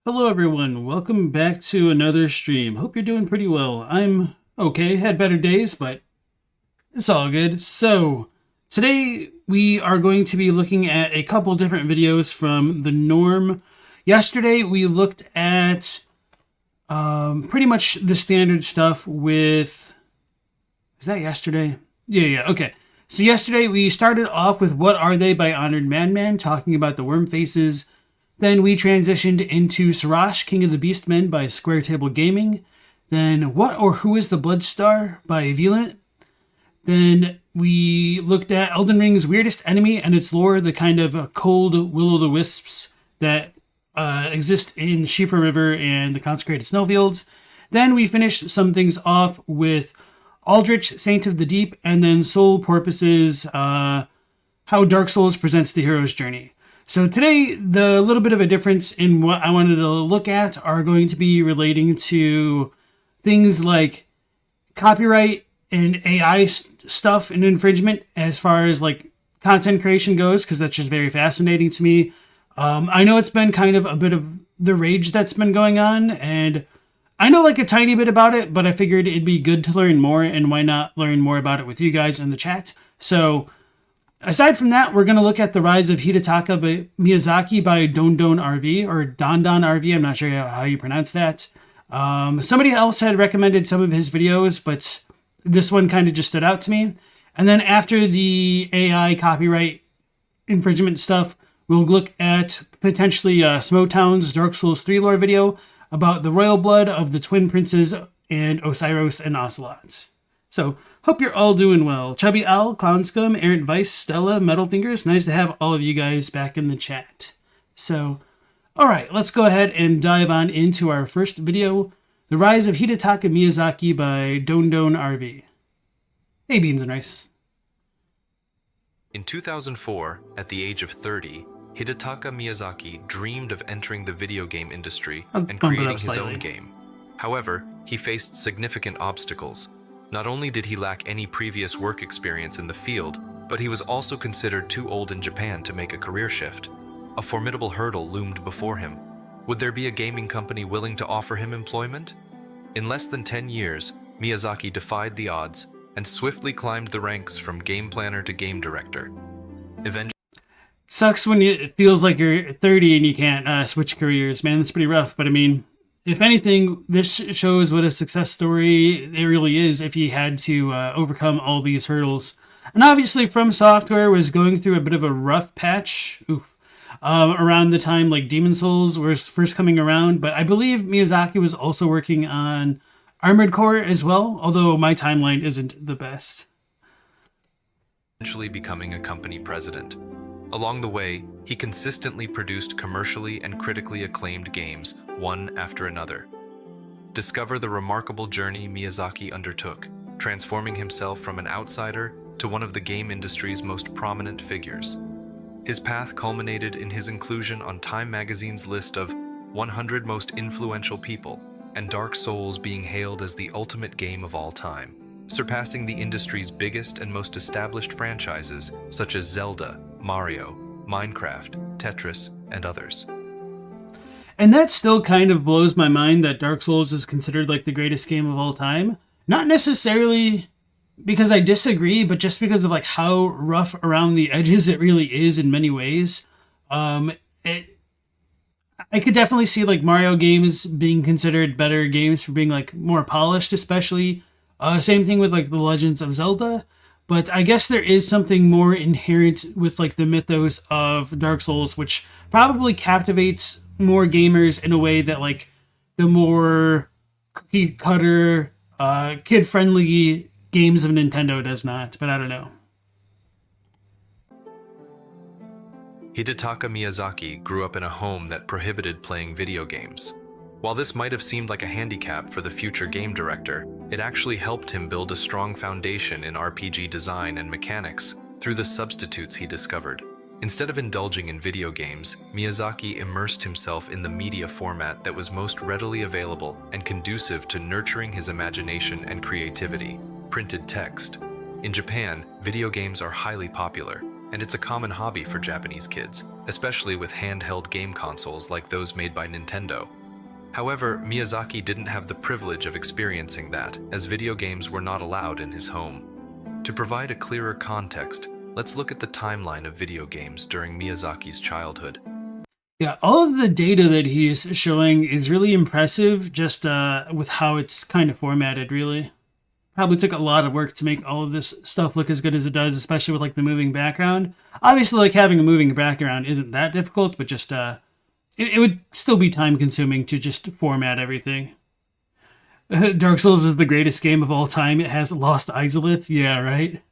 Hello everyone, welcome back to another stream. Hope you're doing pretty well. I'm okay, had better days, but it's all good. So, today we are going to be looking at a couple different videos from the norm. Yesterday we looked at pretty much the standard stuff with... Is that yesterday? Yeah, okay. So yesterday we started off with What Are They by Honored Madman, talking about the worm faces. Then we transitioned into Sirash, King of the Beastmen by Square Table Gaming. Then What or Who is the Bloodstar by Violent. Then we looked at Elden Ring's weirdest enemy and its lore, the kind of cold will-o'-the-wisps that exist in Shifa River and the Consecrated Snowfields. Then we finished some things off with Aldrich, Saint of the Deep, and then Soul Porpoise's How Dark Souls Presents the Hero's Journey. So today, the little bit of a difference in what I wanted to look at are going to be relating to things like copyright and AI stuff and infringement as far as like content creation goes, because that's just very fascinating to me. I know it's been kind of a bit of the rage that's been going on, and I know like a tiny bit about it, but I figured it'd be good to learn more, and why not learn more about it with you guys in the chat. So aside from that, we're going to look at The Rise of Hidetaka Miyazaki by Don RV, or Don RV, I'm not sure how you pronounce that. Somebody else had recommended some of his videos, but this one kind of just stood out to me. And then after the AI copyright infringement stuff, we'll look at potentially Smotown's Dark Souls 3 lore video about the royal blood of the twin princes and Osiris and Ocelot. So, hope you're all doing well. Chubby Owl, Clown Scum, Errant Vice, Stella, Metal Fingers. Nice to have all of you guys back in the chat. So, alright, let's go ahead and dive on into our first video. The Rise of Hidetaka Miyazaki by Don RV. Hey, Beans and Rice. In 2004, at the age of 30, Hidetaka Miyazaki dreamed of entering the video game industry and creating his own game. However, he faced significant obstacles. Not only did he lack any previous work experience in the field, but he was also considered too old in Japan to make a career shift. A formidable hurdle loomed before him. Would there be a gaming company willing to offer him employment? In less than 10 years, Miyazaki defied the odds and swiftly climbed the ranks from game planner to game director. Eventually, Sucks when it feels like you're 30 and you can't switch careers, man. That's pretty rough, but I mean, if anything, this shows what a success story it really is if he had to overcome all these hurdles. And obviously, FromSoftware was going through a bit of a rough patch around the time like Demon Souls was first coming around. But I believe Miyazaki was also working on Armored Core as well, although my timeline isn't the best. Eventually becoming a company president. Along the way, he consistently produced commercially and critically acclaimed games, one after another. Discover the remarkable journey Miyazaki undertook, transforming himself from an outsider to one of the game industry's most prominent figures. His path culminated in his inclusion on Time magazine's list of 100 most influential people, and Dark Souls being hailed as the ultimate game of all time, surpassing the industry's biggest and most established franchises such as Zelda, Mario, Minecraft, Tetris, and others. And that still kind of blows my mind that Dark Souls is considered like the greatest game of all time. Not necessarily because I disagree, but just because of like how rough around the edges it really is in many ways. I could definitely see like Mario games being considered better games for being like more polished, especially. Same thing with like the Legends of Zelda. But I guess there is something more inherent with like the mythos of Dark Souls, which probably captivates more gamers in a way that like the more cookie cutter, kid friendly games of Nintendo does not. But I don't know. Hidetaka Miyazaki grew up in a home that prohibited playing video games. While this might have seemed like a handicap for the future game director, it actually helped him build a strong foundation in RPG design and mechanics through the substitutes he discovered. Instead of indulging in video games, Miyazaki immersed himself in the media format that was most readily available and conducive to nurturing his imagination and creativity: printed text. In Japan, video games are highly popular, and it's a common hobby for Japanese kids, especially with handheld game consoles like those made by Nintendo. However, Miyazaki didn't have the privilege of experiencing that, as video games were not allowed in his home. To provide a clearer context, let's look at the timeline of video games during Miyazaki's childhood. Yeah, all of the data that he's showing is really impressive, just with how it's kind of formatted, really. Probably took a lot of work to make all of this stuff look as good as it does, especially with like the moving background. Obviously, like having a moving background isn't that difficult, but just it would still be time consuming to just format everything. Dark Souls is the greatest game of all time. It has Lost Izalith. Yeah, right?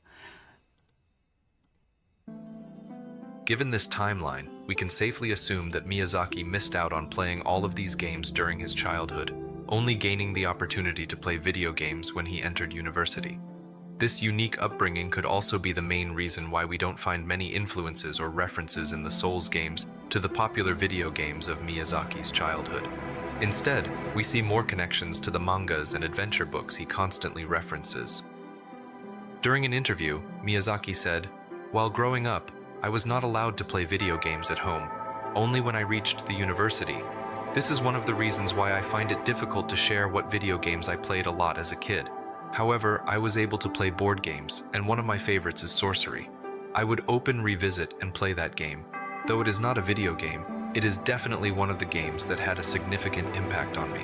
Given this timeline, we can safely assume that Miyazaki missed out on playing all of these games during his childhood, only gaining the opportunity to play video games when he entered university. This unique upbringing could also be the main reason why we don't find many influences or references in the Souls games to the popular video games of Miyazaki's childhood. Instead, we see more connections to the mangas and adventure books he constantly references. During an interview, Miyazaki said, "While growing up, I was not allowed to play video games at home, only when I reached the university. This is one of the reasons why I find it difficult to share what video games I played a lot as a kid. However, I was able to play board games, and one of my favorites is Sorcery. I would open Revisit and play that game. Though it is not a video game, it is definitely one of the games that had a significant impact on me."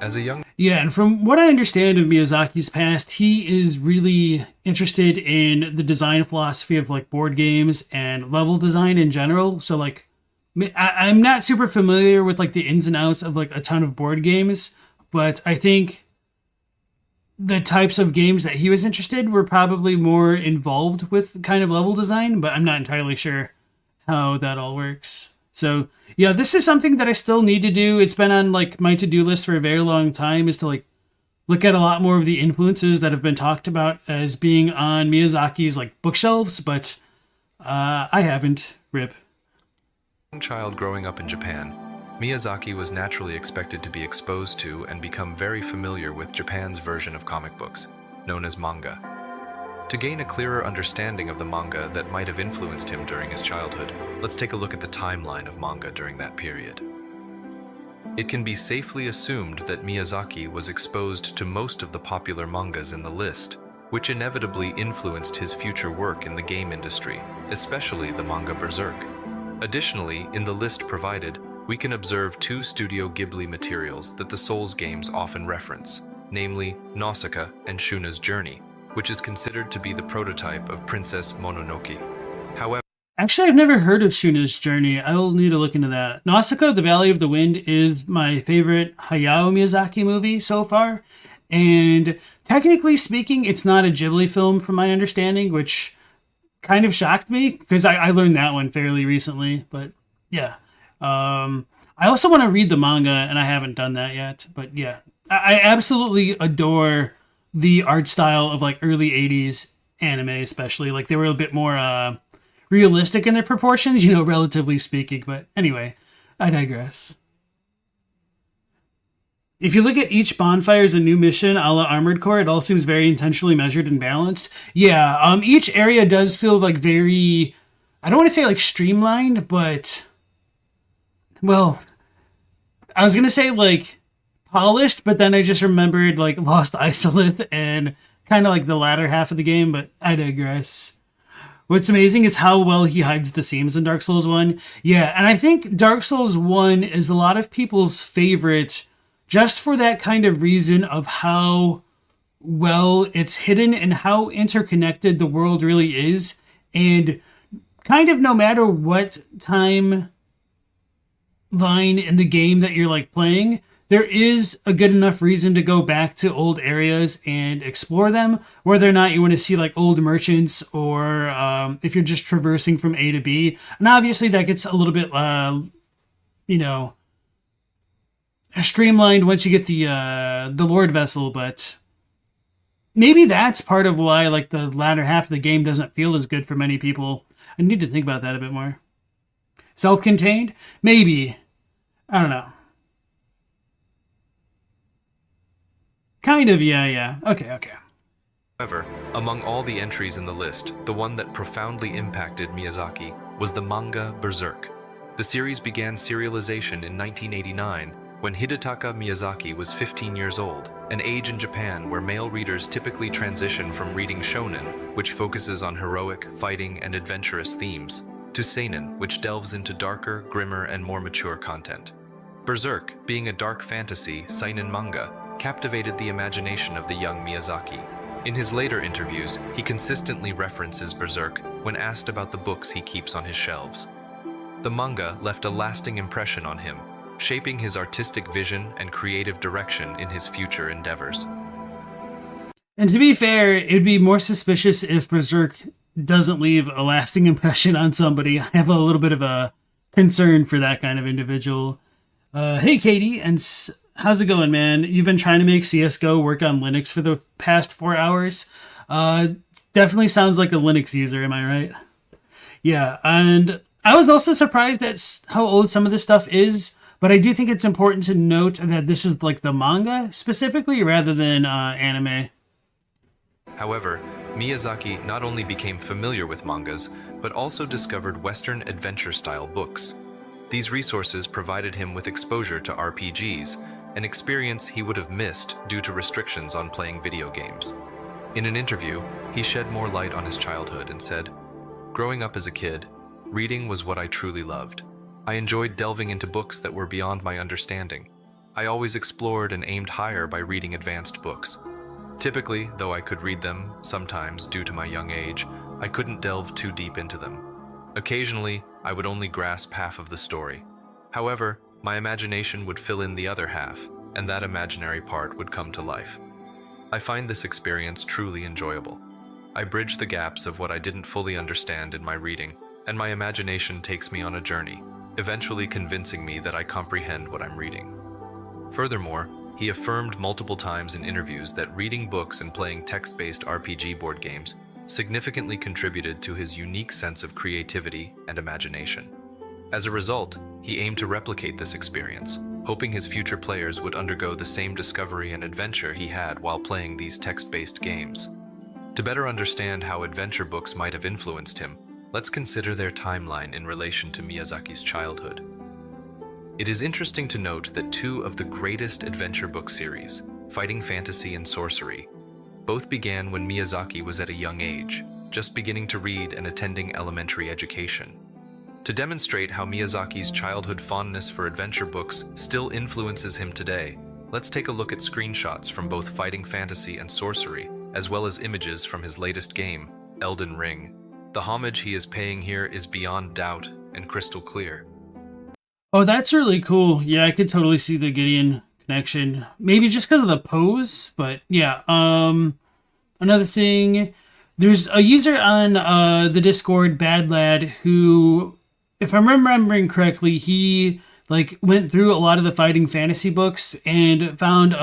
As a young Yeah, and from what I understand of Miyazaki's past, he is really interested in the design philosophy of like board games and level design in general. So like, I'm not super familiar with like the ins and outs of like a ton of board games, but I think the types of games that he was interested were probably more involved with kind of level design, but I'm not entirely sure how that all works. So yeah, this is something that I still need to do. It's been on like my to-do list for a very long time, is to like look at a lot more of the influences that have been talked about as being on Miyazaki's like bookshelves, but I haven't. RIP. child growing up in Japan, Miyazaki was naturally expected to be exposed to and become very familiar with Japan's version of comic books, known as manga. To gain a clearer understanding of the manga that might have influenced him during his childhood, let's take a look at the timeline of manga during that period. It can be safely assumed that Miyazaki was exposed to most of the popular mangas in the list, which inevitably influenced his future work in the game industry, especially the manga Berserk. Additionally, in the list provided, we can observe two Studio Ghibli materials that the Souls games often reference, namely Nausicaa and Shuna's Journey, which is considered to be the prototype of Princess Mononoke. However, Actually, I've never heard of Shuna's Journey. I will need to look into that. Nausicaa, The Valley of the Wind is my favorite Hayao Miyazaki movie so far. And technically speaking, it's not a Ghibli film from my understanding, which kind of shocked me because I learned that one fairly recently. But yeah. I also want to read the manga, and I haven't done that yet. But yeah, I absolutely adore the art style of like early 80s anime, especially. Like they were a bit more realistic in their proportions, you know, relatively speaking. But anyway, I digress. If you look at each bonfire as a new mission a la Armored Core, it all seems very intentionally measured and balanced. Yeah, each area does feel like very, I don't want to say like streamlined, but, well, I was going to say like polished, but then I just remembered like Lost Izalith and kind of like the latter half of the game, but I digress. What's amazing is how well he hides the seams in Dark Souls 1. Yeah, and I think Dark Souls 1 is a lot of people's favorite just for that kind of reason of how well it's hidden and how interconnected the world really is. And kind of no matter what timeline in the game that you're like playing, there is a good enough reason to go back to old areas and explore them, whether or not you want to see like old merchants or if you're just traversing from A to B. And obviously that gets a little bit, streamlined once you get the Lord Vessel, but maybe that's part of why like the latter half of the game doesn't feel as good for many people. I need to think about that a bit more. Self-contained? Maybe. I don't know. Kind of, yeah. Okay. However, among all the entries in the list, the one that profoundly impacted Miyazaki was the manga Berserk. The series began serialization in 1989 when Hidetaka Miyazaki was 15 years old, an age in Japan where male readers typically transition from reading shonen, which focuses on heroic, fighting, and adventurous themes, to seinen, which delves into darker, grimmer, and more mature content. Berserk, being a dark fantasy seinen manga, captivated the imagination of the young Miyazaki. In his later interviews, he consistently references Berserk when asked about the books he keeps on his shelves. The manga left a lasting impression on him, shaping his artistic vision and creative direction in his future endeavors. And to be fair, it'd be more suspicious if Berserk doesn't leave a lasting impression on somebody. I have a little bit of a concern for that kind of individual. Hey, Katie, and how's it going, man? You've been trying to make CSGO work on Linux for the past 4 hours? Definitely sounds like a Linux user, am I right? Yeah, and I was also surprised at how old some of this stuff is, but I do think it's important to note that this is like the manga specifically rather than anime. However, Miyazaki not only became familiar with mangas, but also discovered Western adventure-style books. These resources provided him with exposure to RPGs, an experience he would have missed due to restrictions on playing video games. In an interview, he shed more light on his childhood and said, "Growing up as a kid, reading was what I truly loved. I enjoyed delving into books that were beyond my understanding. I always explored and aimed higher by reading advanced books. Typically, though I could read them, sometimes, due to my young age, I couldn't delve too deep into them. Occasionally, I would only grasp half of the story. However, my imagination would fill in the other half, and that imaginary part would come to life. I find this experience truly enjoyable. I bridge the gaps of what I didn't fully understand in my reading, and my imagination takes me on a journey, eventually convincing me that I comprehend what I'm reading." Furthermore, he affirmed multiple times in interviews that reading books and playing text-based RPG board games significantly contributed to his unique sense of creativity and imagination. As a result, he aimed to replicate this experience, hoping his future players would undergo the same discovery and adventure he had while playing these text-based games. To better understand how adventure books might have influenced him, let's consider their timeline in relation to Miyazaki's childhood. It is interesting to note that two of the greatest adventure book series, Fighting Fantasy and Sorcery, both began when Miyazaki was at a young age, just beginning to read and attending elementary education. To demonstrate how Miyazaki's childhood fondness for adventure books still influences him today, let's take a look at screenshots from both Fighting Fantasy and Sorcery, as well as images from his latest game, Elden Ring. The homage he is paying here is beyond doubt and crystal clear. Oh, that's really cool. Yeah, I could totally see the Gideon connection. Maybe just because of the pose, but yeah. Another thing, there's a user on the Discord, Bad Lad, who, if I'm remembering correctly, he like went through a lot of the Fighting Fantasy books and found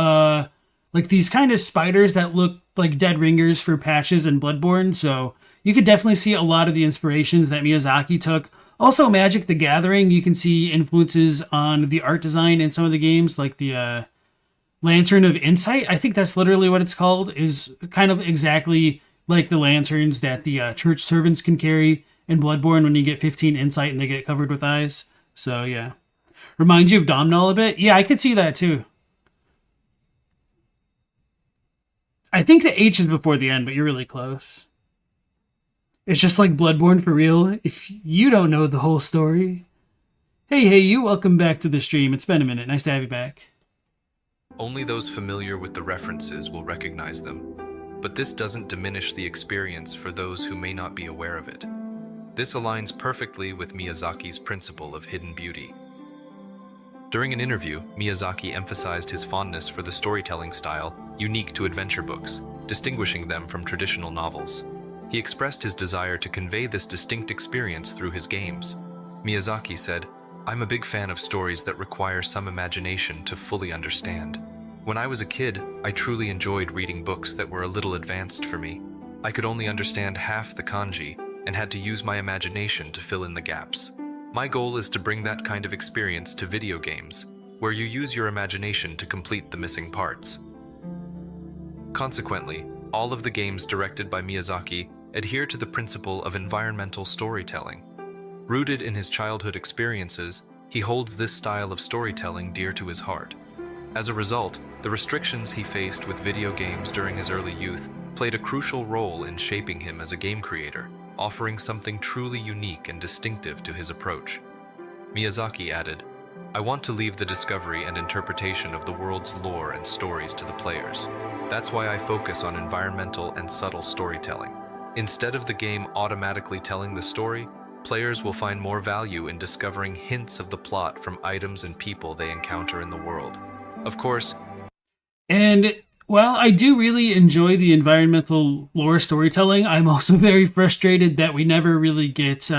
like these kind of spiders that look like dead ringers for patches in Bloodborne. So you could definitely see a lot of the inspirations that Miyazaki took. Also, Magic the Gathering, you can see influences on the art design in some of the games, like the Lantern of Insight. I think that's literally what it's called, is kind of exactly like the lanterns that the church servants can carry in Bloodborne when you get 15 insight and they get covered with eyes. So, yeah. Reminds you of Domhnall a bit? Yeah, I could see that too. I think the H is before the N, but you're really close. It's just like Bloodborne for real, if you don't know the whole story. Hey, you, welcome back to the stream. It's been a minute. Nice to have you back. Only those familiar with the references will recognize them, but this doesn't diminish the experience for those who may not be aware of it. This aligns perfectly with Miyazaki's principle of hidden beauty. During an interview, Miyazaki emphasized his fondness for the storytelling style unique to adventure books, distinguishing them from traditional novels. He expressed his desire to convey this distinct experience through his games. Miyazaki said, "I'm a big fan of stories that require some imagination to fully understand. When I was a kid, I truly enjoyed reading books that were a little advanced for me. I could only understand half the kanji and had to use my imagination to fill in the gaps. My goal is to bring that kind of experience to video games, where you use your imagination to complete the missing parts." Consequently, All of the games directed by Miyazaki adhere to the principle of environmental storytelling. Rooted in his childhood experiences, he holds this style of storytelling dear to his heart. As a result, the restrictions he faced with video games during his early youth played a crucial role in shaping him as a game creator, offering something truly unique and distinctive to his approach. Miyazaki added, "I want to leave the discovery and interpretation of the world's lore and stories to the players. That's why I focus on environmental and subtle storytelling. Instead of the game automatically telling the story, players will find more value in discovering hints of the plot from items and people they encounter in the world. Of course..." And while I do really enjoy the environmental lore storytelling, I'm also very frustrated that we never really get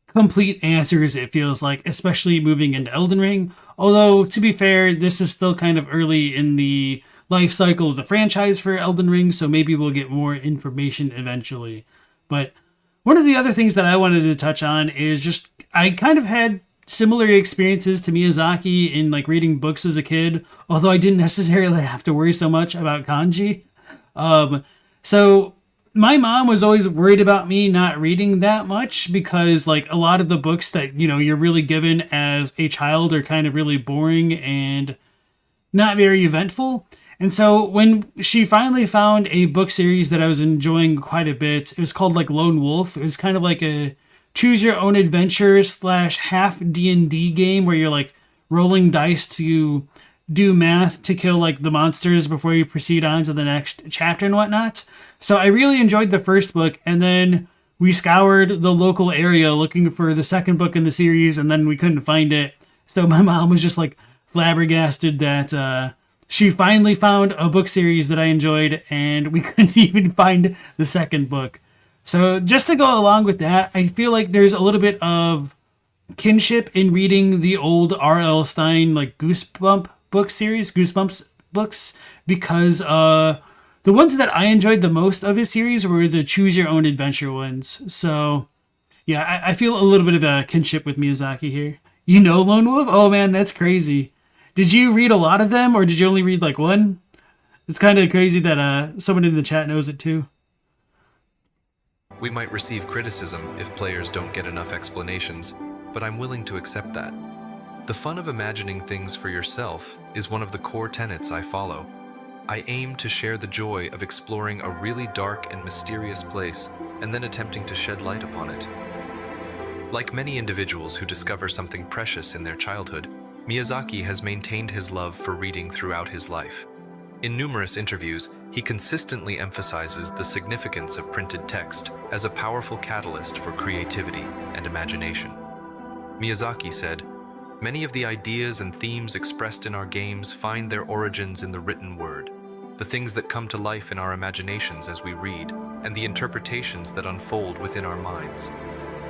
complete answers, it feels like, especially moving into Elden Ring. Although, to be fair, this is still kind of early in the life cycle of the franchise for Elden Ring, so maybe we'll get more information eventually. But one of the other things that I wanted to touch on is just, I kind of had similar experiences to Miyazaki in like reading books as a kid, although I didn't necessarily have to worry so much about kanji. So my mom was always worried about me not reading that much because like a lot of the books that, you know, you're really given as a child are kind of really boring and not very eventful. And so when she finally found a book series that I was enjoying quite a bit, it was called like Lone Wolf. It was kind of like a choose your own adventure / half D&D game where you're like rolling dice to do math to kill like the monsters before you proceed on to the next chapter and whatnot. So I really enjoyed the first book, and then we scoured the local area looking for the second book in the series, and then we couldn't find it. So my mom was just like flabbergasted that she finally found a book series that I enjoyed, and we couldn't even find the second book. So just to go along with that, I feel like there's a little bit of kinship in reading the old R.L. Stine like Goosebumps books, because the ones that I enjoyed the most of his series were the choose your own adventure ones. So yeah, I feel a little bit of a kinship with Miyazaki here. You know Lone Wolf? Oh man, that's crazy. Did you read a lot of them, or did you only read like one? It's kind of crazy that someone in the chat knows it too. We might receive criticism if players don't get enough explanations, but I'm willing to accept that. The fun of imagining things for yourself is one of the core tenets I follow. I aim to share the joy of exploring a really dark and mysterious place and then attempting to shed light upon it. Like many individuals who discover something precious in their childhood, Miyazaki has maintained his love for reading throughout his life. In numerous interviews, he consistently emphasizes the significance of printed text as a powerful catalyst for creativity and imagination. Miyazaki said, "Many of the ideas and themes expressed in our games find their origins in the written word, the things that come to life in our imaginations as we read, and the interpretations that unfold within our minds.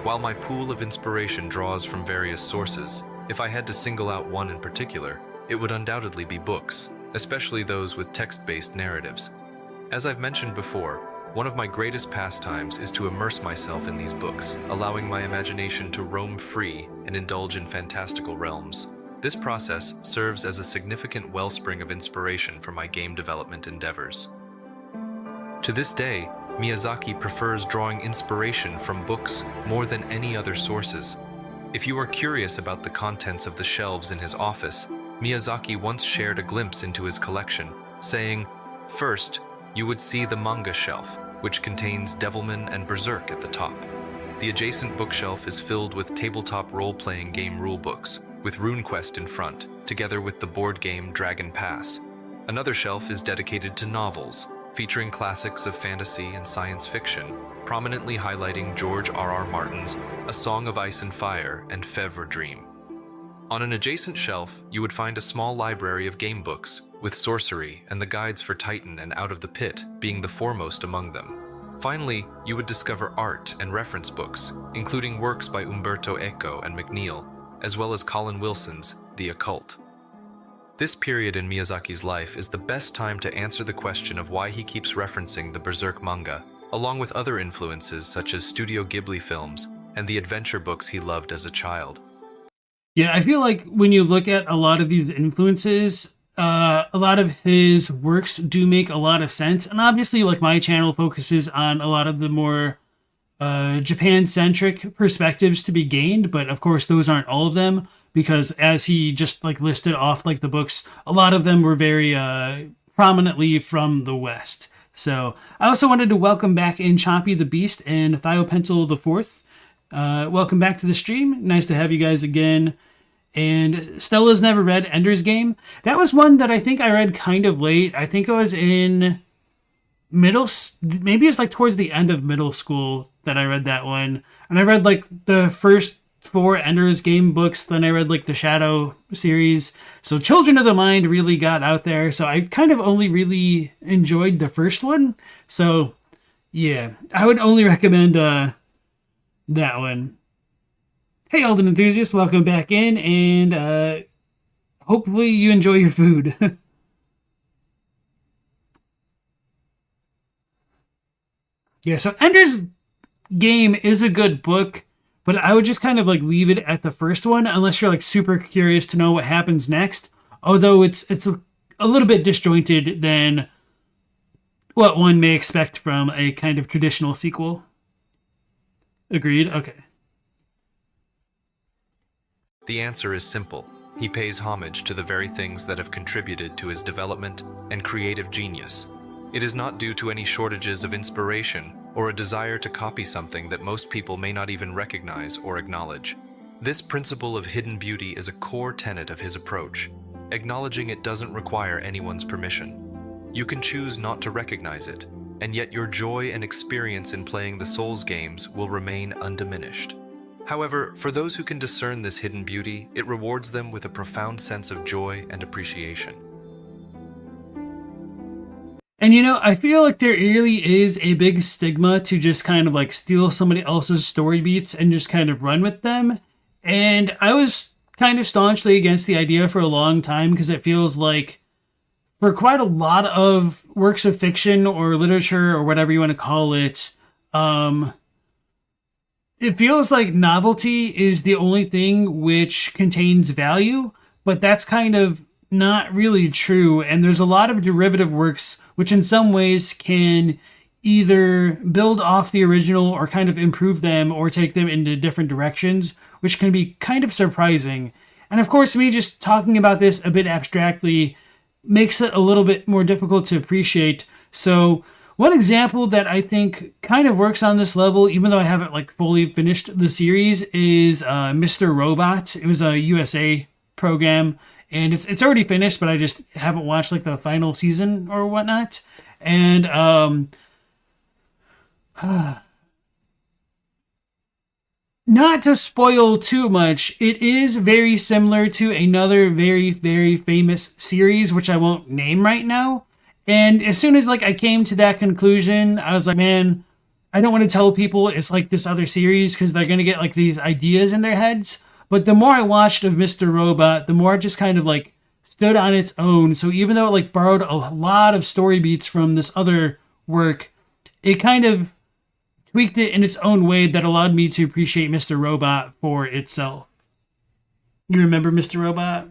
While my pool of inspiration draws from various sources, if I had to single out one in particular, it would undoubtedly be books, especially those with text-based narratives. As I've mentioned before, one of my greatest pastimes is to immerse myself in these books, allowing my imagination to roam free and indulge in fantastical realms. This process serves as a significant wellspring of inspiration for my game development endeavors." To this day, Miyazaki prefers drawing inspiration from books more than any other sources. If you are curious about the contents of the shelves in his office, Miyazaki once shared a glimpse into his collection, saying, "First, you would see the manga shelf, which contains Devilman and Berserk at the top. The adjacent bookshelf is filled with tabletop role-playing game rulebooks, with RuneQuest in front, together with the board game Dragon Pass. Another shelf is dedicated to novels, featuring classics of fantasy and science fiction, prominently highlighting George R.R. Martin's A Song of Ice and Fire and Fevre Dream. On an adjacent shelf, you would find a small library of game books, with sorcery and the guides for Titan and Out of the Pit being the foremost among them. Finally, you would discover art and reference books, including works by Umberto Eco and McNeill, as well as Colin Wilson's The Occult. This period in Miyazaki's life is the best time to answer the question of why he keeps referencing the Berserk manga, along with other influences such as Studio Ghibli films and the adventure books he loved as a child. Yeah, I feel like when you look at a lot of these influences, a lot of his works do make a lot of sense. And obviously, like, my channel focuses on a lot of the more Japan-centric perspectives to be gained, but of course those aren't all of them, because as he just like listed off like the books, a lot of them were very prominently from the West. So I also wanted to welcome back in Chompy the Beast and Thiopencil the Fourth. Welcome back to the stream. Nice to have you guys again. And Stella's never read Ender's Game. That was one that I think I read kind of late. I think it was in maybe it's like towards the end of middle school that I read that one. And I read like the first 4 Ender's Game books, then I read like the Shadow series. So Children of the Mind really got out there. So I kind of only really enjoyed the first one. So yeah, I would only recommend that one. Hey, Alden Enthusiast, welcome back in, and hopefully you enjoy your food. Yeah, so Ender's Game is a good book, but I would just kind of like leave it at the first one unless you're like super curious to know what happens next. Although it's a little bit disjointed than what one may expect from a kind of traditional sequel. Agreed? Okay. The answer is simple. He pays homage to the very things that have contributed to his development and creative genius. It is not due to any shortages of inspiration or a desire to copy something that most people may not even recognize or acknowledge. This principle of hidden beauty is a core tenet of his approach. Acknowledging it doesn't require anyone's permission. You can choose not to recognize it, and yet your joy and experience in playing the Souls games will remain undiminished. However, for those who can discern this hidden beauty, it rewards them with a profound sense of joy and appreciation. And you know, I feel like there really is a big stigma to just kind of like steal somebody else's story beats and just kind of run with them. And I was kind of staunchly against the idea for a long time because it feels like for quite a lot of works of fiction or literature or whatever you want to call it, it feels like novelty is the only thing which contains value, but that's kind of not really true. And there's a lot of derivative works which in some ways can either build off the original or kind of improve them or take them into different directions, which can be kind of surprising. And of course, me just talking about this a bit abstractly makes it a little bit more difficult to appreciate. So one example that I think kind of works on this level, even though I haven't like fully finished the series, is Mr. Robot. It was a USA program, and it's already finished, but I just haven't watched like the final season or whatnot. And not to spoil too much, it is very similar to another very, very famous series, which I won't name right now. And as soon as like I came to that conclusion, I was like, man, I don't want to tell people it's like this other series because they're going to get like these ideas in their heads. But the more I watched of Mr. Robot, the more it just kind of like stood on its own. So even though it like borrowed a lot of story beats from this other work, it kind of tweaked it in its own way that allowed me to appreciate Mr. Robot for itself. You remember Mr. Robot?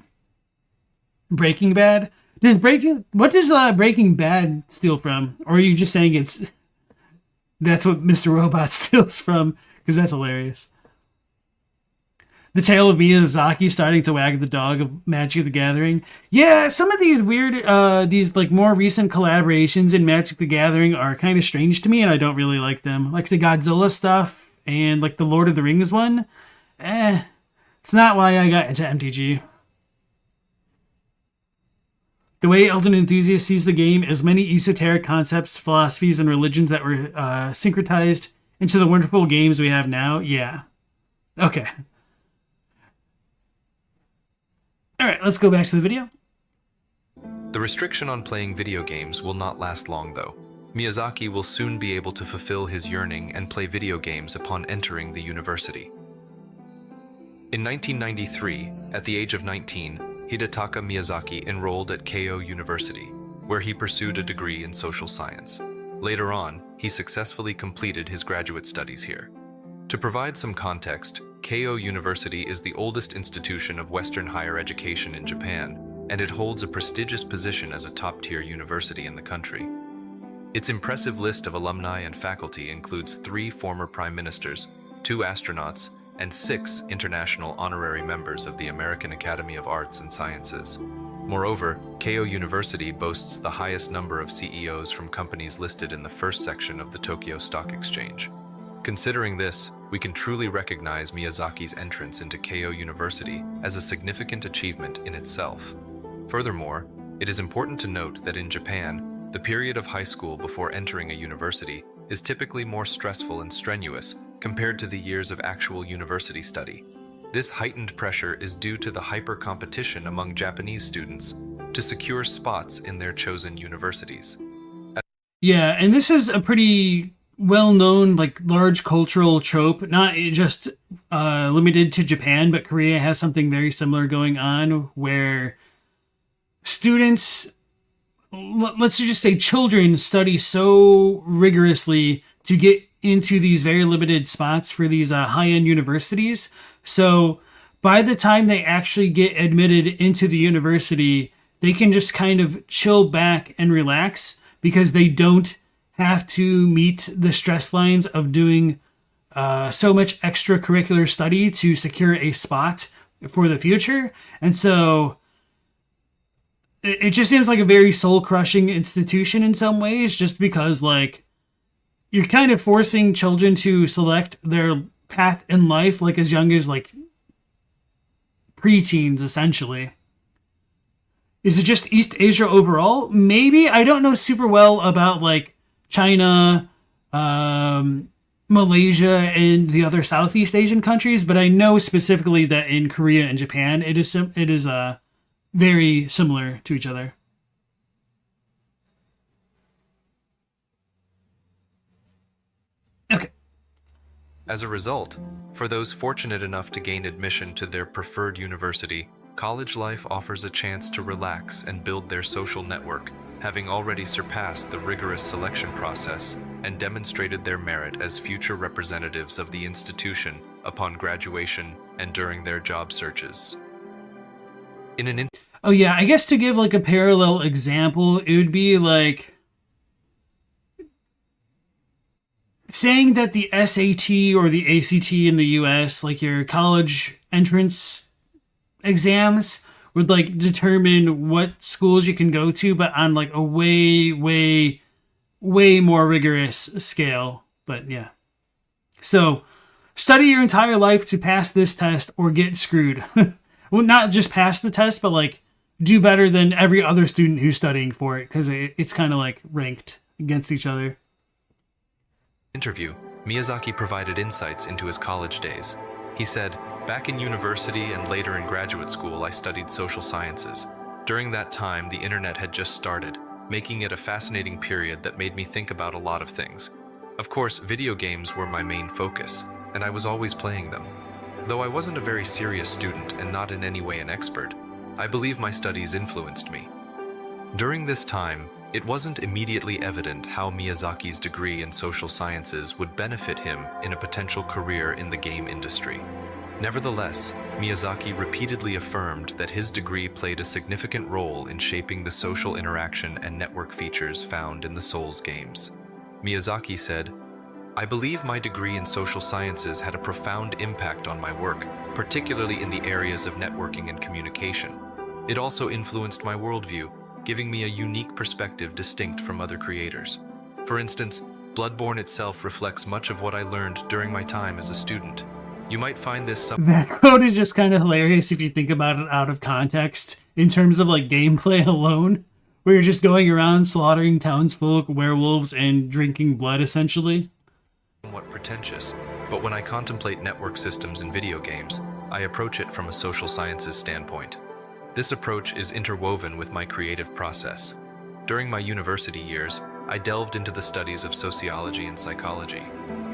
Breaking Bad? What does Breaking Bad steal from? Or are you just saying that's what Mr. Robot steals from? Because that's hilarious. The tale of Miyazaki starting to wag the dog of Magic the Gathering. Yeah, some of these weird, these like more recent collaborations in Magic the Gathering are kind of strange to me, and I don't really like them. Like the Godzilla stuff and like the Lord of the Rings one. It's not why I got into MTG. The way Elden Enthusiast sees the game is many esoteric concepts, philosophies, and religions that were syncretized into the wonderful games we have now. Yeah. Okay. Alright, let's go back to the video. The restriction on playing video games will not last long, though. Miyazaki will soon be able to fulfill his yearning and play video games upon entering the university. In 1993, at the age of 19, Hidetaka Miyazaki enrolled at Keio University, where he pursued a degree in social science. Later on, he successfully completed his graduate studies here. To provide some context, Keio University is the oldest institution of Western higher education in Japan and it holds a prestigious position as a top-tier university in the country. Its impressive list of alumni and faculty includes 3 former prime ministers, 2 astronauts, and 6 international honorary members of the American Academy of Arts and Sciences. Moreover, Keio University boasts the highest number of CEOs from companies listed in the first section of the Tokyo Stock Exchange. Considering this, we can truly recognize Miyazaki's entrance into Keio University as a significant achievement in itself. Furthermore, it is important to note that in Japan, the period of high school before entering a university is typically more stressful and strenuous compared to the years of actual university study. This heightened pressure is due to the hyper-competition among Japanese students to secure spots in their chosen universities. Yeah, and this is a pretty well-known, like, large cultural trope, not just limited to Japan, but Korea has something very similar going on where students, let's just say children, study so rigorously to get into these very limited spots for these high-end universities. So by the time they actually get admitted into the university, they can just kind of chill back and relax because they don't have to meet the stress lines of doing so much extracurricular study to secure a spot for the future. And so it just seems like a very soul-crushing institution in some ways, just because, like, you're kind of forcing children to select their path in life, like, as young as, like, preteens, essentially. Is it just East Asia overall? Maybe. I don't know super well about, like, China, Malaysia, and the other Southeast Asian countries, but I know specifically that in Korea and Japan, it is very similar to each other. Okay. As a result, for those fortunate enough to gain admission to their preferred university, college life offers a chance to relax and build their social network, having already surpassed the rigorous selection process and demonstrated their merit as future representatives of the institution upon graduation and during their job searches. Oh yeah, I guess to give like a parallel example, it would be like saying that the SAT or the ACT in the US, like your college entrance exams, would like determine what schools you can go to, but on like a way more rigorous scale. But yeah. So study your entire life to pass this test or get screwed. Well, not just pass the test, but like do better than every other student who's studying for it, because it's kind of like ranked against each other. Interview, Miyazaki provided insights into his college days. He said, "Back in university and later in graduate school, I studied social sciences. During that time, the internet had just started, making it a fascinating period that made me think about a lot of things. Of course, video games were my main focus, and I was always playing them. Though I wasn't a very serious student and not in any way an expert, I believe my studies influenced me. During this time, it wasn't immediately evident how Miyazaki's degree in social sciences would benefit him in a potential career in the game industry. Nevertheless, Miyazaki repeatedly affirmed that his degree played a significant role in shaping the social interaction and network features found in the Souls games. Miyazaki said, "I believe my degree in social sciences had a profound impact on my work, particularly in the areas of networking and communication. It also influenced my worldview, giving me a unique perspective distinct from other creators. For instance, Bloodborne itself reflects much of what I learned during my time as a student. You might find this That quote is just kind of hilarious if you think about it out of context in terms of like gameplay alone, where you're just going around slaughtering townsfolk, werewolves, and drinking blood, essentially. Somewhat pretentious, but when I contemplate network systems in video games, I approach it from a social sciences standpoint. This approach is interwoven with my creative process. During my university years, I delved into the studies of sociology and psychology.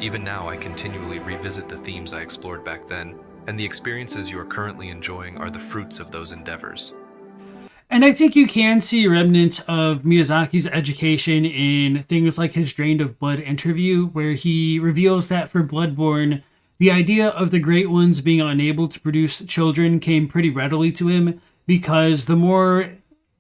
Even now, I continually revisit the themes I explored back then, and the experiences you are currently enjoying are the fruits of those endeavors." And I think you can see remnants of Miyazaki's education in things like his Drained of Blood interview, where he reveals that for Bloodborne, the idea of the Great Ones being unable to produce children came pretty readily to him because the more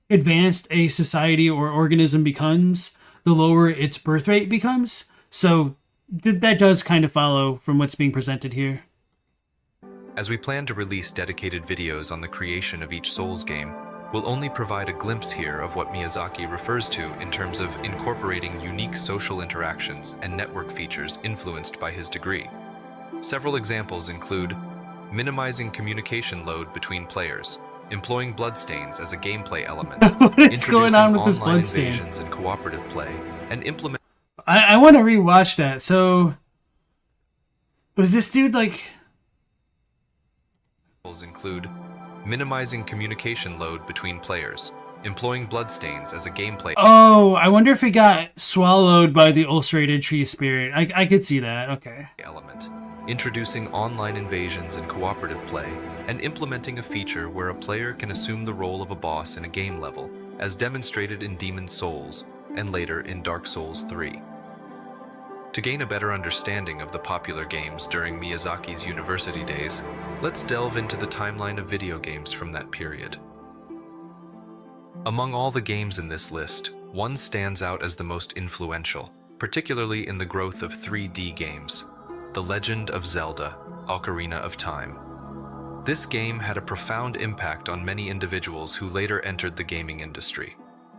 advanced a society or organism becomes, the lower its birth rate becomes. So that does kind of follow from what's being presented here. As we plan to release dedicated videos on the creation of each Souls game, we'll only provide a glimpse here of what Miyazaki refers to in terms of incorporating unique social interactions and network features influenced by his degree. Several examples include minimizing communication load between players, employing bloodstains as a gameplay element, What is going on with this online bloodstain? invasions and cooperative play, and implement I want to rewatch that. So, was this dude like... include minimizing communication load between players, employing bloodstains as a gameplay Oh, I wonder if it got swallowed by the ulcerated tree spirit. I could see that. Okay. element, introducing online invasions and cooperative play, and implementing a feature where a player can assume the role of a boss in a game level, as demonstrated in Demon's Souls and later in Dark Souls 3. To gain a better understanding of the popular games during Miyazaki's university days, let's delve into the timeline of video games from that period. Among all the games in this list, one stands out as the most influential, particularly in the growth of 3D games: The Legend of Zelda: Ocarina of Time. This game had a profound impact on many individuals who later entered the gaming industry.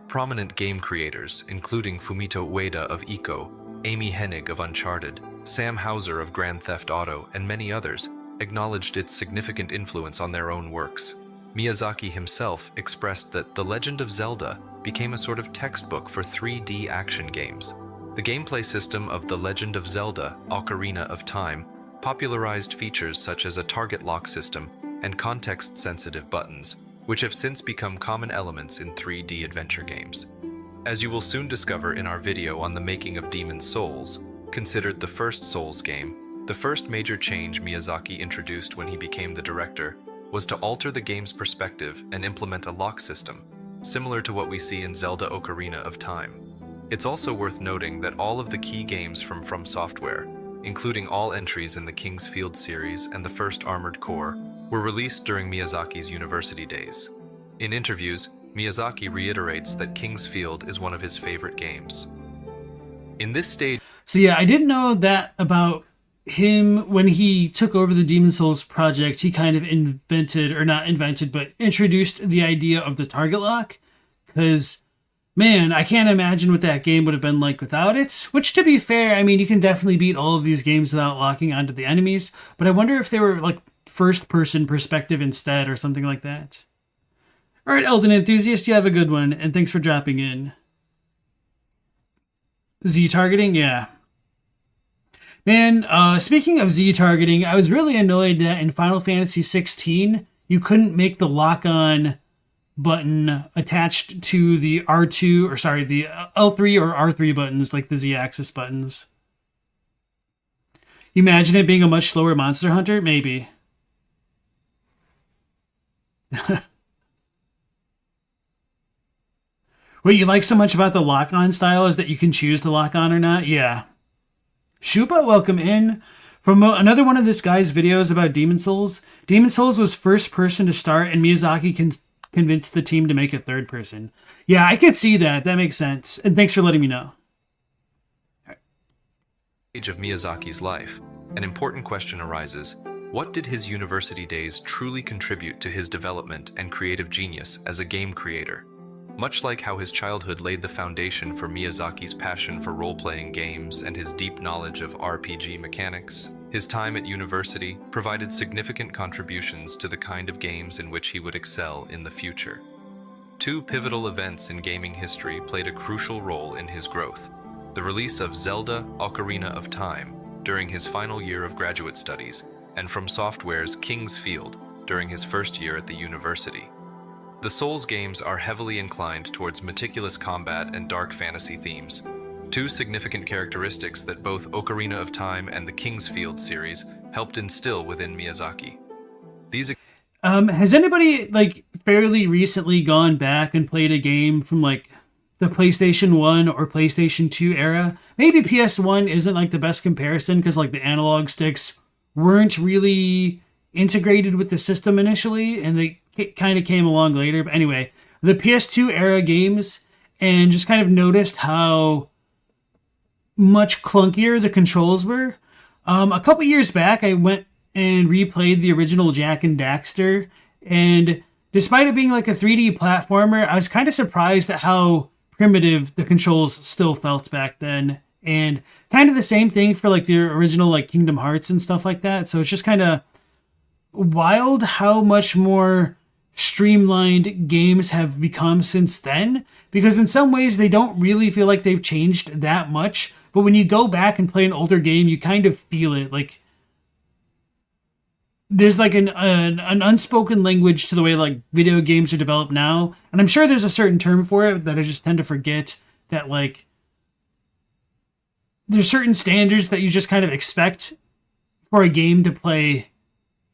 Prominent game creators, including Fumito Ueda of Ico, Amy Hennig of Uncharted, Sam Houser of Grand Theft Auto, and many others, acknowledged its significant influence on their own works. Miyazaki himself expressed that The Legend of Zelda became a sort of textbook for 3D action games. The gameplay system of The Legend of Zelda: Ocarina of Time popularized features such as a target lock system and context-sensitive buttons, which have since become common elements in 3D adventure games. As you will soon discover in our video on the making of Demon's Souls, considered the first Souls game, the first major change Miyazaki introduced when he became the director was to alter the game's perspective and implement a lock system, similar to what we see in Zelda Ocarina of Time. It's also worth noting that all of the key games from FromSoftware, including all entries in the King's Field series and the first Armored Core, were released during Miyazaki's university days. In interviews, Miyazaki reiterates that King's Field is one of his favorite games. In this stage... So yeah, I didn't know that about him. When he took over the Demon's Souls project, he kind of invented, or not invented, but introduced the idea of the target lock. Because, man, I can't imagine what that game would have been like without it. Which, to be fair, I mean, you can definitely beat all of these games without locking onto the enemies. But I wonder if they were like first-person perspective instead or something like that. All right, Elden Enthusiast, you have a good one, and thanks for dropping in. Z-targeting? Yeah. Man, speaking of Z-targeting, I was really annoyed that in Final Fantasy 16, you couldn't make the lock-on button attached to the R2, or sorry, the L3 or R3 buttons, like the Z-axis buttons. You imagine it being a much slower Monster Hunter? Maybe. What you like so much about the lock-on style is that you can choose to lock on or not? Yeah. Shuba, welcome in. From another one of this guy's videos about Demon's Souls. Demon's Souls was first person to start, and Miyazaki convinced the team to make it third person. Yeah, I could see that. That makes sense. And thanks for letting me know. Of Miyazaki's life, an important question arises: what did his university days truly contribute to his development and creative genius as a game creator? Much like how his childhood laid the foundation for Miyazaki's passion for role-playing games and his deep knowledge of RPG mechanics, his time at university provided significant contributions to the kind of games in which he would excel in the future. Two pivotal events in gaming history played a crucial role in his growth: the release of Zelda: Ocarina of Time during his final year of graduate studies, and FromSoftware's King's Field during his first year at the university. The Souls games are heavily inclined towards meticulous combat and dark fantasy themes, two significant characteristics that both Ocarina of Time and the King's Field series helped instill within Miyazaki. These Has anybody like fairly recently gone back and played a game from like the PlayStation 1 or PlayStation 2 era? Maybe PS1 isn't like the best comparison because like the analog sticks weren't really integrated with the system initially, and the kind of came along later. But anyway, the PS2 era games, and just kind of noticed how much clunkier the controls were. A couple years back, I went and replayed the original Jak and Daxter, and despite it being like a 3D platformer, I was kind of surprised at how primitive the controls still felt back then. And kind of the same thing for like the original like Kingdom Hearts and stuff like that. So it's just kind of wild how much more streamlined games have become since then, because in some ways they don't really feel like they've changed that much, but when you go back and play an older game, you kind of feel it. Like there's like an unspoken language to the way like video games are developed now, and I'm sure there's a certain term for it that I just tend to forget, that like there's certain standards that you just kind of expect for a game to play,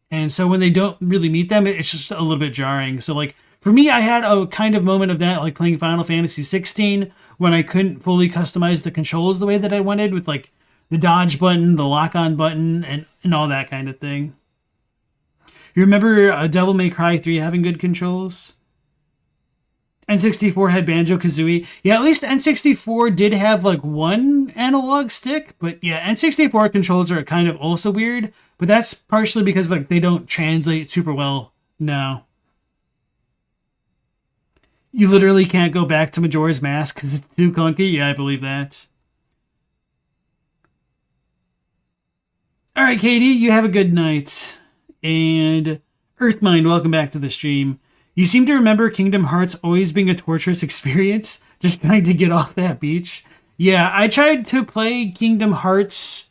and so when they don't really meet them, it's just a little bit jarring. So like for me, I had a kind of moment of that, like playing Final Fantasy 16, when I couldn't fully customize the controls the way that I wanted, with like the dodge button, the lock-on button, and all that kind of thing. You remember Devil May Cry 3 having good controls? N64 had Banjo-Kazooie. Yeah, at least N64 did have like one analog stick, but yeah, N64 controls are kind of also weird, but that's partially because like they don't translate super well now. You literally can't go back to Majora's Mask because it's too clunky. Yeah, I believe that. Alright, Katie, you have a good night. And Earthmind, welcome back to the stream. You seem to remember Kingdom Hearts always being a torturous experience, just trying to get off that beach. Yeah, I tried to play Kingdom Hearts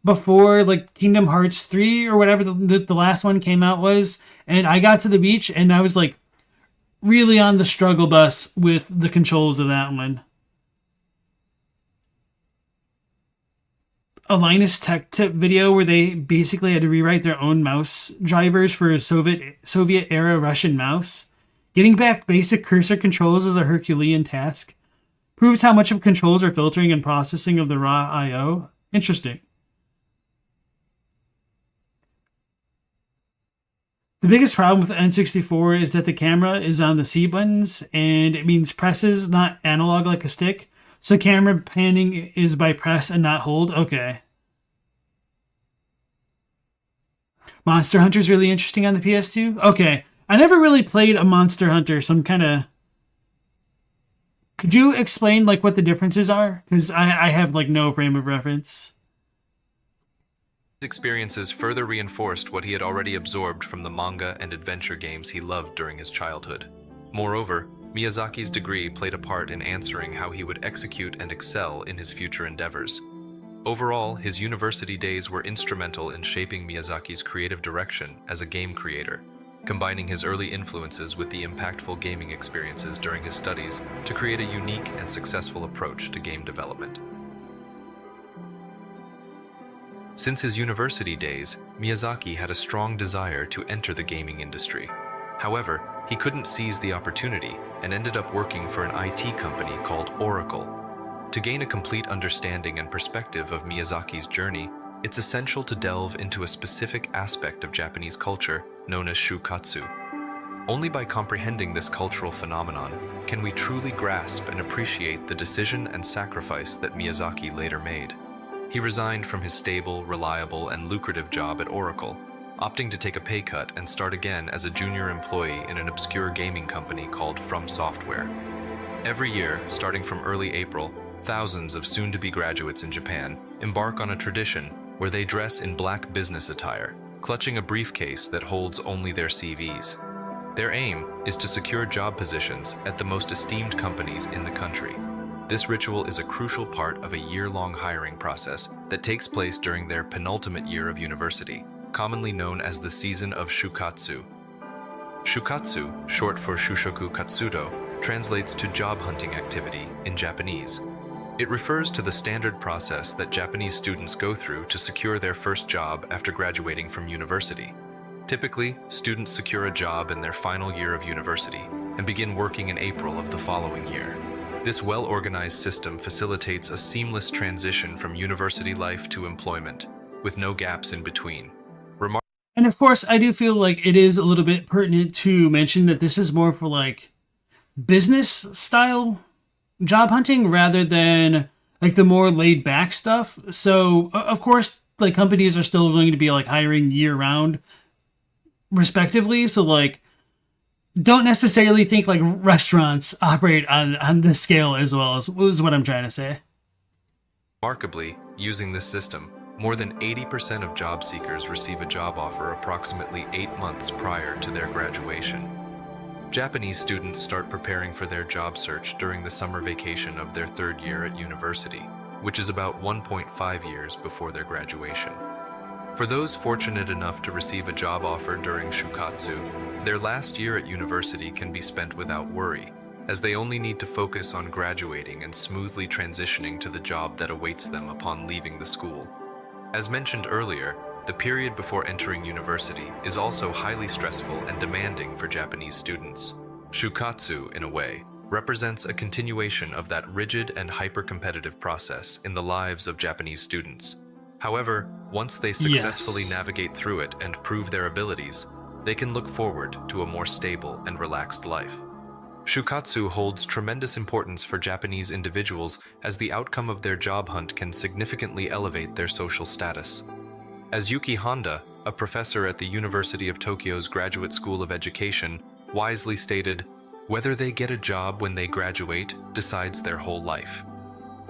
before, like Kingdom Hearts 3 or whatever the last one came out was, and I got to the beach and I was like really on the struggle bus with the controls of that one. A Linus Tech Tip video where they basically had to rewrite their own mouse drivers for a Soviet era Russian mouse. Getting back basic cursor controls is a Herculean task. Proves how much of controls are filtering and processing of the raw I/O. Interesting. The biggest problem with N64 is that the camera is on the C buttons, and it means presses, not analog like a stick. So camera panning is by press and not hold. Okay. Monster Hunter's really interesting on the PS2. Okay. I never really played a Monster Hunter, so I'm kind of... Could you explain like what the differences are? Because I have like no frame of reference. His experiences further reinforced what he had already absorbed from the manga and adventure games he loved during his childhood. Moreover, Miyazaki's degree played a part in answering how he would execute and excel in his future endeavors. Overall, his university days were instrumental in shaping Miyazaki's creative direction as a game creator, combining his early influences with the impactful gaming experiences during his studies to create a unique and successful approach to game development. Since his university days, Miyazaki had a strong desire to enter the gaming industry. However, he couldn't seize the opportunity and ended up working for an IT company called Oracle. To gain a complete understanding and perspective of Miyazaki's journey, it's essential to delve into a specific aspect of Japanese culture known as shukatsu. Only by comprehending this cultural phenomenon can we truly grasp and appreciate the decision and sacrifice that Miyazaki later made. He resigned from his stable, reliable, and lucrative job at Oracle, opting to take a pay cut and start again as a junior employee in an obscure gaming company called FromSoftware. Every year, starting from early April, thousands of soon-to-be graduates in Japan embark on a tradition where they dress in black business attire, clutching a briefcase that holds only their CVs. Their aim is to secure job positions at the most esteemed companies in the country. This ritual is a crucial part of a year-long hiring process that takes place during their penultimate year of university, commonly known as the season of shukatsu. Shukatsu, short for shushoku katsudo, translates to job hunting activity in Japanese. It refers to the standard process that Japanese students go through to secure their first job after graduating from university. Typically, students secure a job in their final year of university and begin working in April of the following year. This well-organized system facilitates a seamless transition from university life to employment, with no gaps in between. And of course, I do feel like it is a little bit pertinent to mention that this is more for like business style job hunting rather than like the more laid back stuff. So, of course, like companies are still going to be like hiring year round, respectively. So, like, don't necessarily think like restaurants operate on this scale as well as was what I'm trying to say. Remarkably, using this system, more than 80% of job seekers receive a job offer approximately 8 months prior to their graduation. Japanese students start preparing for their job search during the summer vacation of their third year at university, which is about 1.5 years before their graduation. For those fortunate enough to receive a job offer during shukatsu, their last year at university can be spent without worry, as they only need to focus on graduating and smoothly transitioning to the job that awaits them upon leaving the school. As mentioned earlier, the period before entering university is also highly stressful and demanding for Japanese students. Shukatsu, in a way, represents a continuation of that rigid and hyper-competitive process in the lives of Japanese students. However, once they successfully navigate through it and prove their abilities, they can look forward to a more stable and relaxed life. Shukatsu holds tremendous importance for Japanese individuals as the outcome of their job hunt can significantly elevate their social status. As Yuki Honda, a professor at the University of Tokyo's Graduate School of Education, wisely stated, "Whether they get a job when they graduate decides their whole life."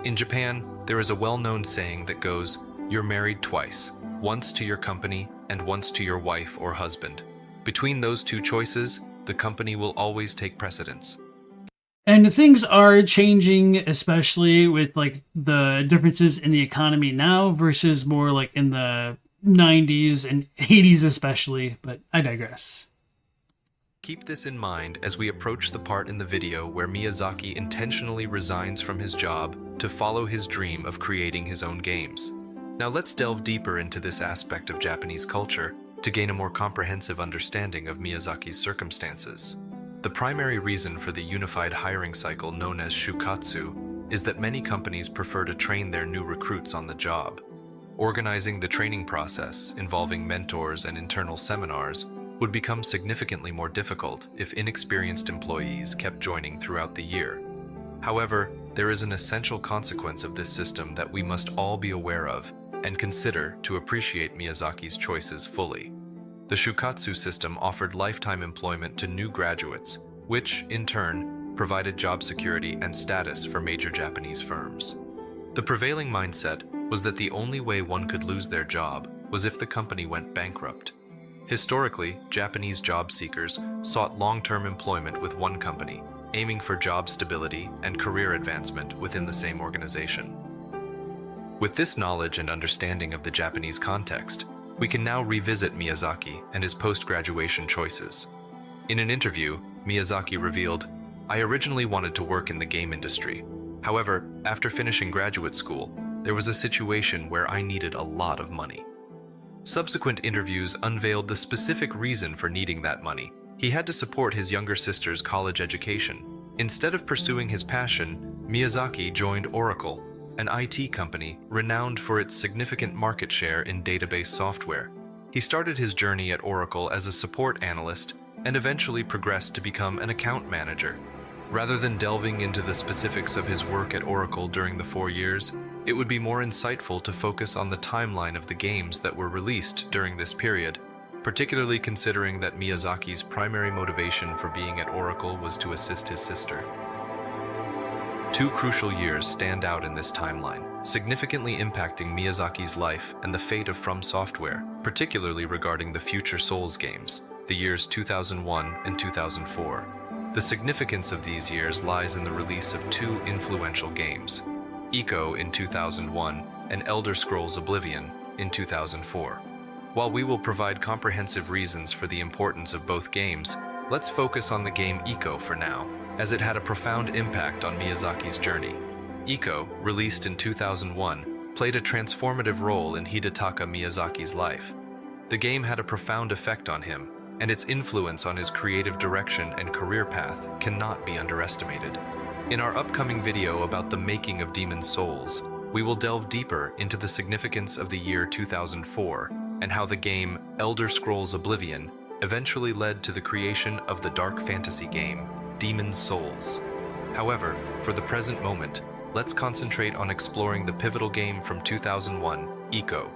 In Japan, there is a well-known saying that goes, "You're married twice, once to your company and once to your wife or husband. Between those two choices, the company will always take precedence." And things are changing, especially with like the differences in the economy now versus more like in the 90s and 80s especially, but I digress. Keep this in mind as we approach the part in the video where Miyazaki intentionally resigns from his job to follow his dream of creating his own games. Now let's delve deeper into this aspect of Japanese culture to gain a more comprehensive understanding of Miyazaki's circumstances. The primary reason for the unified hiring cycle known as shukatsu is that many companies prefer to train their new recruits on the job. Organizing the training process, involving mentors and internal seminars, would become significantly more difficult if inexperienced employees kept joining throughout the year. However, there is an essential consequence of this system that we must all be aware of and consider to appreciate Miyazaki's choices fully. The shukatsu system offered lifetime employment to new graduates, which, in turn, provided job security and status for major Japanese firms. The prevailing mindset was that the only way one could lose their job was if the company went bankrupt. Historically, Japanese job seekers sought long-term employment with one company, aiming for job stability and career advancement within the same organization. With this knowledge and understanding of the Japanese context, we can now revisit Miyazaki and his post-graduation choices. In an interview, Miyazaki revealed, "I originally wanted to work in the game industry. However, after finishing graduate school, there was a situation where I needed a lot of money." Subsequent interviews unveiled the specific reason for needing that money. He had to support his younger sister's college education. Instead of pursuing his passion, Miyazaki joined Oracle, an IT company renowned for its significant market share in database software. He started his journey at Oracle as a support analyst and eventually progressed to become an account manager. Rather than delving into the specifics of his work at Oracle during the 4 years, it would be more insightful to focus on the timeline of the games that were released during this period, particularly considering that Miyazaki's primary motivation for being at Oracle was to assist his sister. Two crucial years stand out in this timeline, significantly impacting Miyazaki's life and the fate of FromSoftware, particularly regarding the future Souls games, the years 2001 and 2004. The significance of these years lies in the release of two influential games, Ico in 2001 and Elder Scrolls Oblivion in 2004. While we will provide comprehensive reasons for the importance of both games, let's focus on the game Ico for now, as it had a profound impact on Miyazaki's journey. Ico, released in 2001, played a transformative role in Hidetaka Miyazaki's life. The game had a profound effect on him, and its influence on his creative direction and career path cannot be underestimated. In our upcoming video about the making of Demon's Souls, we will delve deeper into the significance of the year 2004 and how the game Elder Scrolls Oblivion eventually led to the creation of the dark fantasy game Demon's Souls. However, for the present moment, let's concentrate on exploring the pivotal game from 2001, Ico.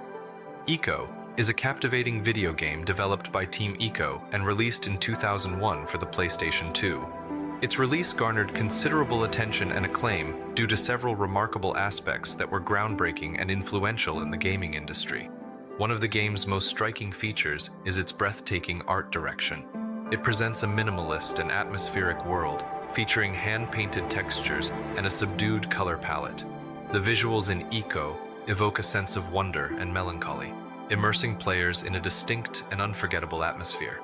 Ico is a captivating video game developed by Team Ico and released in 2001 for the PlayStation 2. Its release garnered considerable attention and acclaim due to several remarkable aspects that were groundbreaking and influential in the gaming industry. One of the game's most striking features is its breathtaking art direction. It presents a minimalist and atmospheric world, featuring hand-painted textures and a subdued color palette. The visuals in Ico evoke a sense of wonder and melancholy, immersing players in a distinct and unforgettable atmosphere.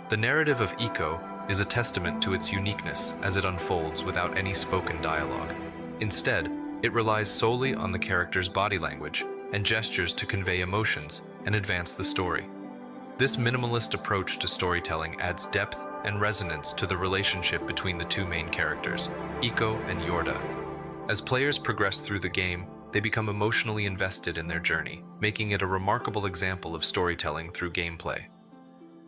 The narrative of Ico is a testament to its uniqueness as it unfolds without any spoken dialogue. Instead, it relies solely on the character's body language and gestures to convey emotions and advance the story. This minimalist approach to storytelling adds depth and resonance to the relationship between the two main characters, Ico and Yorda. As players progress through the game, they become emotionally invested in their journey, making it a remarkable example of storytelling through gameplay.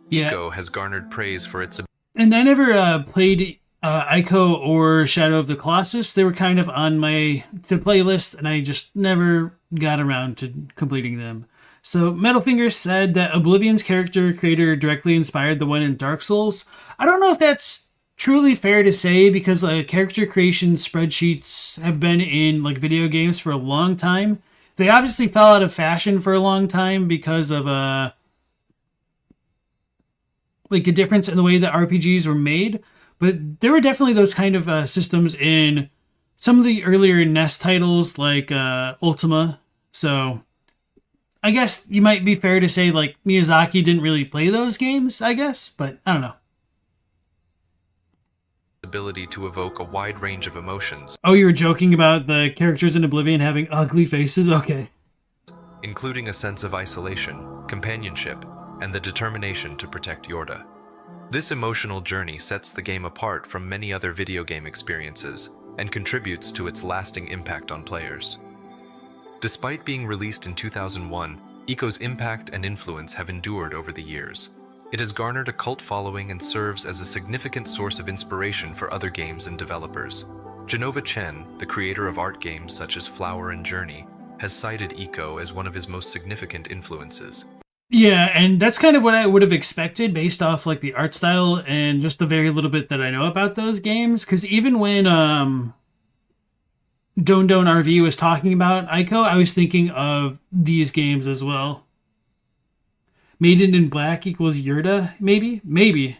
Yeah. Ico has garnered praise for its And I never played Ico or Shadow of the Colossus. They were kind of on my playlist, and I just never got around to completing them. So Metalfinger said that Oblivion's character creator directly inspired the one in Dark Souls. I don't know if that's truly fair to say, because character creation spreadsheets have been in video games for a long time. They obviously fell out of fashion for a long time because of a difference in the way that RPGs were made. But there were definitely those kind of systems in some of the earlier NES titles like Ultima. So I guess you might be fair to say Miyazaki didn't really play those games, I guess, but I don't know. ability to evoke a wide range of emotions. Oh, you were joking about the characters in Oblivion having ugly faces? Okay. Including a sense of isolation, companionship, and the determination to protect Yorda. This emotional journey sets the game apart from many other video game experiences and contributes to its lasting impact on players. Despite being released in 2001, Ico's impact and influence have endured over the years. It has garnered a cult following and serves as a significant source of inspiration for other games and developers. Genova Chen, the creator of art games such as Flower and Journey, has cited Ico as one of his most significant influences. Yeah, and that's kind of what I would have expected based off the art style and just the very little bit that I know about those games. Because even when Don RV was talking about Ico, I was thinking of these games as well. Maiden in Black equals Yurda, maybe? Maybe.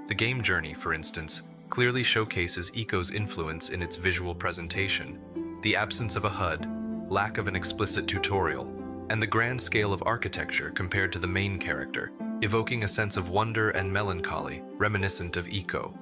The game journey, for instance, clearly showcases Ico's influence in its visual presentation, the absence of a HUD, lack of an explicit tutorial, and the grand scale of architecture compared to the main character, evoking a sense of wonder and melancholy reminiscent of Ico.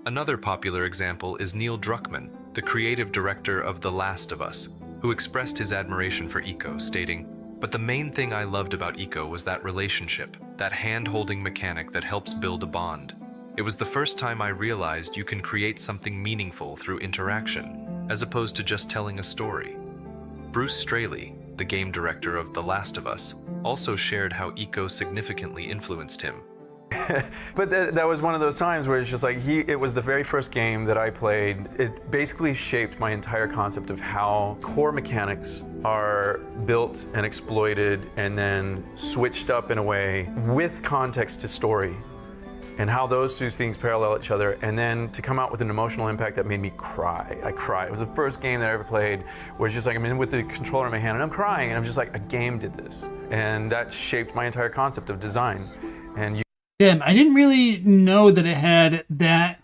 Another popular example is Neil Druckmann, the creative director of The Last of Us, who expressed his admiration for Ico, stating, "But the main thing I loved about Ico was that relationship, that hand-holding mechanic that helps build a bond. It was the first time I realized you can create something meaningful through interaction, as opposed to just telling a story." Bruce Straley, the game director of The Last of Us, also shared how Ico significantly influenced him. But that was one of those times where it's just it was the very first game that I played. It basically shaped my entire concept of how core mechanics are built and exploited and then switched up in a way with context to story, and how those two things parallel each other, and then to come out with an emotional impact that made me cry. I cried. It was the first game that I ever played where it's just I'm in with the controller in my hand and I'm crying, and I'm just a game did this. And that shaped my entire concept of design. And Damn, I didn't really know that it had that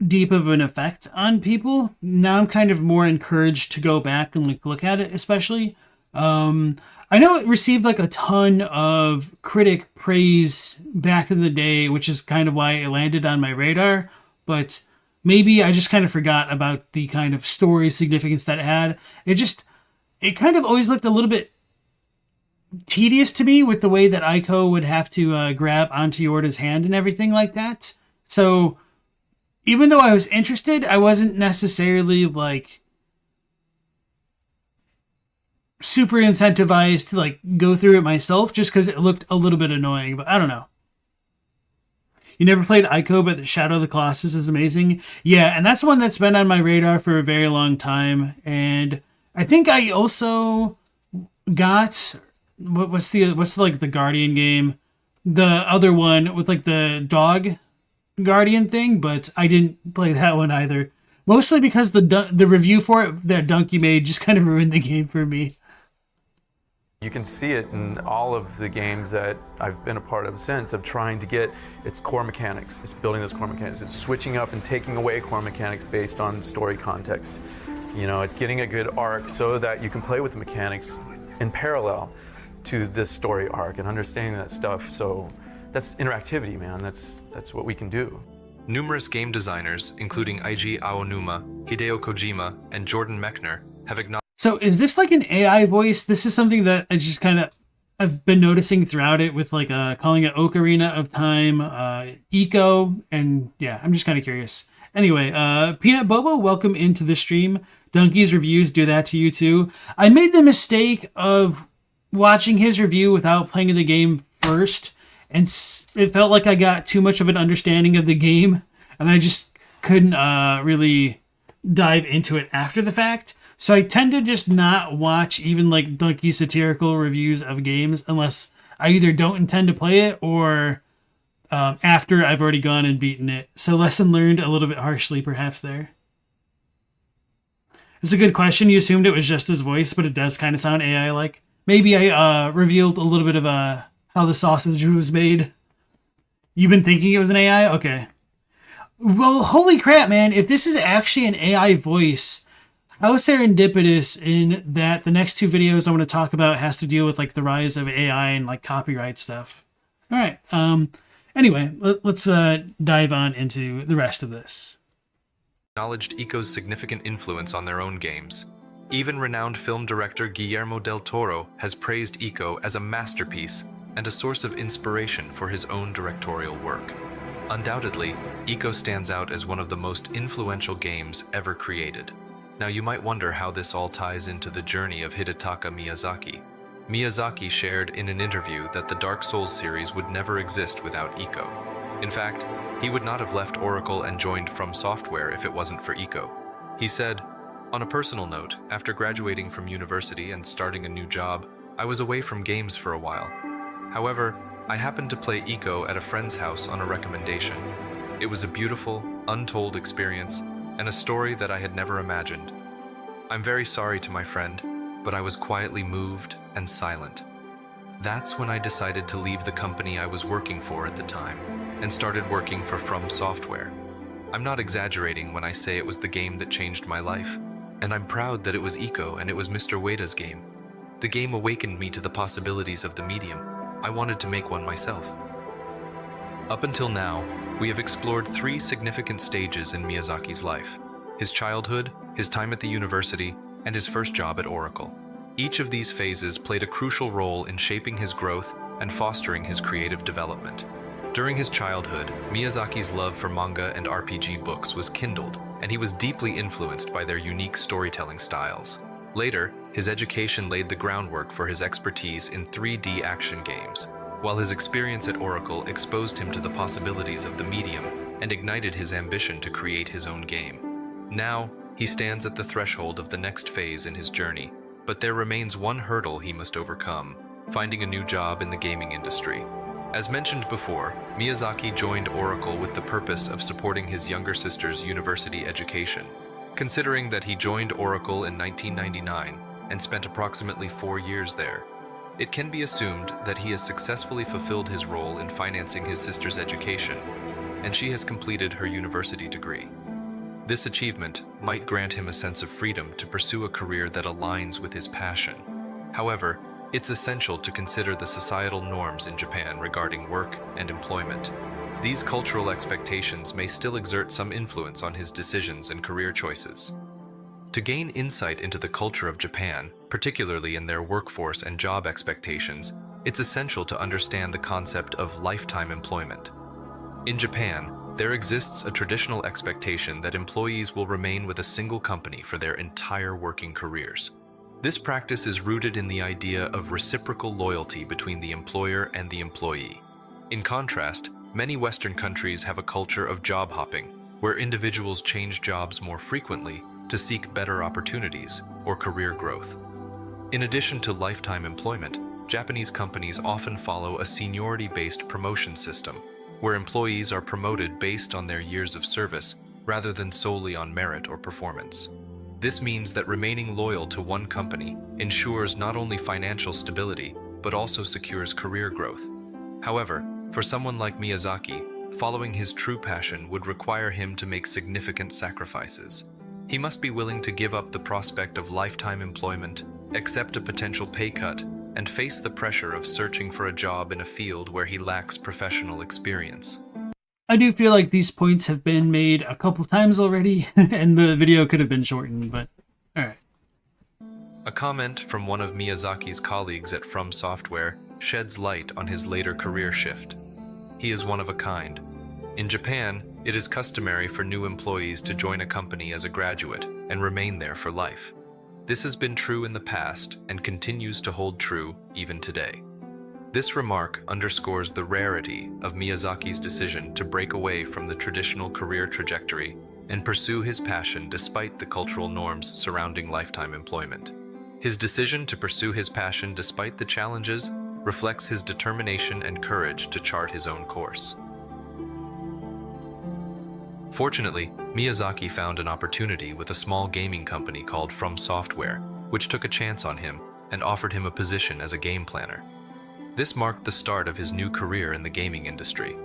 deep of an effect on people. Now I'm kind of more encouraged to go back and look at it, especially. I know it received a ton of critic praise back in the day, which is kind of why it landed on my radar. But maybe I just kind of forgot about the kind of story significance that it had. It kind of always looked a little bit tedious to me with the way that Ico would have to grab onto Yorda's hand and everything like that. So even though I was interested, I wasn't necessarily super incentivized to like go through it myself just because it looked a little bit annoying, but I don't know. You never played Ico, but Shadow of the Colossus is amazing. Yeah, and that's one that's been on my radar for a very long time. And I think I also got what's like the Guardian game, the other one with like the dog Guardian thing, but I didn't play that one either. Mostly because the review for it that Donkey made just kind of ruined the game for me. You can see it in all of the games that I've been a part of since, of trying to get its core mechanics. It's building those core mechanics. It's switching up and taking away core mechanics based on story context. You know, it's getting a good arc so that you can play with the mechanics in parallel to this story arc and understanding that stuff. So that's interactivity, man. That's what we can do. Numerous game designers, including Eiji Aonuma, Hideo Kojima, and Jordan Mechner, have acknowledged. So is this like an AI voice? This is something that I just kind of I've been noticing throughout it with like calling it Ocarina of Time, Eco, and yeah, I'm just kind of curious. Anyway, Peanut Bobo, welcome into the stream. Donkey's reviews do that to you too. I made the mistake of watching his review without playing the game first, and it felt like I got too much of an understanding of the game, and I just couldn't really dive into it after the fact. So I tend to just not watch even like Donkey satirical reviews of games unless I either don't intend to play it or after I've already gone and beaten it. So lesson learned a little bit harshly perhaps there. It's a good question. You assumed it was just his voice, but it does kind of sound AI-like. Maybe I revealed a little bit of how the sausage was made. You've been thinking it was an AI? Okay. Well, holy crap, man. If this is actually an AI voice, how serendipitous in that the next two videos I want to talk about has to deal with like the rise of AI and like copyright stuff. All right. Anyway, let's dive on into the rest of this. Acknowledged Ico's significant influence on their own games. Even renowned film director Guillermo del Toro has praised Ico as a masterpiece and a source of inspiration for his own directorial work. Undoubtedly, Ico stands out as one of the most influential games ever created. Now you might wonder how this all ties into the journey of Hidetaka Miyazaki. Miyazaki shared in an interview that the Dark Souls series would never exist without Ico. In fact, he would not have left Oracle and joined FromSoftware if it wasn't for Ico. He said, "On a personal note, after graduating from university and starting a new job, I was away from games for a while. However, I happened to play Ico at a friend's house on a recommendation. It was a beautiful, untold experience, and a story that I had never imagined. I'm very sorry to my friend, but I was quietly moved and silent. That's when I decided to leave the company I was working for at the time, and started working for FromSoftware. I'm not exaggerating when I say it was the game that changed my life, and I'm proud that it was Ico and it was Mr. Ueda's game. The game awakened me to the possibilities of the medium. I wanted to make one myself." Up until now, we have explored three significant stages in Miyazaki's life: his childhood, his time at the university, and his first job at Oracle. Each of these phases played a crucial role in shaping his growth and fostering his creative development. During his childhood, Miyazaki's love for manga and RPG books was kindled, and he was deeply influenced by their unique storytelling styles. Later, his education laid the groundwork for his expertise in 3D action games, while his experience at Oracle exposed him to the possibilities of the medium and ignited his ambition to create his own game. Now, he stands at the threshold of the next phase in his journey, but there remains one hurdle he must overcome: finding a new job in the gaming industry. As mentioned before, Miyazaki joined Oracle with the purpose of supporting his younger sister's university education. Considering that he joined Oracle in 1999 and spent approximately 4 years there, it can be assumed that he has successfully fulfilled his role in financing his sister's education, and she has completed her university degree. This achievement might grant him a sense of freedom to pursue a career that aligns with his passion. However, it's essential to consider the societal norms in Japan regarding work and employment. These cultural expectations may still exert some influence on his decisions and career choices. To gain insight into the culture of Japan, particularly in their workforce and job expectations, it's essential to understand the concept of lifetime employment. In Japan, there exists a traditional expectation that employees will remain with a single company for their entire working careers. This practice is rooted in the idea of reciprocal loyalty between the employer and the employee. In contrast, many Western countries have a culture of job hopping, where individuals change jobs more frequently to seek better opportunities or career growth. In addition to lifetime employment, Japanese companies often follow a seniority-based promotion system, where employees are promoted based on their years of service rather than solely on merit or performance. This means that remaining loyal to one company ensures not only financial stability, but also secures career growth. However, for someone like Miyazaki, following his true passion would require him to make significant sacrifices. He must be willing to give up the prospect of lifetime employment, accept a potential pay cut, and face the pressure of searching for a job in a field where he lacks professional experience. I do feel like these points have been made a couple times already, and the video could have been shortened, but alright. A comment from one of Miyazaki's colleagues at FromSoftware sheds light on his later career shift. He is one of a kind. In Japan, it is customary for new employees to join a company as a graduate and remain there for life. This has been true in the past and continues to hold true even today. This remark underscores the rarity of Miyazaki's decision to break away from the traditional career trajectory and pursue his passion despite the cultural norms surrounding lifetime employment. His decision to pursue his passion despite the challenges reflects his determination and courage to chart his own course. Fortunately, Miyazaki found an opportunity with a small gaming company called FromSoftware, which took a chance on him and offered him a position as a game planner. This marked the start of his new career in the gaming industry.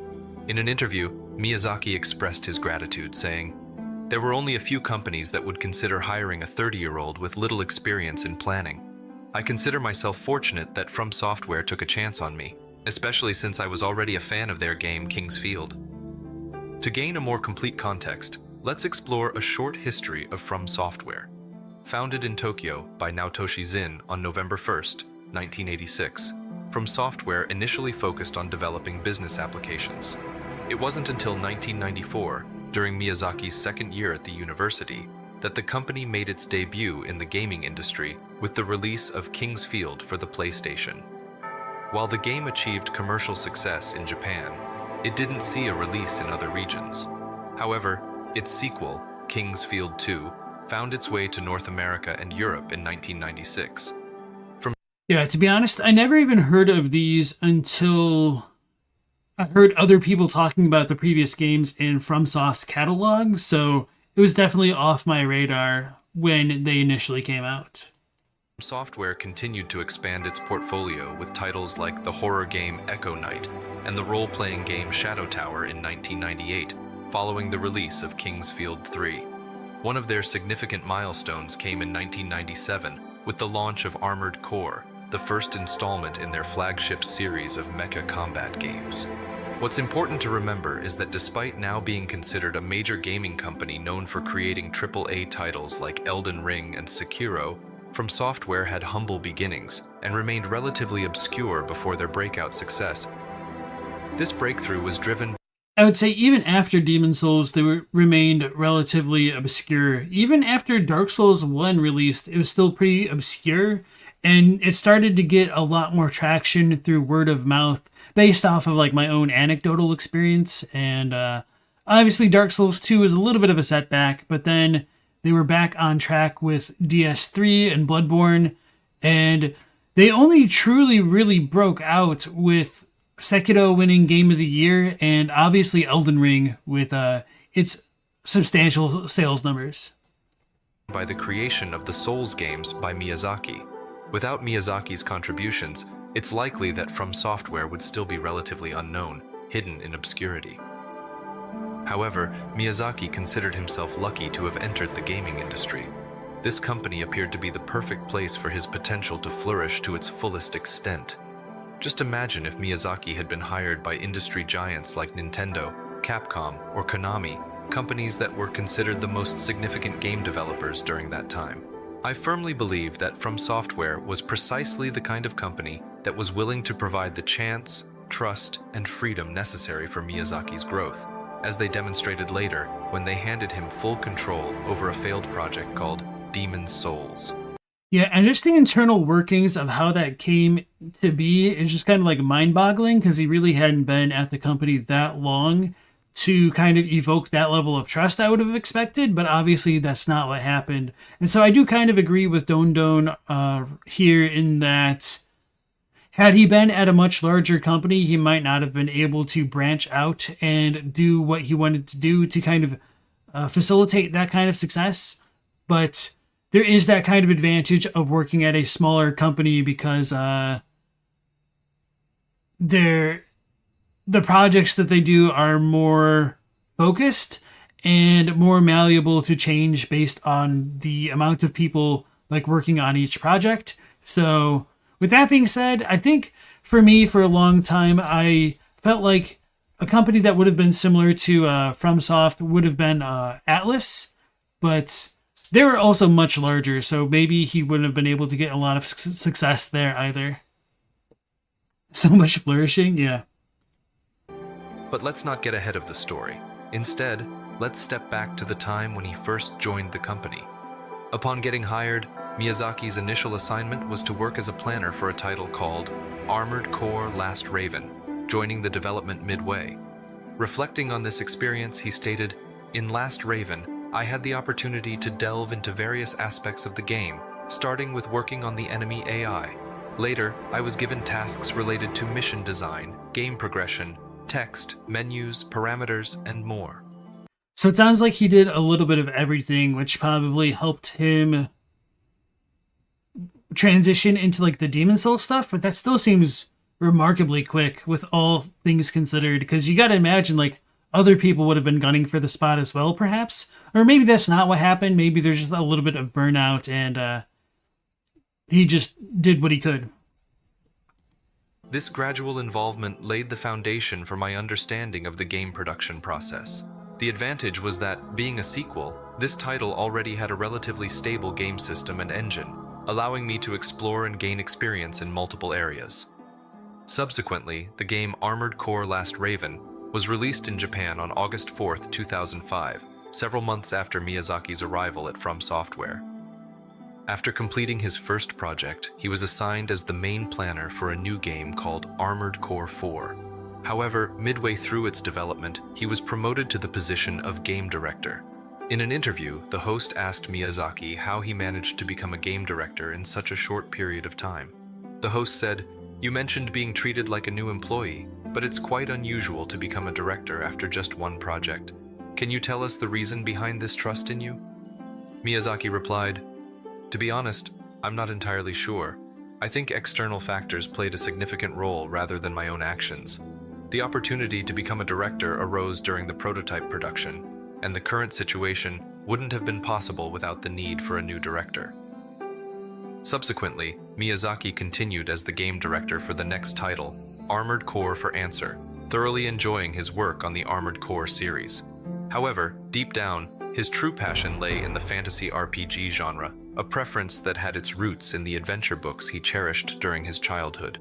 In an interview, Miyazaki expressed his gratitude, saying, "There were only a few companies that would consider hiring a 30-year-old with little experience in planning. I consider myself fortunate that FromSoftware took a chance on me, especially since I was already a fan of their game King's Field." To gain a more complete context, let's explore a short history of FromSoftware. Founded in Tokyo by Naotoshi Zin on November 1st, 1986, FromSoftware initially focused on developing business applications. It wasn't until 1994, during Miyazaki's second year at the university, that the company made its debut in the gaming industry with the release of King's Field for the PlayStation. While the game achieved commercial success in Japan, it didn't see a release in other regions. However, its sequel, King's Field 2, found its way to North America and Europe in 1996. Yeah, to be honest, I never even heard of these until I heard other people talking about the previous games in FromSoft's catalog, so it was definitely off my radar when they initially came out. Software continued to expand its portfolio with titles like the horror game Echo Knight and the role-playing game Shadow Tower in 1998, following the release of King's Field 3. One of their significant milestones came in 1997 with the launch of Armored Core, the first installment in their flagship series of mecha combat games. What's important to remember is that despite now being considered a major gaming company known for creating AAA titles like Elden Ring and Sekiro, FromSoftware had humble beginnings and remained relatively obscure before their breakout success. This breakthrough was driven. I would say even after Demon Souls, they remained relatively obscure. Even after Dark Souls 1 released, it was still pretty obscure, and it started to get a lot more traction through word of mouth based off of like my own anecdotal experience. And obviously Dark Souls 2 was a little bit of a setback, but then they were back on track with DS3 and Bloodborne, and they only truly really broke out with Sekiro winning Game of the Year, and obviously Elden Ring with its substantial sales numbers. By the creation of the Souls games by Miyazaki. Without Miyazaki's contributions, it's likely that FromSoftware would still be relatively unknown, hidden in obscurity. However, Miyazaki considered himself lucky to have entered the gaming industry. This company appeared to be the perfect place for his potential to flourish to its fullest extent. Just imagine if Miyazaki had been hired by industry giants like Nintendo, Capcom, or Konami, companies that were considered the most significant game developers during that time. I firmly believe that FromSoftware was precisely the kind of company that was willing to provide the chance, trust, and freedom necessary for Miyazaki's growth, as they demonstrated later when they handed him full control over a failed project called Demon Souls. Yeah, and just the internal workings of how that came to be is just kind of like mind boggling because he really hadn't been at the company that long to kind of evoke that level of trust I would have expected, but obviously that's not what happened. And so I do kind of agree with Don Don here in that had he been at a much larger company, he might not have been able to branch out and do what he wanted to do to kind of facilitate that kind of success. But there is that kind of advantage of working at a smaller company because they're the projects that they do are more focused and more malleable to change based on the amount of people like working on each project. So with that being said, I think for me, for a long time, I felt like a company that would have been similar to FromSoft would have been Atlas, but they were also much larger, so maybe he wouldn't have been able to get a lot of success there either. So much flourishing, yeah. But let's not get ahead of the story. Instead, let's step back to the time when he first joined the company. Upon getting hired, Miyazaki's initial assignment was to work as a planner for a title called Armored Core Last Raven, joining the development midway. Reflecting on this experience, he stated, "In Last Raven, I had the opportunity to delve into various aspects of the game, starting with working on the enemy AI. Later, I was given tasks related to mission design, game progression, text, menus, parameters, and more." So it sounds like he did a little bit of everything, which probably helped him transition into like the Demon Soul stuff, but that still seems remarkably quick with all things considered, because you got to imagine like other people would have been gunning for the spot as well, perhaps. Or maybe that's not what happened. Maybe there's just a little bit of burnout and he just did what he could. This gradual involvement laid the foundation for my understanding of the game production process. The advantage was that, being a sequel, this title already had a relatively stable game system and engine, allowing me to explore and gain experience in multiple areas. Subsequently, the game Armored Core Last Raven was released in Japan on August 4th, 2005, several months after Miyazaki's arrival at FromSoftware. After completing his first project, he was assigned as the main planner for a new game called Armored Core 4. However, midway through its development, he was promoted to the position of game director. In an interview, the host asked Miyazaki how he managed to become a game director in such a short period of time. The host said, "You mentioned being treated like a new employee, but it's quite unusual to become a director after just one project. Can you tell us the reason behind this trust in you?" Miyazaki replied, "To be honest, I'm not entirely sure. I think external factors played a significant role rather than my own actions. The opportunity to become a director arose during the prototype production, and the current situation wouldn't have been possible without the need for a new director." Subsequently, Miyazaki continued as the game director for the next title, Armored Core for Answer, thoroughly enjoying his work on the Armored Core series. However, deep down, his true passion lay in the fantasy RPG genre, a preference that had its roots in the adventure books he cherished during his childhood.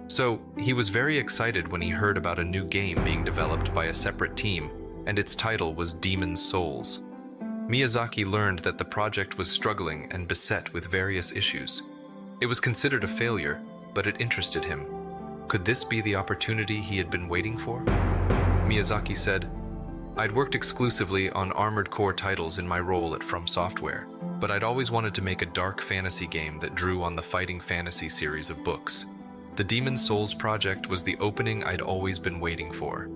So, he was very excited when he heard about a new game being developed by a separate team, and its title was Demon's Souls. Miyazaki learned that the project was struggling and beset with various issues. It was considered a failure, but it interested him. Could this be the opportunity he had been waiting for? Miyazaki said, "I'd worked exclusively on Armored Core titles in my role at FromSoftware, but I'd always wanted to make a dark fantasy game that drew on the fighting fantasy series of books. The Demon's Souls project was the opening I'd always been waiting for."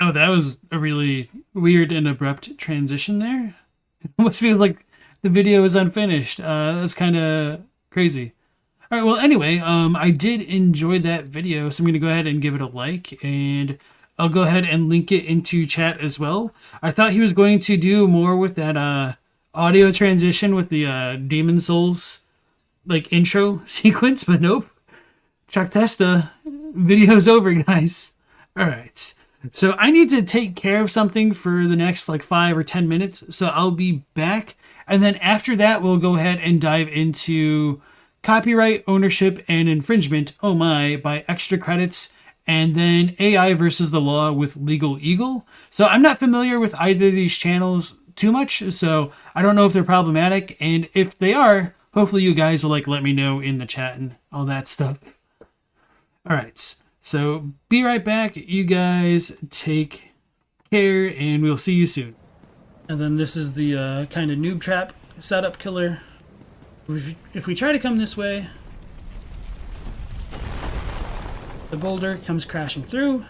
Oh, that was a really weird and abrupt transition there. It almost feels like the video is unfinished. That's kind of crazy. All right, well, anyway, I did enjoy that video, so I'm going to go ahead and give it a like, and I'll go ahead and link it into chat as well. I thought he was going to do more with that audio transition with the Demon Souls like intro sequence, but nope. Chuck Testa, video's over, guys. All right. So I need to take care of something for the next like 5 or 10 minutes. So I'll be back. And then after that, we'll go ahead and dive into copyright, ownership, and infringement. Oh my, by extra credits. And then AI versus the law with Legal Eagle. So I'm not familiar with either of these channels too much, so I don't know if they're problematic, and if they are, hopefully you guys will like let me know in the chat and all that stuff. All right, so be right back. You guys take care, and we'll see you soon. And then this is the kind of noob trap setup killer. If we try to come this way, the boulder comes crashing through,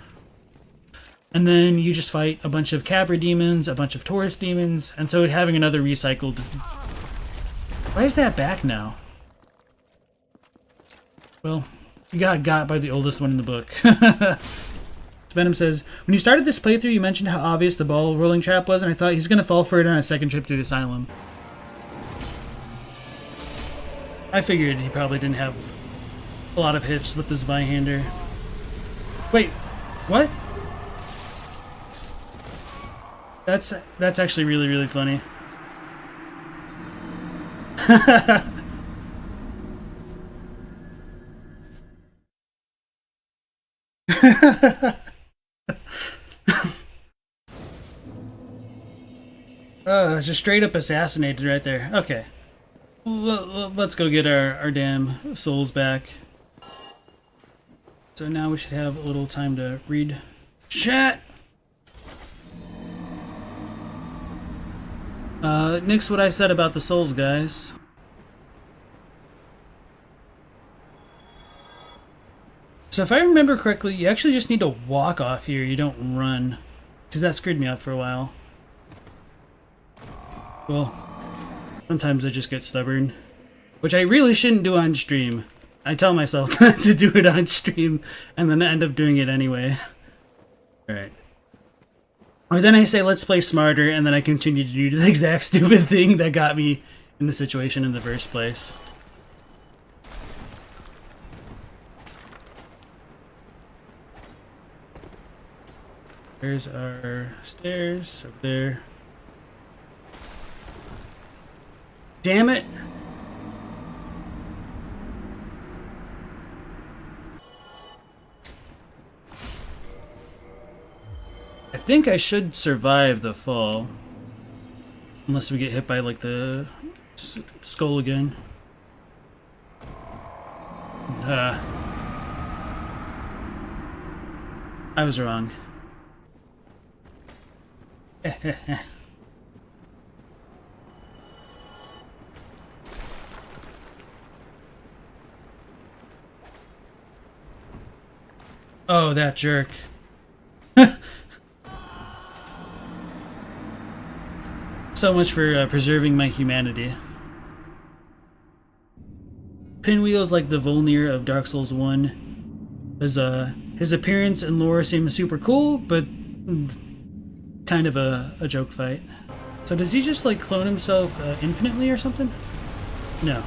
and then you just fight a bunch of Cabra demons, a bunch of Taurus demons, and so having another recycled... Why is that back now? Well, you got by the oldest one in the book. Venom says, when you started this playthrough, you mentioned how obvious the ball rolling trap was, and I thought he's going to fall for it on a second trip through the asylum. I figured he probably didn't have a lot of hits with this Byhander. Wait, what? That's actually really, really funny. Just straight up assassinated right there. Okay. Let's go get our damn souls back. So now we should have a little time to read chat. Nix what I said about the souls, guys. So if I remember correctly, you actually just need to walk off here. You don't run. Because that screwed me up for a while. Well, sometimes I just get stubborn. Which I really shouldn't do on stream. I tell myself to do it on stream, and then I end up doing it anyway. Alright. Or then I say, let's play smarter, and then I continue to do the exact stupid thing that got me in the situation in the first place. There's our stairs over there. Damn it! I think I should survive the fall. Unless we get hit by, like, the skull again. I was wrong. Oh, that jerk. So much for preserving my humanity. Pinwheel's like the Volnir of Dark Souls 1. His appearance and lore seem super cool, but kind of a joke fight. So does he just like clone himself infinitely or something? No.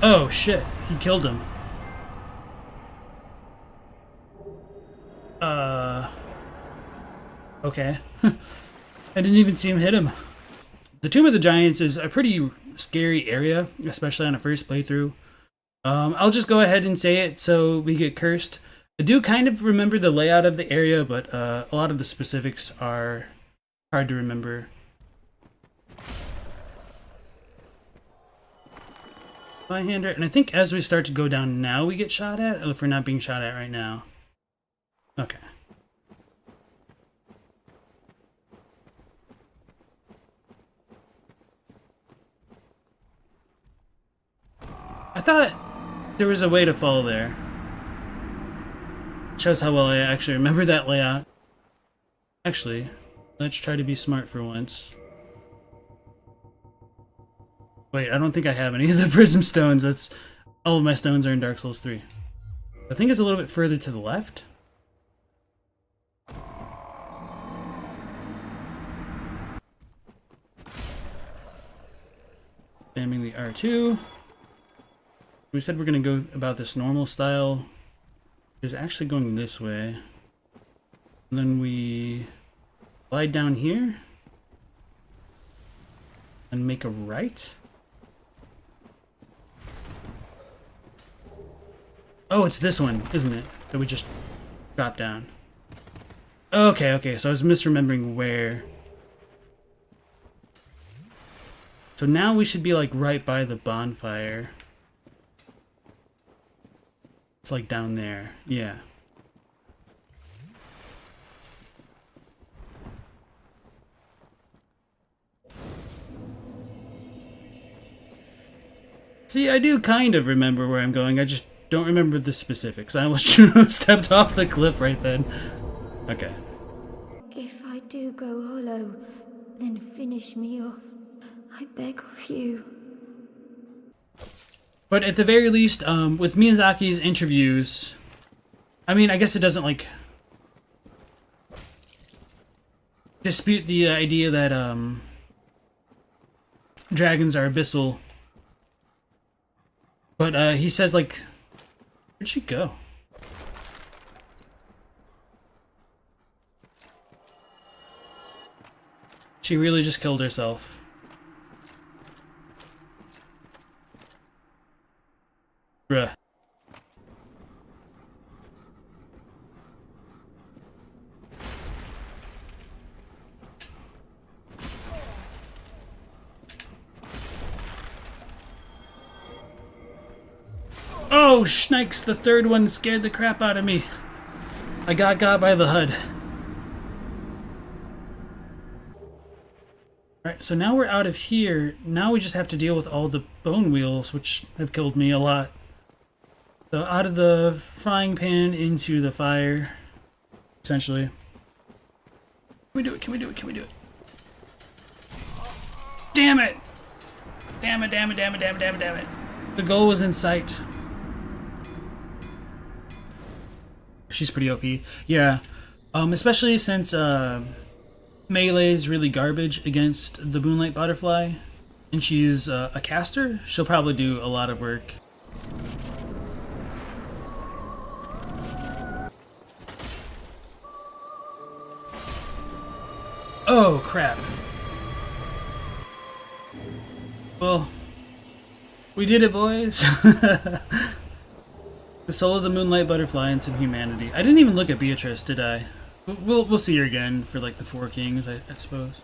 Oh shit, he killed him. Okay. I didn't even see him hit him. The Tomb of the Giants is a pretty scary area, especially on a first playthrough. I'll just go ahead and say it so we get cursed. I do kind of remember the layout of the area, but a lot of the specifics are hard to remember. Byhander, and I think as we start to go down now we get shot at, if we're not being shot at right now. Okay. I thought there was a way to fall there. Shows how well I actually remember that layout. Actually, let's try to be smart for once. Wait, I don't think I have any of the prism stones. That's all of my stones are in Dark Souls 3. I think it's a little bit further to the left. Spamming the R2. We said we're going to go about this normal style. It's actually going this way. And then we slide down here and make a right. Oh, it's this one, isn't it? That we just dropped down. Okay, so I was misremembering where. So now we should be like right by the bonfire. It's like down there. Yeah. See, I do kind of remember where I'm going. I just don't remember the specifics. I almost stepped off the cliff right then. Okay. If I do go hollow, then finish me off. I beg of you. But at the very least, with Miyazaki's interviews, I mean, I guess it doesn't, like, dispute the idea that, dragons are abyssal. But, he says, like, where'd she go? She really just killed herself. Bruh. Oh, shnikes, the third one scared the crap out of me. I got by the HUD. Alright, so now we're out of here. Now we just have to deal with all the bone wheels, which have killed me a lot. So out of the frying pan into the fire, essentially. Can we do it? Can we do it? Can we do it? Damn it! Damn it, damn it, damn it, damn it, damn it, damn it. The goal was in sight. She's pretty OP. Yeah. Especially since Melee is really garbage against the Moonlight Butterfly, and she's a caster, she'll probably do a lot of work. Oh, crap. Well, we did it, boys. The soul of the Moonlight Butterfly and some humanity. I didn't even look at Beatrice, did I? We'll see her again for like the Four Kings, I suppose.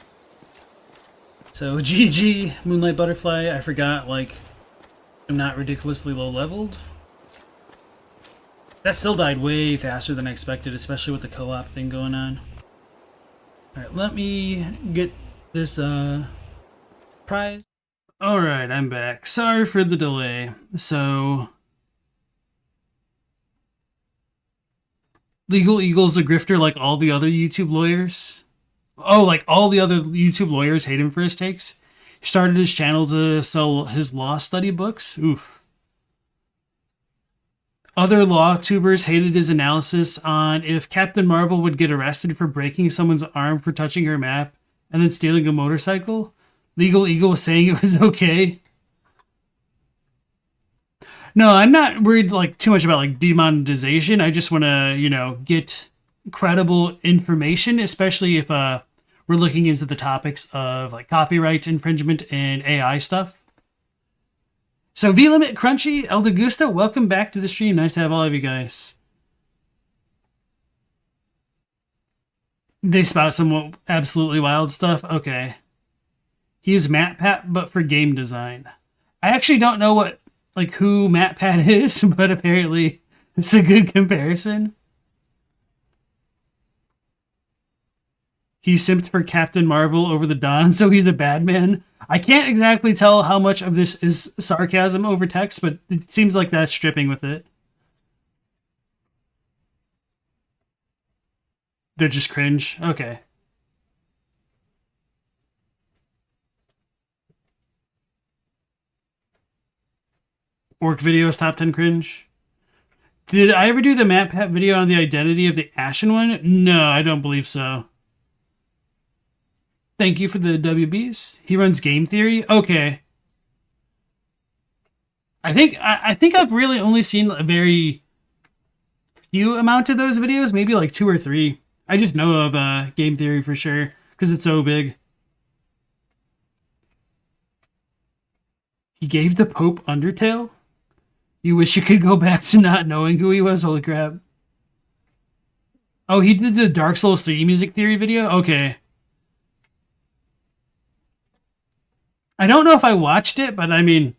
So GG, Moonlight Butterfly. I forgot, like, I'm not ridiculously low leveled. That still died way faster than I expected, especially with the co-op thing going on. Alright, let me get this prize. Alright, I'm back. Sorry for the delay. So Legal Eagle's a grifter like all the other YouTube lawyers. Oh, like all the other YouTube lawyers hate him for his takes. He started his channel to sell his law study books. Oof. Other law tubers hated his analysis on if Captain Marvel would get arrested for breaking someone's arm for touching her map and then stealing a motorcycle. Legal Eagle was saying it was okay. No, I'm not worried like too much about like demonetization. I just want to, you know, get credible information, especially if we're looking into the topics of like copyright infringement and AI stuff. So V-Limit, Crunchy, El Degusta, welcome back to the stream. Nice to have all of you guys. They spout some absolutely wild stuff. Okay. He's MatPat, but for game design. I actually don't know what, like, who MatPat is, but apparently it's a good comparison. He simped for Captain Marvel over the Dawn, so he's a bad man. I can't exactly tell how much of this is sarcasm over text, but it seems like that's stripping with it. They're just cringe. Okay. Orc videos top 10 cringe. Did I ever do the MatPat video on the identity of the Ashen one? No, I don't believe so. Thank you for the WBs. He runs Game Theory. Okay. I think I've really only seen a very few amount of those videos, maybe like 2 or 3. I just know of Game Theory for sure because it's so big. He gave the Pope Undertale? You wish you could go back to not knowing who he was? Holy crap. Oh, he did the Dark Souls 3 music theory video? Okay. I don't know if I watched it, but I mean,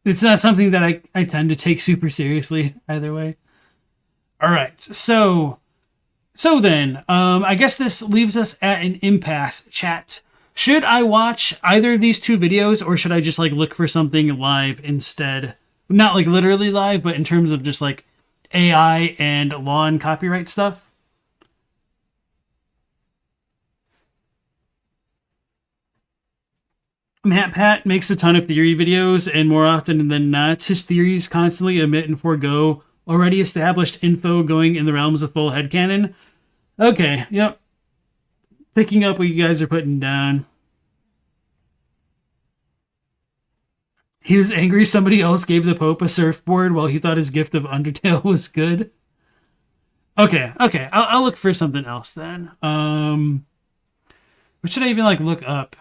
it's not something that I tend to take super seriously either way. All right, so then, I guess this leaves us at an impasse, chat. Should I watch either of these two videos, or should I just like look for something live instead? Not like literally live, but in terms of just like AI and law and copyright stuff. Matt Pat makes a ton of theory videos, and more often than not, his theories constantly omit and forego already established info going in the realms of full headcanon. Okay, yep. Picking up what you guys are putting down. He was angry somebody else gave the Pope a surfboard while he thought his gift of Undertale was good. Okay. I'll look for something else then. What should I even like look up?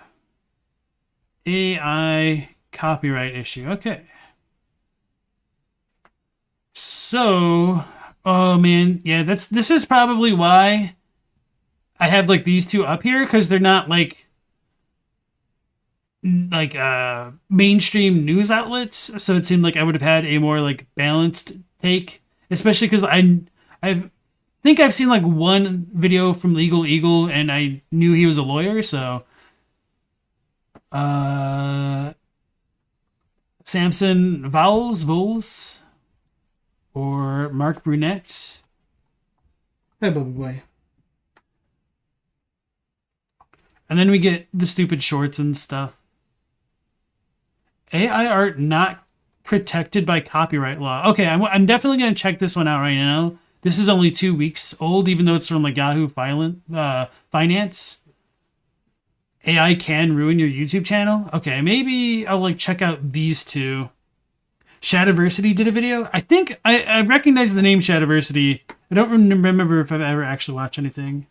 AI copyright issue. Okay. So, oh man, yeah, this is probably why I have like these two up here, because they're not like mainstream news outlets. So it seemed like I would have had a more like balanced take, especially because I think I've seen like one video from Legal Eagle, and I knew he was a lawyer. So, Samson Vowles, or Mark Brunette. Hey, Bubba Boy. And then we get the stupid shorts and stuff. AI art not protected by copyright law. Okay, I'm definitely going to check this one out right now. This is only 2 weeks old, even though it's from like Yahoo Finance. AI can ruin your YouTube channel. Okay, maybe I'll like check out these two. Shadiversity did a video. I think I recognize the name Shadiversity. I don't remember if I've ever actually watched anything.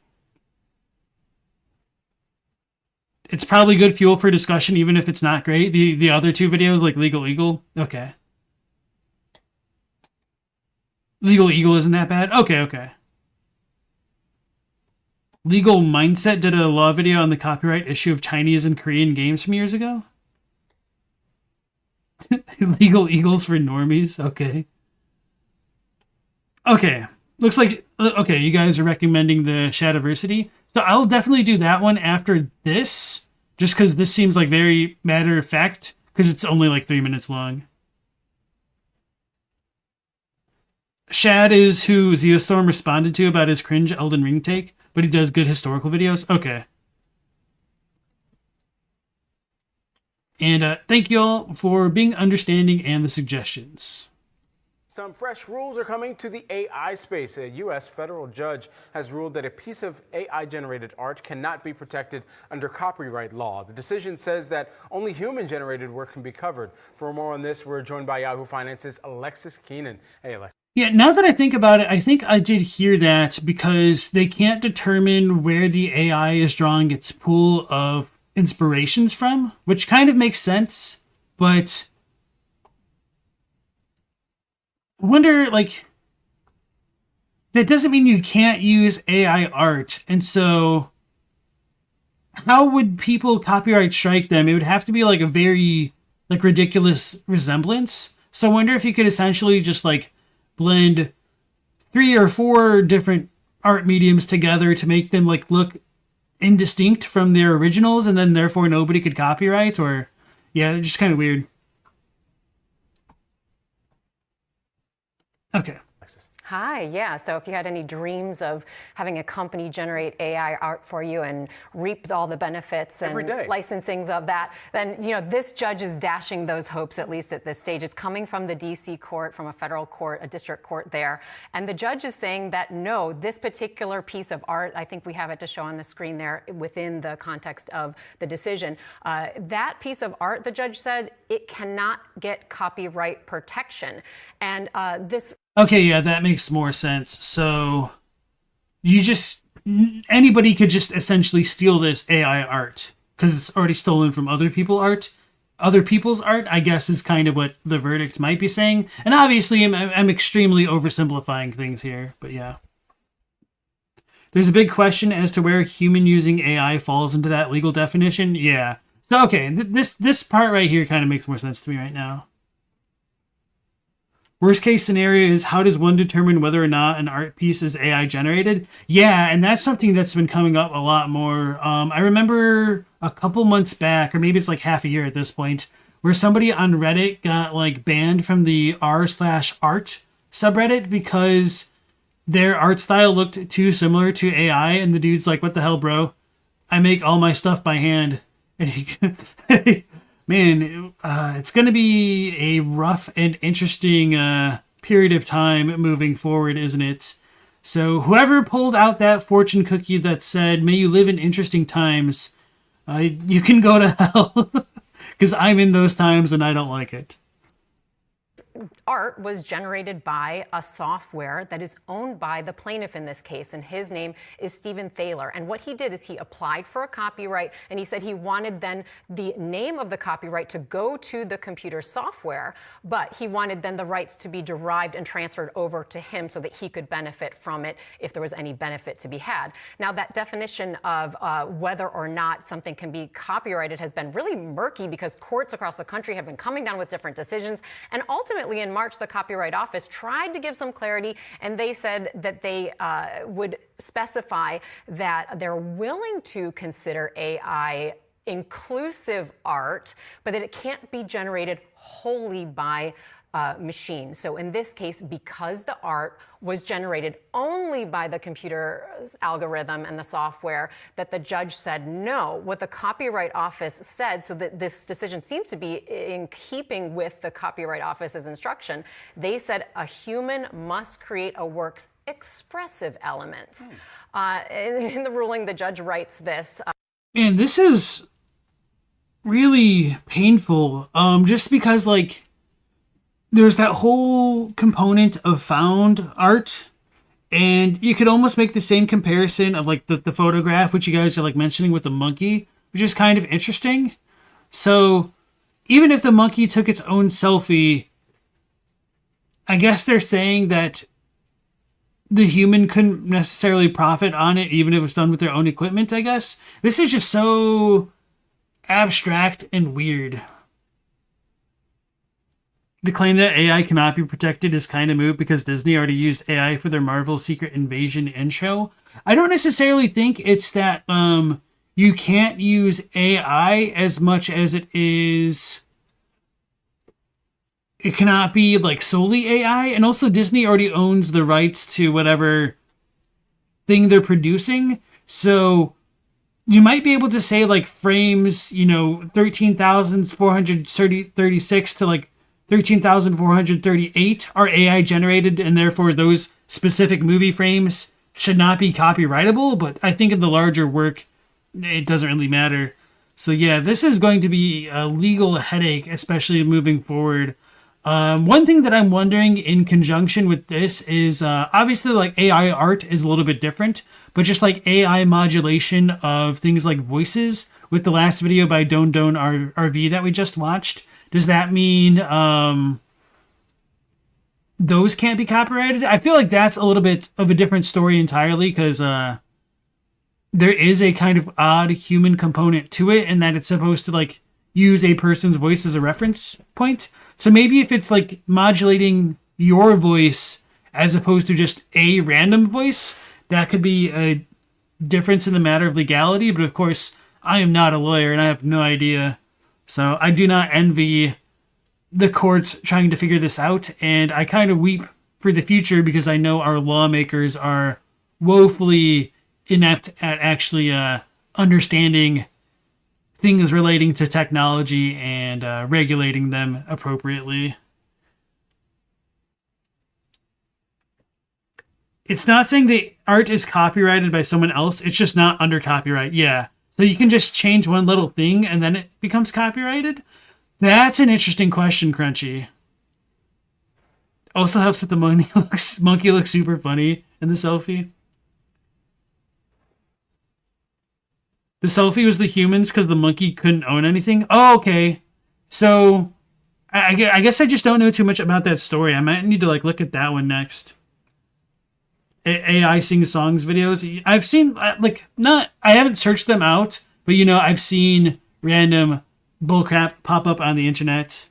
It's probably good fuel for discussion, even if it's not great. The other two videos, like Legal Eagle. Okay. Legal Eagle isn't that bad? Okay. Legal Mindset did a law video on the copyright issue of Chinese and Korean games from years ago. Legal Eagles for normies. Okay. Looks like, okay, you guys are recommending the Shadiversity. So I'll definitely do that one after this, just because this seems like very matter of fact, because it's only like 3 minutes long. Shad is who Zeostorm responded to about his cringe Elden Ring take, but he does good historical videos. Okay. And thank you all for being understanding and the suggestions. Some fresh rules are coming to the AI space. A U.S. federal judge has ruled that a piece of AI-generated art cannot be protected under copyright law. The decision says that only human-generated work can be covered. For more on this, we're joined by Yahoo Finance's Alexis Keenan. Hey, Alexis. Yeah, now that I think about it, I think I did hear that because they can't determine where the AI is drawing its pool of inspirations from, which kind of makes sense, but I wonder, like, that doesn't mean you can't use AI art, and so how would people copyright strike them? It would have to be like a very like ridiculous resemblance. So I wonder if you could essentially just like blend 3 or 4 different art mediums together to make them like look indistinct from their originals, and then therefore nobody could copyright, or yeah, just kind of weird. Okay. Hi, yeah. So if you had any dreams of having a company generate AI art for you and reap all the benefits and licensings of that, then this judge is dashing those hopes, at least at this stage. It's coming from the DC court, from a federal court, a district court there. And the judge is saying that no, this particular piece of art, I think we have it to show on the screen there within the context of the decision, that piece of art, the judge said, it cannot get copyright protection. And this... Okay, yeah, that makes more sense. So anybody could just essentially steal this AI art because it's already stolen from other people's art, I guess, is kind of what the verdict might be saying. And obviously I'm extremely oversimplifying things here, but yeah. There's a big question as to where human using AI falls into that legal definition. Yeah. So, okay, this part right here kind of makes more sense to me right now. Worst case scenario is, how does one determine whether or not an art piece is AI generated? Yeah, and that's something that's been coming up a lot more. I remember a couple months back, or maybe it's like half a year at this point, where somebody on Reddit got like banned from the r/art subreddit because their art style looked too similar to AI, and the dude's like, "What the hell, bro? I make all my stuff by hand." And he, man, it's going to be a rough and interesting period of time moving forward, isn't it? So whoever pulled out that fortune cookie that said, "May you live in interesting times," you can go to hell, because I'm in those times and I don't like it. Art was generated by a software that is owned by the plaintiff in this case, and his name is Stephen Thaler. And what he did is he applied for a copyright, and he said he wanted then the name of the copyright to go to the computer software, but he wanted then the rights to be derived and transferred over to him so that he could benefit from it if there was any benefit to be had. Now, that definition of whether or not something can be copyrighted has been really murky because courts across the country have been coming down with different decisions, and ultimately in March, the Copyright Office tried to give some clarity, and they said that they would specify that they're willing to consider AI inclusive art, but that it can't be generated wholly by machine. So in this case, because the art was generated only by the computer's algorithm and the software, that the judge said no. What the Copyright Office said, so that this decision seems to be in keeping with the Copyright Office's instruction, they said a human must create a work's expressive elements. In the ruling, the judge writes this. And this is really painful, just because, like, there's that whole component of found art, and you could almost make the same comparison of like the photograph, which you guys are like mentioning with the monkey, which is kind of interesting. So even if the monkey took its own selfie, I guess they're saying that the human couldn't necessarily profit on it, even if it was done with their own equipment, I guess. This is just so abstract and weird. The claim that AI cannot be protected is kind of moot because Disney already used AI for their Marvel Secret Invasion intro. I don't necessarily think it's that you can't use AI as much as it cannot be like solely AI. And also Disney already owns the rights to whatever thing they're producing. So you might be able to say like frames, 13,436 to like 13,438 are AI generated, and therefore those specific movie frames should not be copyrightable. But I think in the larger work, it doesn't really matter. So yeah, this is going to be a legal headache, especially moving forward. One thing that I'm wondering in conjunction with this is obviously like AI art is a little bit different, but just like AI modulation of things like voices with the last video by Don RV that we just watched. Does that mean those can't be copyrighted? I feel like that's a little bit of a different story entirely, because there is a kind of odd human component to it, and that it's supposed to like use a person's voice as a reference point. So maybe if it's like modulating your voice as opposed to just a random voice, that could be a difference in the matter of legality. But of course, I am not a lawyer and I have no idea. So I do not envy the courts trying to figure this out, and I kind of weep for the future because I know our lawmakers are woefully inept at actually understanding things relating to technology and regulating them appropriately. It's not saying the art is copyrighted by someone else, it's just not under copyright. Yeah. So you can just change one little thing and then it becomes copyrighted? That's an interesting question, Crunchy. Also helps that the monkey looks super funny in the selfie. The selfie was the humans because the monkey couldn't own anything? Oh, okay. So I guess I just don't know too much about that story. I might need to like look at that one next. AI sing songs videos. I've seen I haven't searched them out, but I've seen random bullcrap pop up on the internet.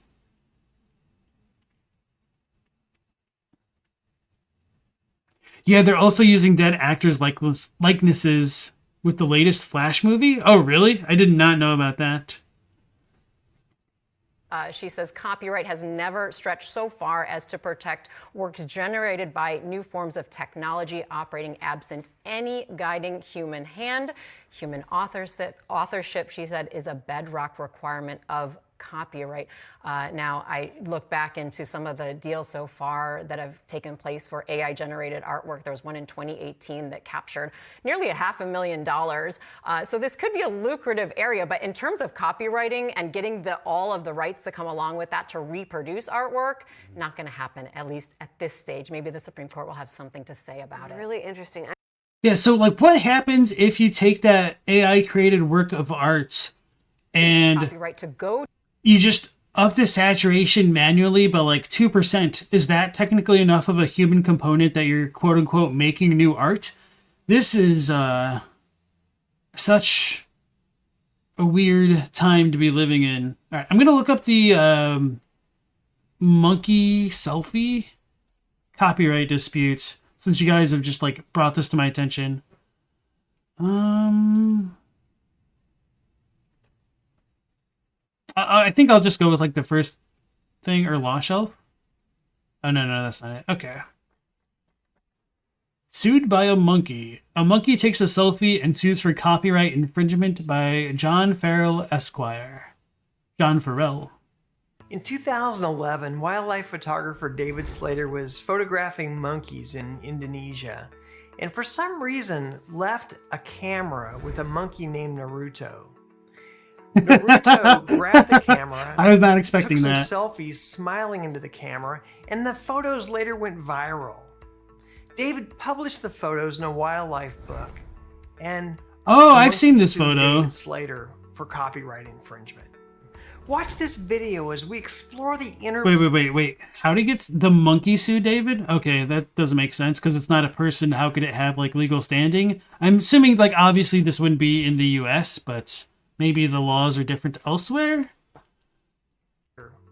Yeah, they're also using dead actors' likenesses with the latest Flash movie. Oh, really? I did not know about that. She says copyright has never stretched so far as to protect works generated by new forms of technology operating absent any guiding human hand. Human authorship, she said, is a bedrock requirement of copyright. Now, I look back into some of the deals so far that have taken place for AI-generated artwork. There was one in 2018 that captured nearly $500,000. So this could be a lucrative area, but in terms of copywriting and getting all of the rights that come along with that to reproduce artwork, not going to happen, at least at this stage. Maybe the Supreme Court will have something to say about it. Really interesting. Yeah, so like what happens if you take that AI-created work of art and copyright to go you just up the saturation manually by like 2%. Is that technically enough of a human component that you're quote unquote making new art? This is such a weird time to be living in. All right, I'm going to look up the monkey selfie copyright dispute since you guys have just like brought this to my attention. I think I'll just go with like the first thing, or law shelf. Oh, no, that's not it. Okay. Sued by a monkey. A monkey takes a selfie and sues for copyright infringement by John Farrell Esquire. John Farrell. In 2011, wildlife photographer David Slater was photographing monkeys in Indonesia, and for some reason left a camera with a monkey named Naruto. Naruto grabbed the camera. I was not expecting took that. some selfies smiling into the camera, and the photos later went viral. David published the photos in a wildlife book, and I've seen this sued photo. David Slater for copyright infringement. Watch this video as we explore the inner. Wait. How did he get the monkey sue David? Okay, that doesn't make sense because it's not a person. How could it have like legal standing? I'm assuming like obviously this wouldn't be in the U.S., but maybe the laws are different elsewhere?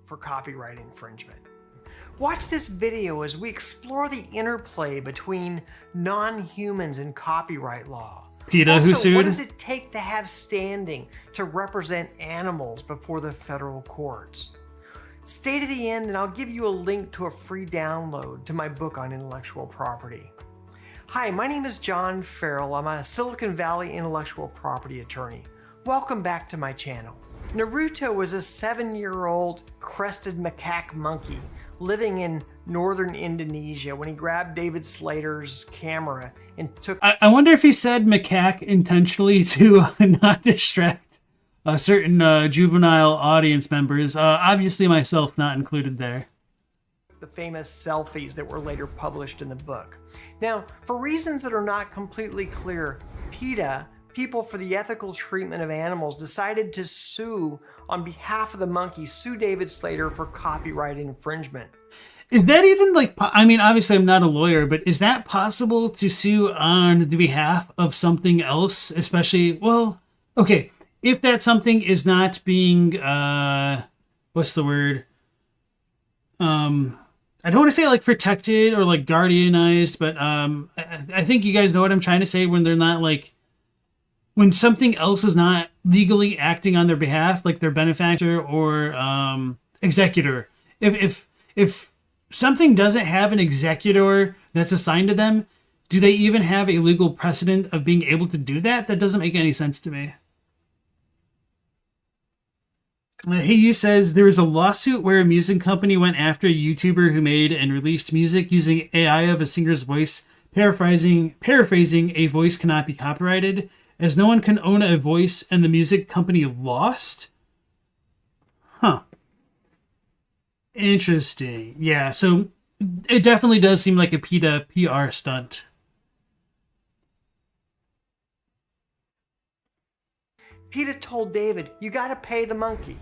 For copyright infringement. Watch this video as we explore the interplay between non-humans and copyright law. PETA, also, who sued? what does it take to have standing to represent animals before the federal courts? Stay to the end and I'll give you a link to a free download to my book on intellectual property. Hi, my name is John Farrell. I'm a Silicon Valley intellectual property attorney. Welcome back to my channel. Naruto was a 7-year-old crested macaque monkey living in northern Indonesia when he grabbed David Slater's camera and took... I wonder if he said macaque intentionally to not distract certain juvenile audience members. Obviously myself not included there. The famous selfies that were later published in the book. Now, for reasons that are not completely clear, PETA, People for the Ethical Treatment of Animals, decided to sue on behalf of the monkey, sue David Slater for copyright infringement. Is that even like, I mean, obviously I'm not a lawyer, but is that possible to sue on the behalf of something else? Especially, well, okay, if that something is not being, what's the word? I don't want to say like protected or like guardianized, but I think you guys know what I'm trying to say when they're not like, when something else is not legally acting on their behalf, like their benefactor or executor. If something doesn't have an executor that's assigned to them, do they even have a legal precedent of being able to do that? That doesn't make any sense to me. Hey, says there was a lawsuit where a music company went after a YouTuber who made and released music using AI of a singer's voice. Paraphrasing, a voice cannot be copyrighted, as no one can own a voice, and the music company lost? Huh. Interesting. Yeah, so it definitely does seem like a PETA PR stunt. PETA told David, you gotta pay the monkey.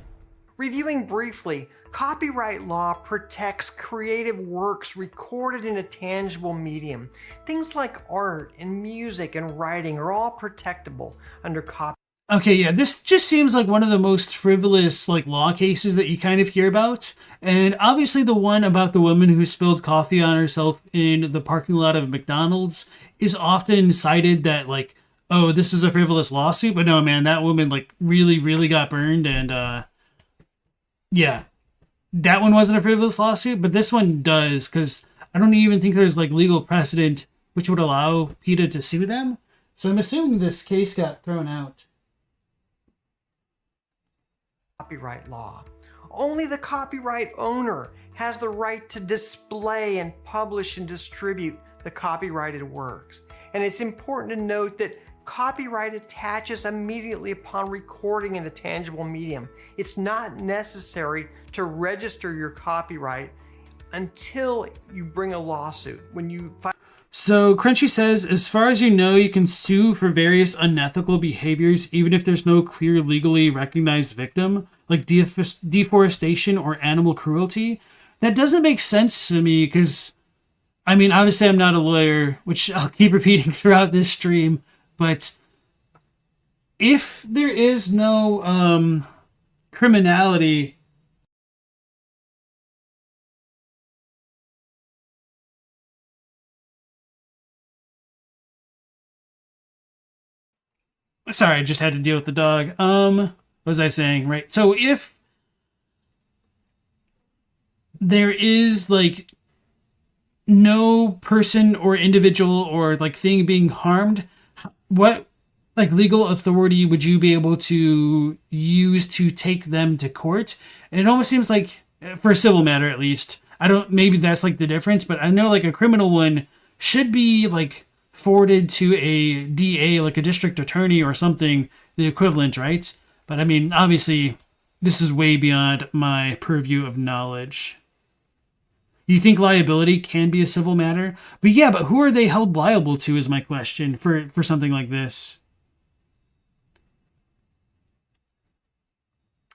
Reviewing briefly, copyright law protects creative works recorded in a tangible medium. Things like art and music and writing are all protectable under copyright. Okay, yeah, this just seems like one of the most frivolous like law cases that you kind of hear about. And obviously the one about the woman who spilled coffee on herself in the parking lot of McDonald's is often cited that like, oh, this is a frivolous lawsuit, but no man, that woman like really, really got burned and yeah. That one wasn't a frivolous lawsuit, but this one does, because I don't even think there's like legal precedent which would allow PETA to sue them. So I'm assuming this case got thrown out. Copyright law. Only the copyright owner has the right to display and publish and distribute the copyrighted works. And it's important to note that copyright attaches immediately upon recording in the tangible medium. It's not necessary to register your copyright until you bring a lawsuit. So Crunchy says, as far as you know, you can sue for various unethical behaviors even if there's no clear legally recognized victim, like deforestation or animal cruelty. That doesn't make sense to me because, I mean, obviously I'm not a lawyer, which I'll keep repeating throughout this stream, but if there is no criminality, sorry, I just had to deal with the dog. What was I saying? Right. So if there is like no person or individual or like thing being harmed, what like legal authority would you be able to use to take them to court? And it almost seems like, for a civil matter at least, I don't, maybe that's like the difference, but I know like a criminal one should be like forwarded to a DA, like a district attorney or something, the equivalent, right? But I mean, obviously this is way beyond my purview of knowledge. You think liability can be a civil matter? But yeah, but who are they held liable to is my question for something like this.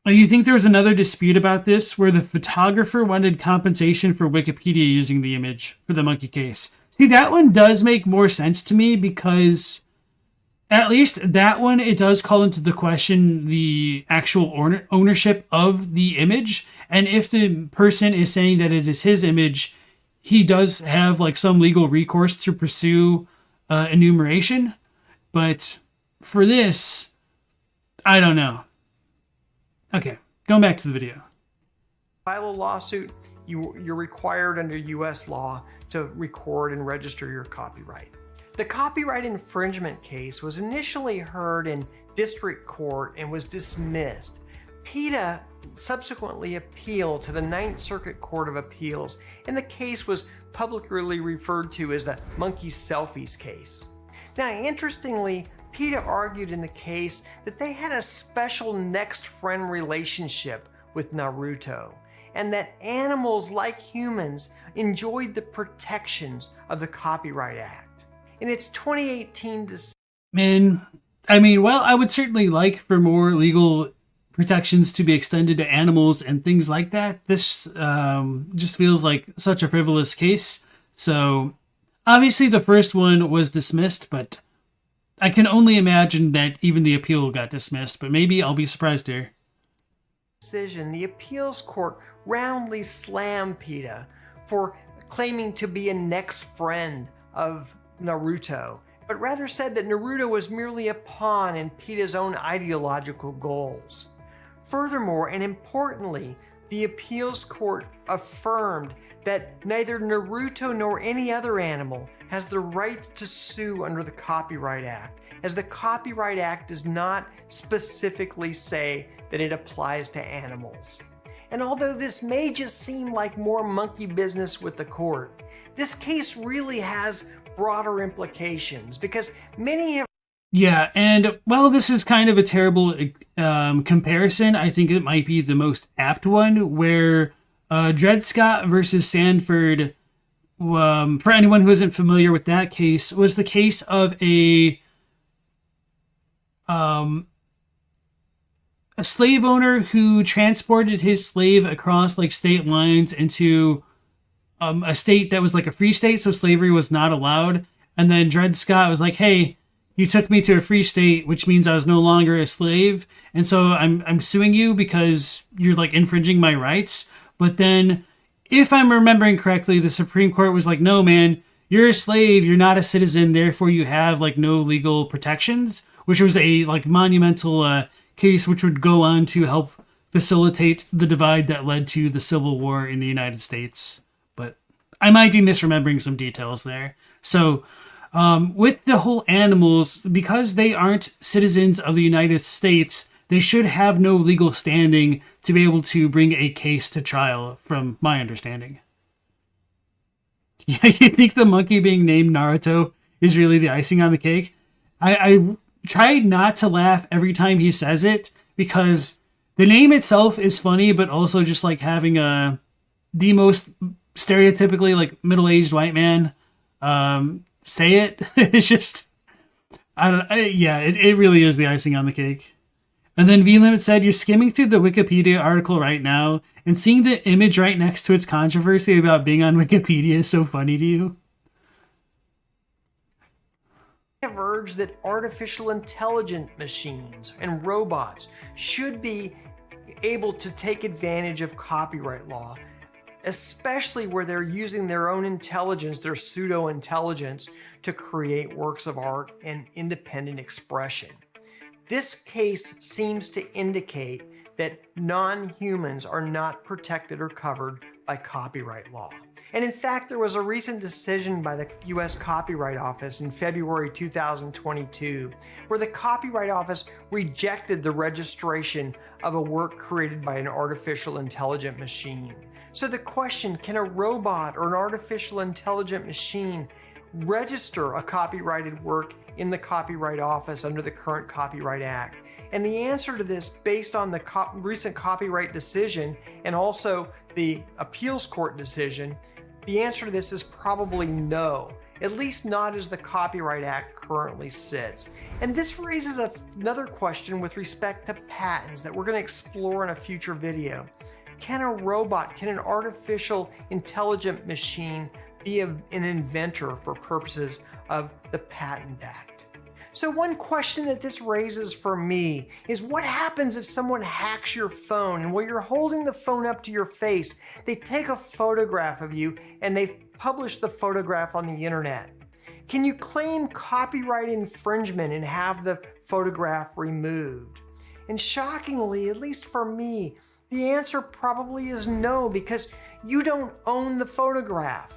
You think there was another dispute about this where the photographer wanted compensation for Wikipedia using the image for the monkey case? See, that one does make more sense to me because at least that one, it does call into the question the actual ownership of the image. And if the person is saying that it is his image, he does have like some legal recourse to pursue enumeration. But for this, I don't know. Okay, going back to the video. File a lawsuit, you're required under US law to record and register your copyright. The copyright infringement case was initially heard in district court and was dismissed. PETA subsequently appealed to the Ninth Circuit Court of Appeals, and the case was publicly referred to as the monkey selfies case. Now, interestingly, PETA argued in the case that they had a special next friend relationship with Naruto, and that animals like humans enjoyed the protections of the Copyright Act. In its 2018 decision, well, I would certainly like for more legal protections to be extended to animals and things like that. This just feels like such a frivolous case. So obviously the first one was dismissed, but I can only imagine that even the appeal got dismissed, but maybe I'll be surprised here. The appeals court roundly slammed PETA for claiming to be a next friend of Naruto, but rather said that Naruto was merely a pawn in PETA's own ideological goals. Furthermore, and importantly, the appeals court affirmed that neither Naruto nor any other animal has the right to sue under the Copyright Act, as the Copyright Act does not specifically say that it applies to animals. And although this may just seem like more monkey business with the court, this case really has broader implications because many have... Yeah, and while this is kind of a terrible comparison, I think it might be the most apt one, where Dred Scott versus Sanford, for anyone who isn't familiar with that case, was the case of a slave owner who transported his slave across like state lines into a state that was like a free state, so slavery was not allowed. And then Dred Scott was like, hey, you took me to a free state, which means I was no longer a slave, and so I'm suing you because you're like infringing my rights. But then, if I'm remembering correctly, the Supreme Court was like, no, man, you're a slave, you're not a citizen, therefore you have like no legal protections, which was a like monumental case which would go on to help facilitate the divide that led to the Civil War in the United States. But I might be misremembering some details there. So with the whole animals, because they aren't citizens of the United States, they should have no legal standing to be able to bring a case to trial, from my understanding. Yeah, you think the monkey being named Naruto is really the icing on the cake? I tried not to laugh every time he says it, because the name itself is funny, but also just like having the most stereotypically like middle-aged white man say it. It's just, it really is the icing on the cake. And then VLimit said, you're skimming through the Wikipedia article right now, and seeing the image right next to its controversy about being on Wikipedia is so funny to you. Have urged that artificial intelligent machines and robots should be able to take advantage of copyright law, especially where they're using their own intelligence, their pseudo-intelligence, to create works of art and independent expression. This case seems to indicate that non-humans are not protected or covered by copyright law. And in fact, there was a recent decision by the US Copyright Office in February 2022, where the Copyright Office rejected the registration of a work created by an artificial intelligent machine. So the question, can a robot or an artificial intelligent machine register a copyrighted work in the Copyright Office under the current Copyright Act? And the answer to this, based on the recent copyright decision and also the appeals court decision, the answer to this is probably no, at least not as the Copyright Act currently sits. And this raises another question with respect to patents that we're going to explore in a future video. Can a robot, can an artificial intelligent machine be an inventor for purposes of the Patent Act? So one question that this raises for me is, what happens if someone hacks your phone, and while you're holding the phone up to your face, they take a photograph of you and they publish the photograph on the internet? Can you claim copyright infringement and have the photograph removed? And shockingly, at least for me, the answer probably is no, because you don't own the photograph.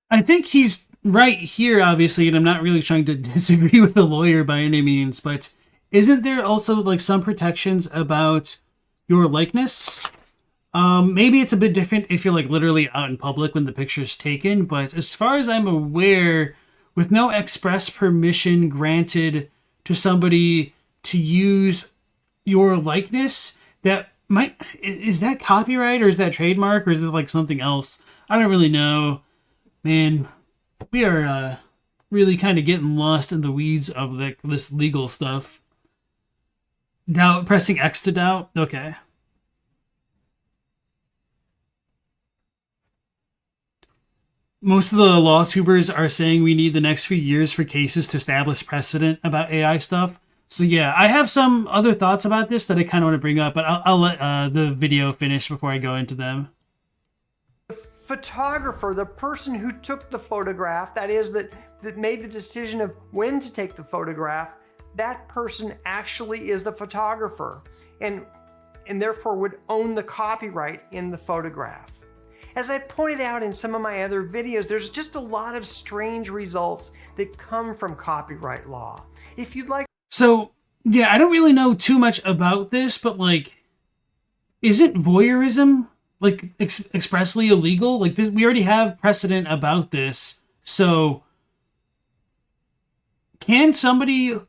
I think he's right here, obviously, and I'm not really trying to disagree with the lawyer by any means, but isn't there also like some protections about your likeness? Maybe it's a bit different if you're like literally out in public when the picture's taken, but as far as I'm aware, with no express permission granted to somebody to use your likeness, is that copyright, or is that trademark, or is it like something else? I don't really know. Man, we are really kind of getting lost in the weeds of this legal stuff. Doubt, pressing X to doubt? Okay. Most of the law tubers are saying we need the next few years for cases to establish precedent about AI stuff. So yeah, I have some other thoughts about this that I kind of want to bring up, but I'll let the video finish before I go into them. Photographer, the person who took the photograph, that is, that made the decision of when to take the photograph, that person actually is the photographer and therefore would own the copyright in the photograph. As I pointed out in some of my other videos, there's just a lot of strange results that come from copyright law. If you'd like... So, yeah, I don't really know too much about this, but like, isn't voyeurism like expressly illegal? Like this, we already have precedent about this. So can somebody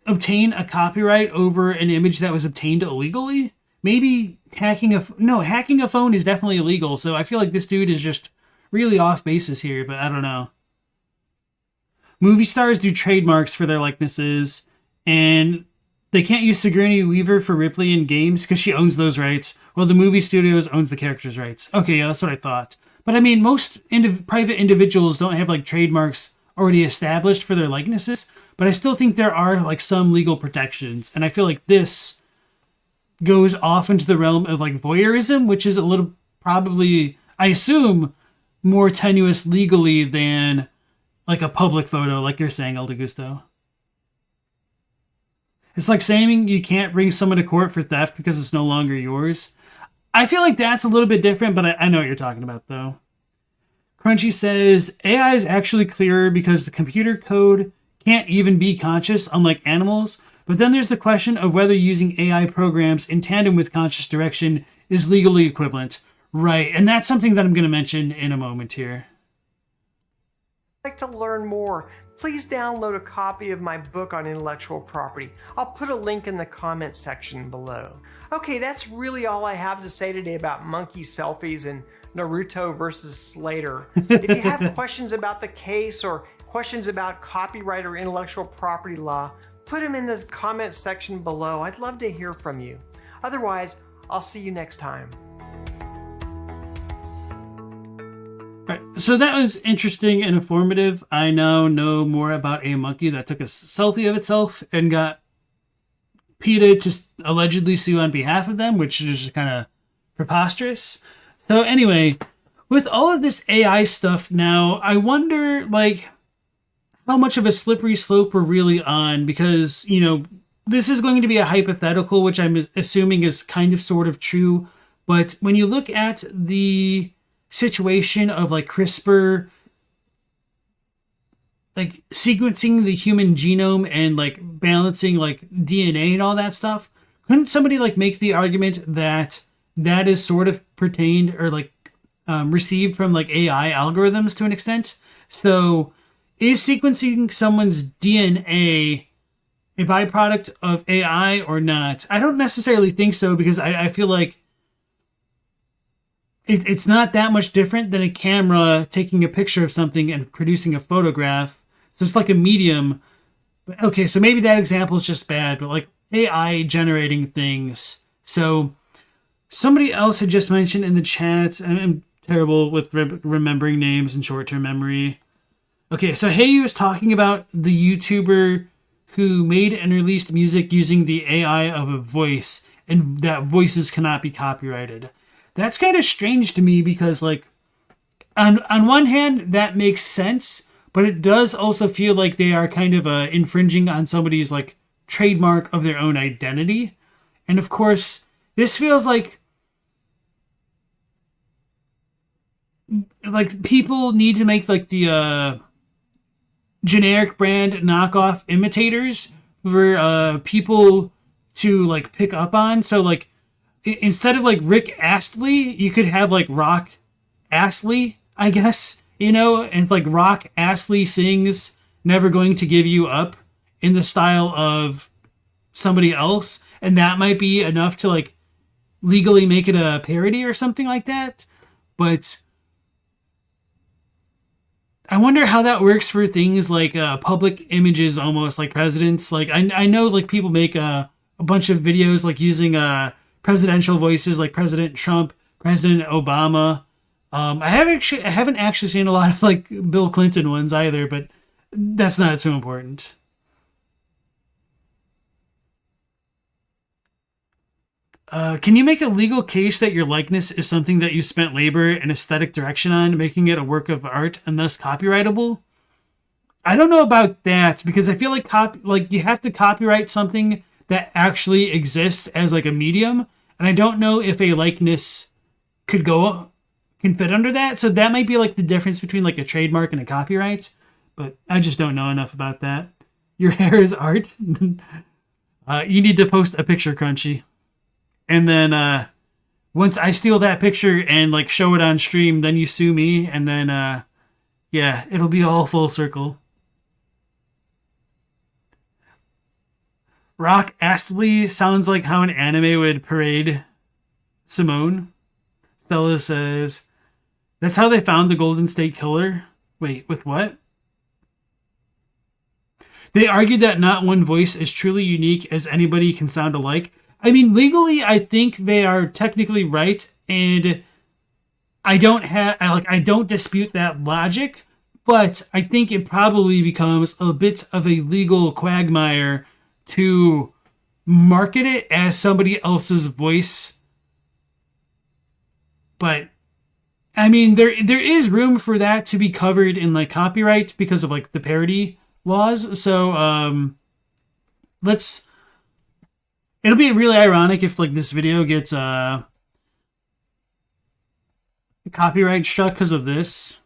obtain a copyright over an image that was obtained illegally? Maybe hacking a phone is definitely illegal. So I feel like this dude is just really off basis here, but I don't know. Movie stars do trademarks for their likenesses, and they can't use Sigourney Weaver for Ripley in games because she owns those rights, while the movie studios owns the character's rights. Okay, yeah, that's what I thought. But I mean, most private individuals don't have like trademarks already established for their likenesses, but I still think there are like some legal protections. And I feel like this goes off into the realm of like voyeurism, which is a little probably, I assume, more tenuous legally than like a public photo, like you're saying, El Gusto. It's like saying you can't bring someone to court for theft because it's no longer yours. I feel like that's a little bit different, but I know what you're talking about, though. Crunchy says, AI is actually clearer because the computer code can't even be conscious, unlike animals. But then there's the question of whether using AI programs in tandem with conscious direction is legally equivalent. Right, and that's something that I'm going to mention in a moment here. If you'd like to learn more, please download a copy of my book on intellectual property. I'll put a link in the comments section below. Okay, that's really all I have to say today about monkey selfies and Naruto versus Slater. If you have questions about the case or questions about copyright or intellectual property law, put them in the comments section below. I'd love to hear from you. Otherwise, I'll see you next time. Right, so that was interesting and informative. I now know more about a monkey that took a selfie of itself and got PETA to allegedly sue on behalf of them, which is kind of preposterous. So anyway, with all of this AI stuff now, I wonder like how much of a slippery slope we're really on, because, you know, this is going to be a hypothetical, which I'm assuming is kind of sort of true. But when you look at the situation of like CRISPR, like sequencing the human genome and like balancing like DNA and all that stuff, couldn't somebody like make the argument that that is sort of pertained or like received from like AI algorithms to an extent? So is sequencing someone's DNA a byproduct of AI or not? I don't necessarily think so, because I feel like it's not that much different than a camera taking a picture of something and producing a photograph. So it's like a medium. But okay, so maybe that example is just bad, but like AI generating things. So somebody else had just mentioned in the chat, and I'm terrible with remembering names and short-term memory. Okay, so Hey was talking about the YouTuber who made and released music using the AI of a voice, and that voices cannot be copyrighted. That's kind of strange to me, because like on one hand that makes sense, but it does also feel like they are kind of infringing on somebody's like trademark of their own identity. And of course, this feels like people need to make like the generic brand knockoff imitators for people to like pick up on. So like instead of like Rick Astley, you could have like Rock Astley, I guess, you know, and like Rock Astley sings "Never Going to Give You Up" in the style of somebody else, and that might be enough to like legally make it a parody or something like that. But I wonder how that works for things like public images, almost like presidents. Like I know like people make a bunch of videos like using presidential voices, like President Trump, President Obama. I haven't actually seen a lot of like Bill Clinton ones either, but that's not too important. Can you make a legal case that your likeness is something that you spent labor and aesthetic direction on, making it a work of art and thus copyrightable? I don't know about that, because I feel like you have to copyright something that actually exists as like a medium, and I don't know if a likeness can fit under that. So that might be like the difference between like a trademark and a copyright, but I just don't know enough about that. Your hair is art. You need to post a picture, Crunchy. And then once I steal that picture and like show it on stream, then you sue me, and then yeah, it'll be all full circle. Rock Astley sounds like how an anime would parade Simone. Stella says, that's how they found the Golden State Killer. Wait, with what? They argued that not one voice is truly unique, as anybody can sound alike. I mean, legally, I think they are technically right, and I don't dispute that logic. but I think it probably becomes a bit of a legal quagmire to market it as somebody else's voice. But I mean, there is room for that to be covered in like copyright because of like the parody laws. So it'll be really ironic if like this video gets copyright struck because of this.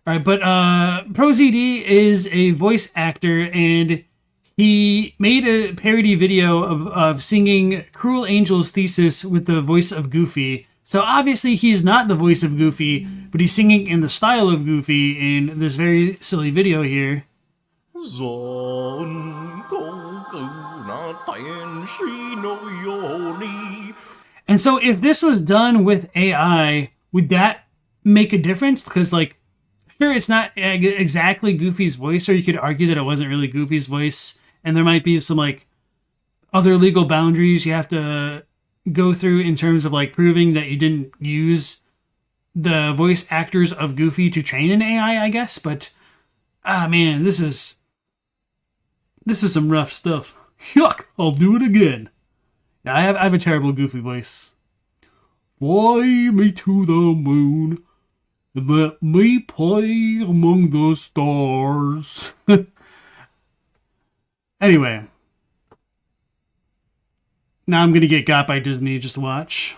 All right, but ProZD is a voice actor, and he made a parody video of singing Cruel Angel's Thesis with the voice of Goofy. So obviously he's not the voice of Goofy, but he's singing in the style of Goofy in this very silly video here. And so if this was done with AI, would that make a difference? Because like, sure, it's not exactly Goofy's voice, or you could argue that it wasn't really Goofy's voice, and there might be some like other legal boundaries you have to go through in terms of like proving that you didn't use the voice actors of Goofy to train an AI, I guess. But man, this is some rough stuff. Yuck! I'll do it again. Yeah, I have a terrible Goofy voice. Fly me to the moon. Let me play among the stars. Anyway. Now I'm going to get got by Disney just to watch.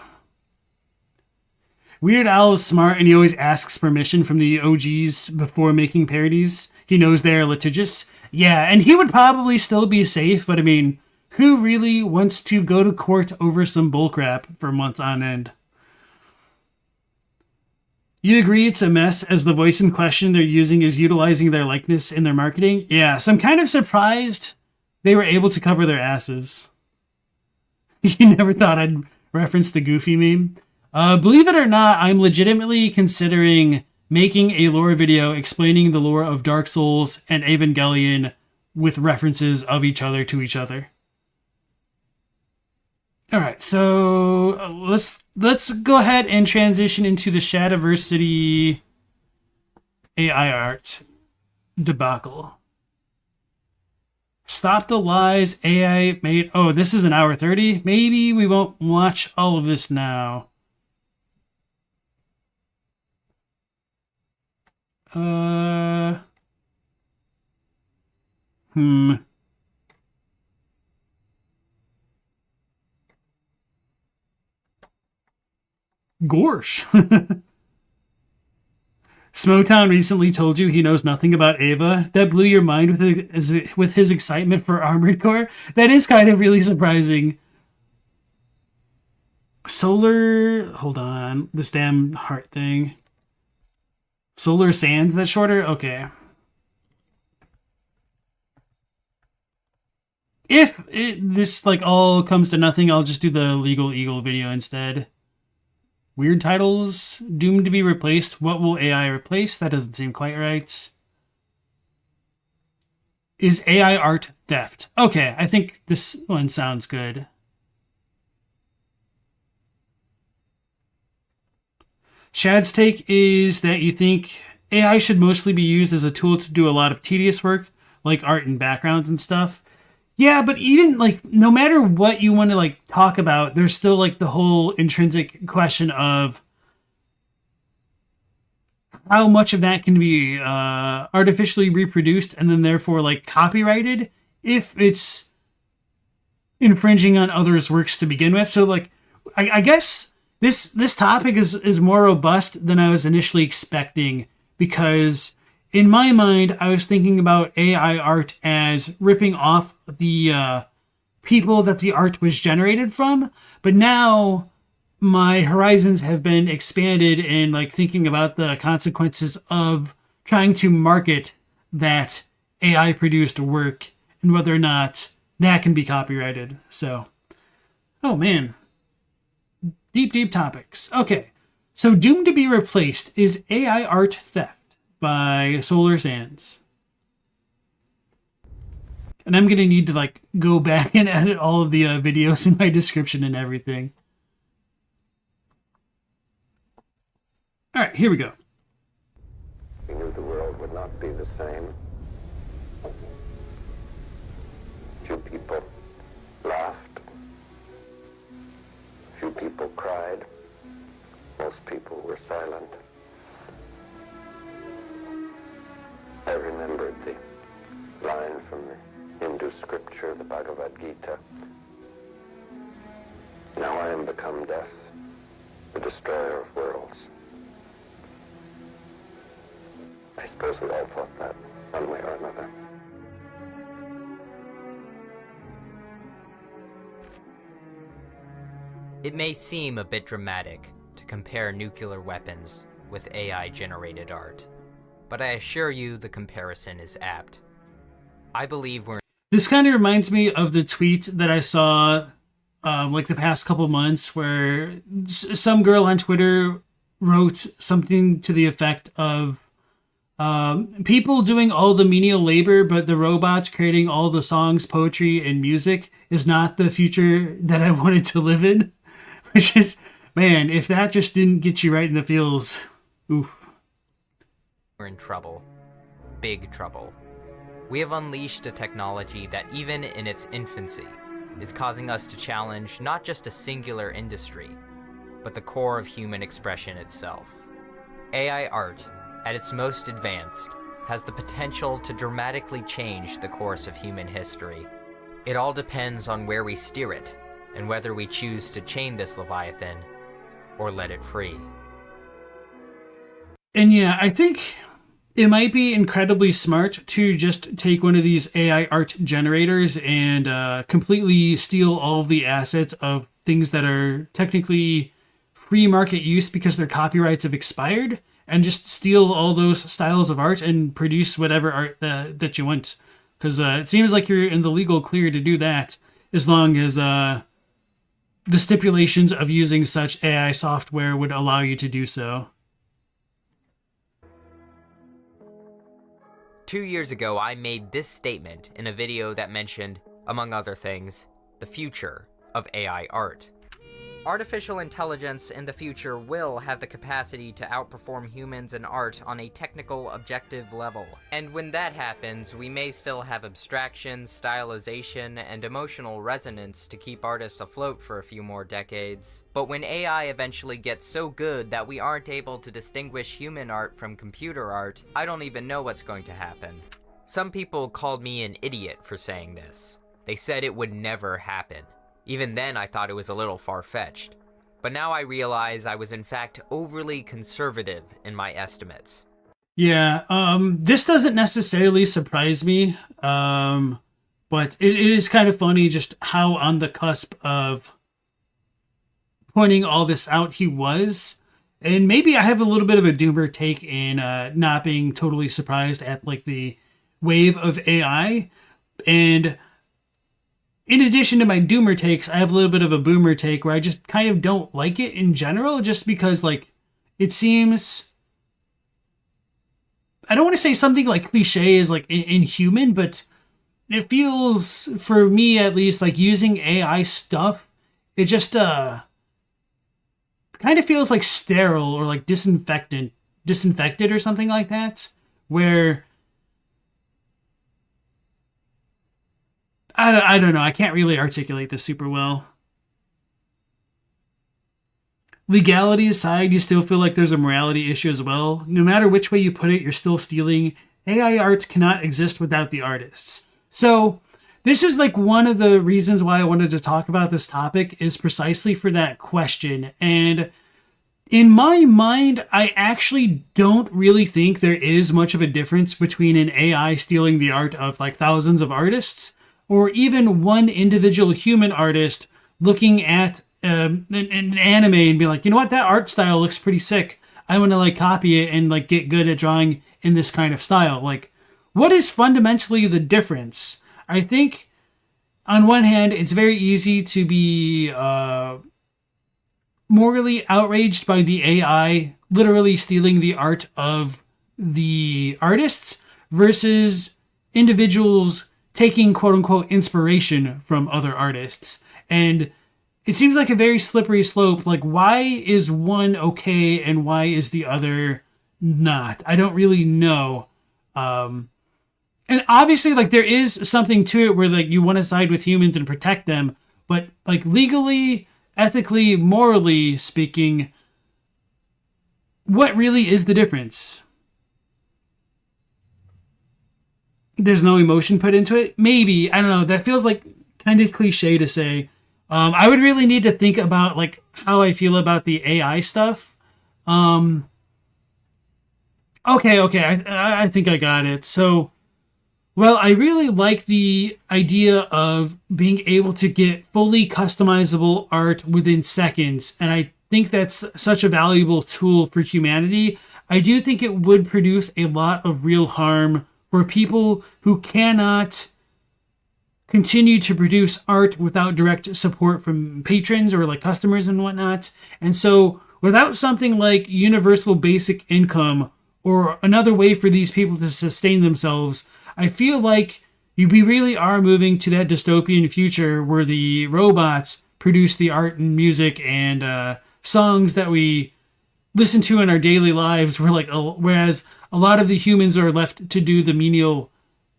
Weird Al is smart and he always asks permission from the OGs before making parodies. He knows they are litigious. Yeah, and he would probably still be safe, but I mean, who really wants to go to court over some bullcrap for months on end? You agree it's a mess as the voice in question they're using is utilizing their likeness in their marketing? Yeah, so I'm kind of surprised they were able to cover their asses. You never thought I'd reference the Goofy meme? Believe it or not, I'm legitimately considering making a lore video explaining the lore of Dark Souls and Evangelion with references of each other to each other. All right, so let's go ahead and transition into the Shadiversity AI art debacle. Stop the lies AI made. Oh, this is an hour 30. Maybe we won't watch all of this now. Gorsh. Smotown recently told you he knows nothing about Ava. That blew your mind with his excitement for Armored Core. That is kind of really surprising. Solar... Hold on. This damn heart thing. Solar Sands, that's shorter? Okay. If this like all comes to nothing, I'll just do the Legal Eagle video instead. Weird titles, doomed to be replaced. What will AI replace? That doesn't seem quite right. Is AI art theft? Okay, I think this one sounds good. Shad's take is that you think AI should mostly be used as a tool to do a lot of tedious work, like art and backgrounds and stuff. Yeah, but even like no matter what you want to like talk about, there's still like the whole intrinsic question of how much of that can be artificially reproduced and then therefore like copyrighted if it's infringing on others' works to begin with. So like, I guess this topic is more robust than I was initially expecting, because in my mind, I was thinking about AI art as ripping off the people that the art was generated from. But now my horizons have been expanded in like thinking about the consequences of trying to market that AI produced work and whether or not that can be copyrighted. So, oh man, deep topics. Okay, so doomed to be replaced is AI art theft by Solar Sands. And I'm going to need to like go back and edit all of the videos in my description and everything. All right, here we go. not be the same. Few people laughed. Few people cried. Most people were silent. I remembered the line from the Hindu scripture, the Bhagavad Gita. Now I am become death, the destroyer of worlds. I suppose we all thought that, one way or another. It may seem a bit dramatic to compare nuclear weapons with AI-generated art, but I assure you the comparison is apt. I believe we're... This kind of reminds me of the tweet that I saw like the past couple months where some girl on Twitter wrote something to the effect of people doing all the menial labor, but the robots creating all the songs, poetry, and music is not the future that I wanted to live in. Which is, man, if that just didn't get you right in the feels, oof. We're in trouble. Big trouble. We have unleashed a technology that even in its infancy is causing us to challenge not just a singular industry, but the core of human expression itself. AI art, at its most advanced, has the potential to dramatically change the course of human history. It all depends on where we steer it, and whether we choose to chain this Leviathan or let it free. And yeah, I think it might be incredibly smart to just take one of these AI art generators and completely steal all of the assets of things that are technically free market use because their copyrights have expired, and just steal all those styles of art and produce whatever art that you want. Because it seems like you're in the legal clear to do that, as long as the stipulations of using such AI software would allow you to do so. 2 years ago, I made this statement in a video that mentioned, among other things, the future of AI art. Artificial intelligence in the future will have the capacity to outperform humans in art on a technical, objective level. And when that happens, we may still have abstraction, stylization, and emotional resonance to keep artists afloat for a few more decades. But when AI eventually gets so good that we aren't able to distinguish human art from computer art, I don't even know what's going to happen. Some people called me an idiot for saying this. They said it would never happen. Even then, I thought it was a little far-fetched. But now I realize I was in fact overly conservative in my estimates. Yeah, this doesn't necessarily surprise me, but it is kind of funny just how on the cusp of pointing all this out he was. And maybe I have a little bit of a doomer take in not being totally surprised at like the wave of AI. And in addition to my doomer takes, I have a little bit of a boomer take where I just kind of don't like it in general, just because like it seems, I don't want to say something like cliche is like inhuman, but it feels, for me at least, like using AI stuff, it just kind of feels like sterile or like disinfected or something like that, where I don't know. I can't really articulate this super well. Legality aside, you still feel like there's a morality issue as well. No matter which way you put it, you're still stealing. AI art cannot exist without the artists. So this is like one of the reasons why I wanted to talk about this topic, is precisely for that question. And in my mind, I actually don't really think there is much of a difference between an AI stealing the art of like thousands of artists, or even one individual human artist looking at an anime and be like, you know what, that art style looks pretty sick. I want to like copy it and like get good at drawing in this kind of style. Like, what is fundamentally the difference? I think on one hand, it's very easy to be morally outraged by the AI literally stealing the art of the artists versus individuals taking quote-unquote inspiration from other artists. And it seems like a very slippery slope. Like, why is one okay and why is the other not? I don't really know. And obviously, like, there is something to it where, like, you want to side with humans and protect them, but, like, legally, ethically, morally speaking, what really is the difference? There's no emotion put into it? Maybe. I don't know. That feels like kind of cliche to say. I would really need to think about, like, how I feel about the AI stuff. Okay. I think I got it. So, well, I really like the idea of being able to get fully customizable art within seconds, and I think that's such a valuable tool for humanity. I do think it would produce a lot of real harm for people who cannot continue to produce art without direct support from patrons or like customers and whatnot. And so without something like universal basic income or another way for these people to sustain themselves, I feel like we really are moving to that dystopian future where the robots produce the art and music and songs that we listen to in our daily lives. Whereas a lot of the humans are left to do the menial,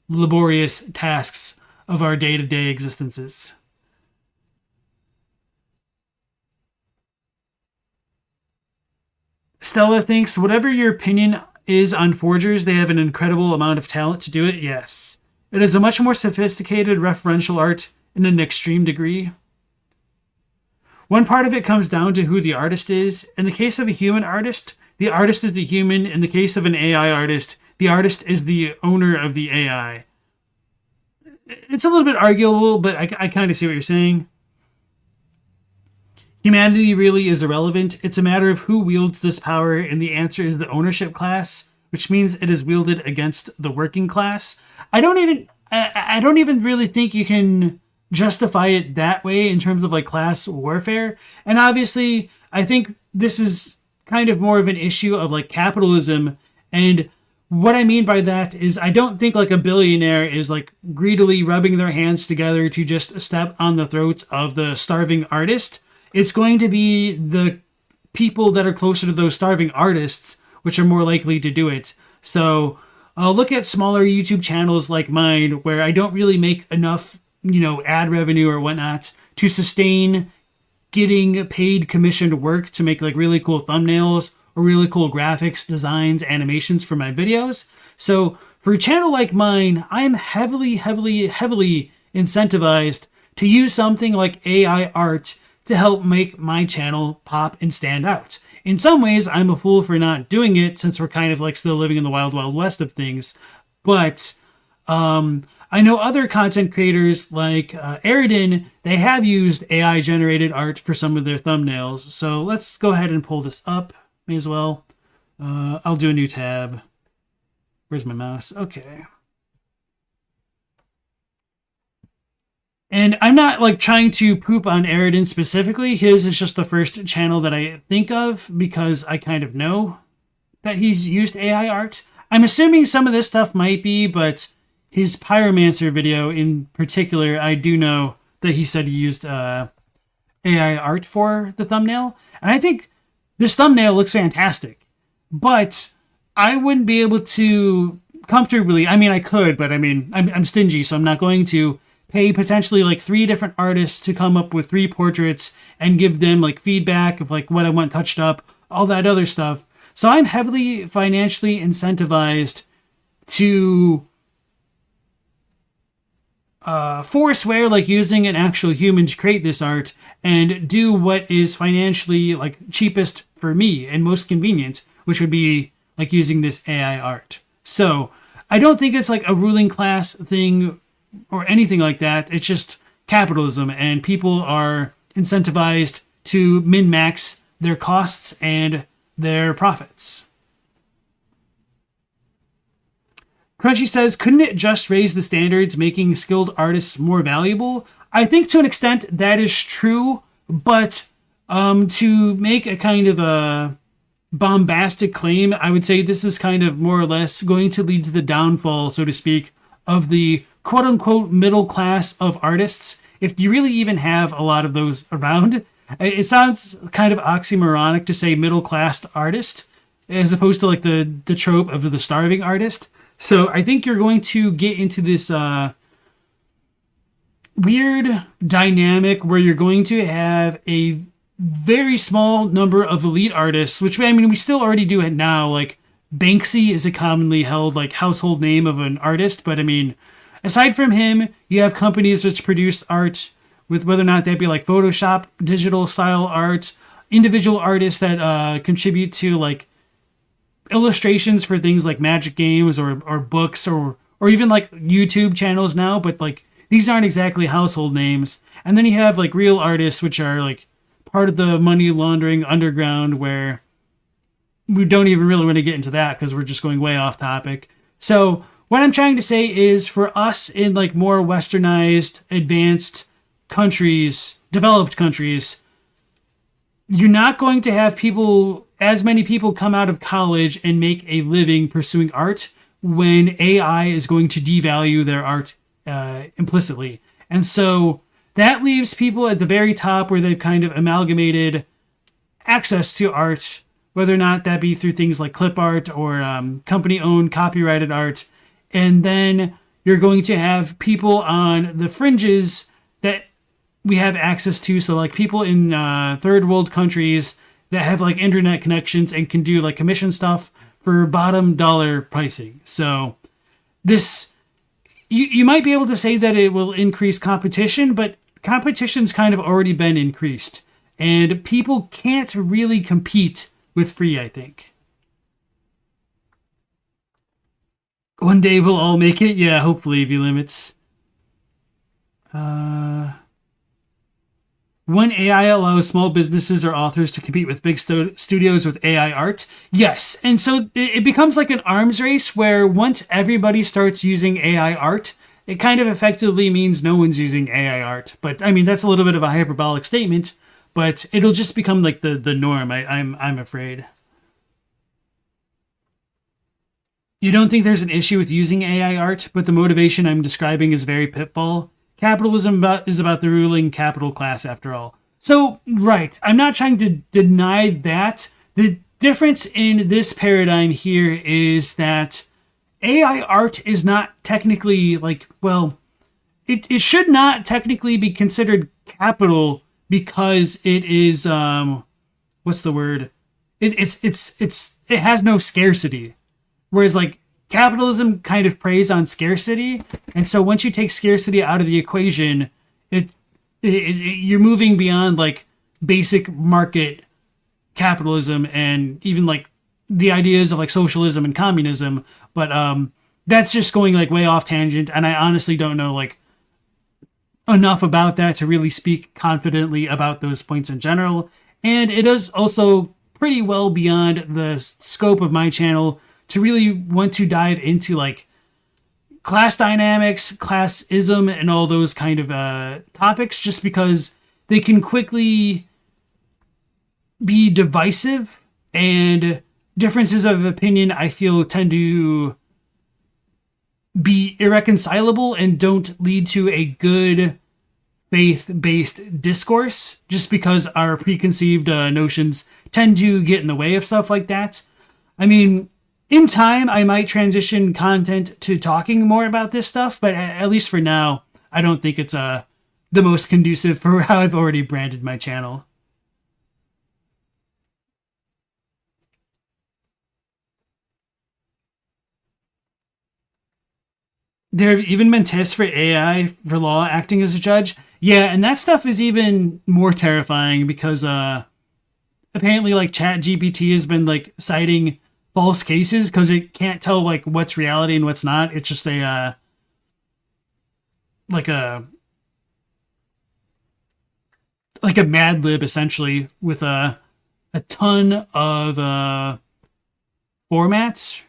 laborious tasks of our day-to-day existences. Stella thinks, whatever your opinion is on forgers, they have an incredible amount of talent to do it. Yes. It is a much more sophisticated referential art in an extreme degree. One part of it comes down to who the artist is. In the case of a human artist, the artist is the human. In the case of an AI artist, the artist is the owner of the AI. It's a little bit arguable, but I kind of see what you're saying. Humanity really is irrelevant. It's a matter of who wields this power, and the answer is the ownership class, which means it is wielded against the working class. I don't even really think you can justify it that way in terms of like class warfare. And obviously, I think this is kind of more of an issue of like capitalism. And what I mean by that is I don't think like a billionaire is like greedily rubbing their hands together to just step on the throats of the starving artist. It's going to be the people that are closer to those starving artists which are more likely to do it. So I'll look at smaller YouTube channels like mine where I don't really make enough, ad revenue or whatnot to sustain getting paid commissioned work to make like really cool thumbnails or really cool graphics, designs, animations for my videos. So for a channel like mine, I'm heavily incentivized to use something like AI art to help make my channel pop and stand out. In some ways, I'm a fool for not doing it since we're kind of like still living in the wild, wild west of things. But I know other content creators like Aridin, they have used AI generated art for some of their thumbnails. So let's go ahead and pull this up. May as well. I'll do a new tab. Where's my mouse? Okay. And I'm not like trying to poop on Aridin specifically. His is just the first channel that I think of because I kind of know that he's used AI art. I'm assuming some of this stuff might be, but his Pyromancer video in particular, I do know that he said he used AI art for the thumbnail. And I think this thumbnail looks fantastic, but I wouldn't be able to comfortably, I could, but I'm stingy, so I'm not going to pay potentially like 3 different artists to come up with 3 portraits and give them like feedback of like what I want touched up, all that other stuff. So I'm heavily financially incentivized to forswear like using an actual human to create this art and do what is financially like cheapest for me and most convenient, which would be like using this AI art. So I don't think it's like a ruling class thing or anything like that. It's just capitalism, and people are incentivized to min-max their costs and their profits. Crunchy says, couldn't it just raise the standards, making skilled artists more valuable? I think to an extent that is true, but to make a kind of a bombastic claim, I would say this is kind of more or less going to lead to the downfall, so to speak, of the quote-unquote middle class of artists, if you really even have a lot of those around. It sounds kind of oxymoronic to say middle class artist as opposed to like the trope of the starving artist. So I think you're going to get into this weird dynamic where you're going to have a very small number of elite artists, which I mean, we still already do it now. Like Banksy is a commonly held like household name of an artist, but I mean, aside from him, you have companies which produce art with whether or not that be like Photoshop, digital style art, individual artists that contribute to like illustrations for things like Magic games or books or even like YouTube channels now, but like these aren't exactly household names. And then you have like real artists, which are like part of the money laundering underground, where we don't even really want to get into that because we're just going way off topic. So what I'm trying to say is, for us in like more westernized, advanced countries, developed countries, you're not going to have as many people come out of college and make a living pursuing art when AI is going to devalue their art implicitly. And so that leaves people at the very top where they've kind of amalgamated access to art, whether or not that be through things like clip art or company-owned copyrighted art. And then you're going to have people on the fringes that we have access to. So like people in third world countries that have like internet connections and can do like commission stuff for bottom dollar pricing. So this, you might be able to say that it will increase competition, but competition's kind of already been increased. And people can't really compete with free, I think. One day we'll all make it. Yeah, hopefully, V-Limits. When AI allows small businesses or authors to compete with big studios with AI art? Yes. And so it becomes like an arms race where once everybody starts using AI art, it kind of effectively means no one's using AI art. But I mean, that's a little bit of a hyperbolic statement, but it'll just become like the norm, I'm afraid. You don't think there's an issue with using AI art, but the motivation I'm describing is very pitfall. Capitalism is about the ruling capital class, after all. So, right, I'm not trying to deny that. The difference in this paradigm here is that AI art is not technically like, well, it should not technically be considered capital because it is what's the word? It has no scarcity. Whereas like capitalism kind of preys on scarcity, and so once you take scarcity out of the equation, you're moving beyond like basic market capitalism and even like the ideas of like socialism and communism. But that's just going like way off tangent, and I honestly don't know like enough about that to really speak confidently about those points in general. And it is also pretty well beyond the scope of my channel to really want to dive into like class dynamics, classism, and all those kind of topics, just because they can quickly be divisive, and differences of opinion, I feel, tend to be irreconcilable and don't lead to a good faith-based discourse, just because our preconceived notions tend to get in the way of stuff like that. I mean, in time, I might transition content to talking more about this stuff, but at least for now, I don't think it's the most conducive for how I've already branded my channel. There have even been tests for AI for law acting as a judge. Yeah, and that stuff is even more terrifying because apparently like ChatGPT has been like citing false cases because it can't tell like what's reality and what's not. It's just a like a Mad Lib essentially with a ton of formats.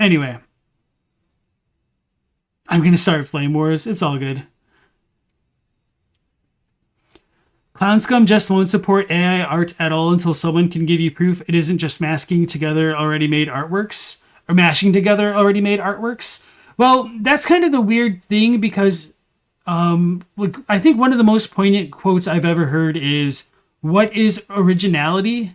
Anyway, I'm gonna start Flame Wars. It's all good. Clown Scum just won't support AI art at all until someone can give you proof it isn't just masking together already made artworks, or mashing together already made artworks. Well, that's kind of the weird thing because I think one of the most poignant quotes I've ever heard is, "What is originality?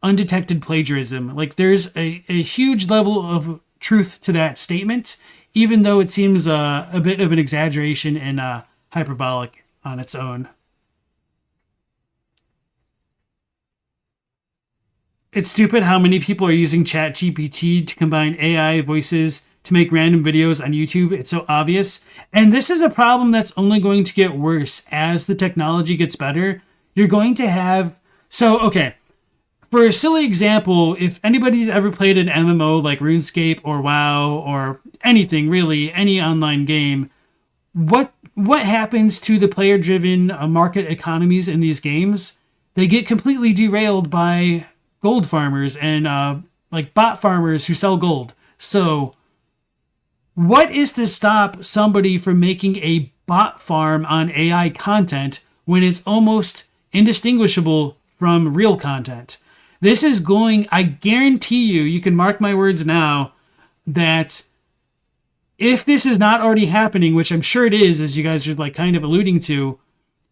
undetected plagiarism. Like, there's a huge level of truth to that statement, even though it seems a bit of an exaggeration and hyperbolic on its own. It's stupid how many people are using ChatGPT to combine AI voices to make random videos on YouTube. It's so obvious. And this is a problem that's only going to get worse as the technology gets better. You're going to have... So, okay. For a silly example, if anybody's ever played an MMO like RuneScape or WoW or anything, really, any online game, what happens to the player-driven market economies in these games? They get completely derailed by gold farmers and like bot farmers who sell gold. So what is to stop somebody from making a bot farm on AI content when it's almost indistinguishable from real content? This is going, I guarantee you can mark my words now, that if this is not already happening, which I'm sure it is, as you guys are like kind of alluding to,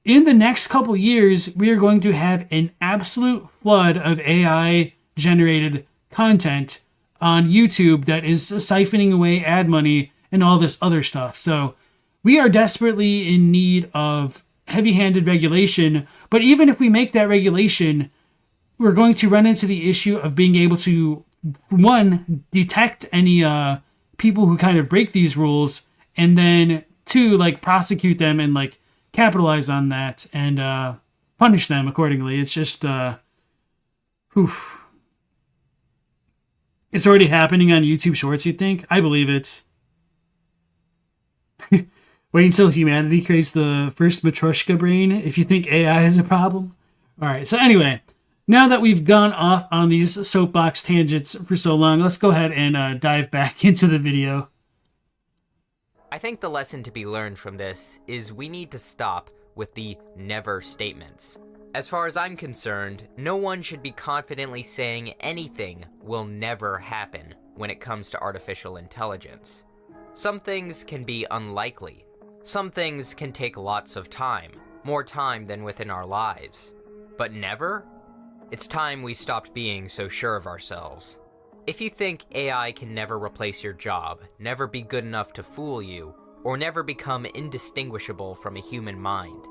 in the next couple years, we are going to have an absolute flood of AI-generated content on YouTube that is siphoning away ad money and all this other stuff. So we are desperately in need of heavy-handed regulation. But even if we make that regulation, we're going to run into the issue of being able to, one, detect any people who kind of break these rules, and then two, like prosecute them and like capitalize on that and punish them accordingly. It's just, oof. It's already happening on YouTube Shorts, you think? I believe it. Wait until humanity creates the first Matryoshka brain if you think AI is a problem. All right, so anyway, now that we've gone off on these soapbox tangents for so long, let's go ahead and dive back into the video. I think the lesson to be learned from this is we need to stop with the never statements. As far as I'm concerned, no one should be confidently saying anything will never happen when it comes to artificial intelligence. Some things can be unlikely. Some things can take lots of time, more time than within our lives. But never? It's time we stopped being so sure of ourselves. If you think AI can never replace your job, never be good enough to fool you, or never become indistinguishable from a human mind,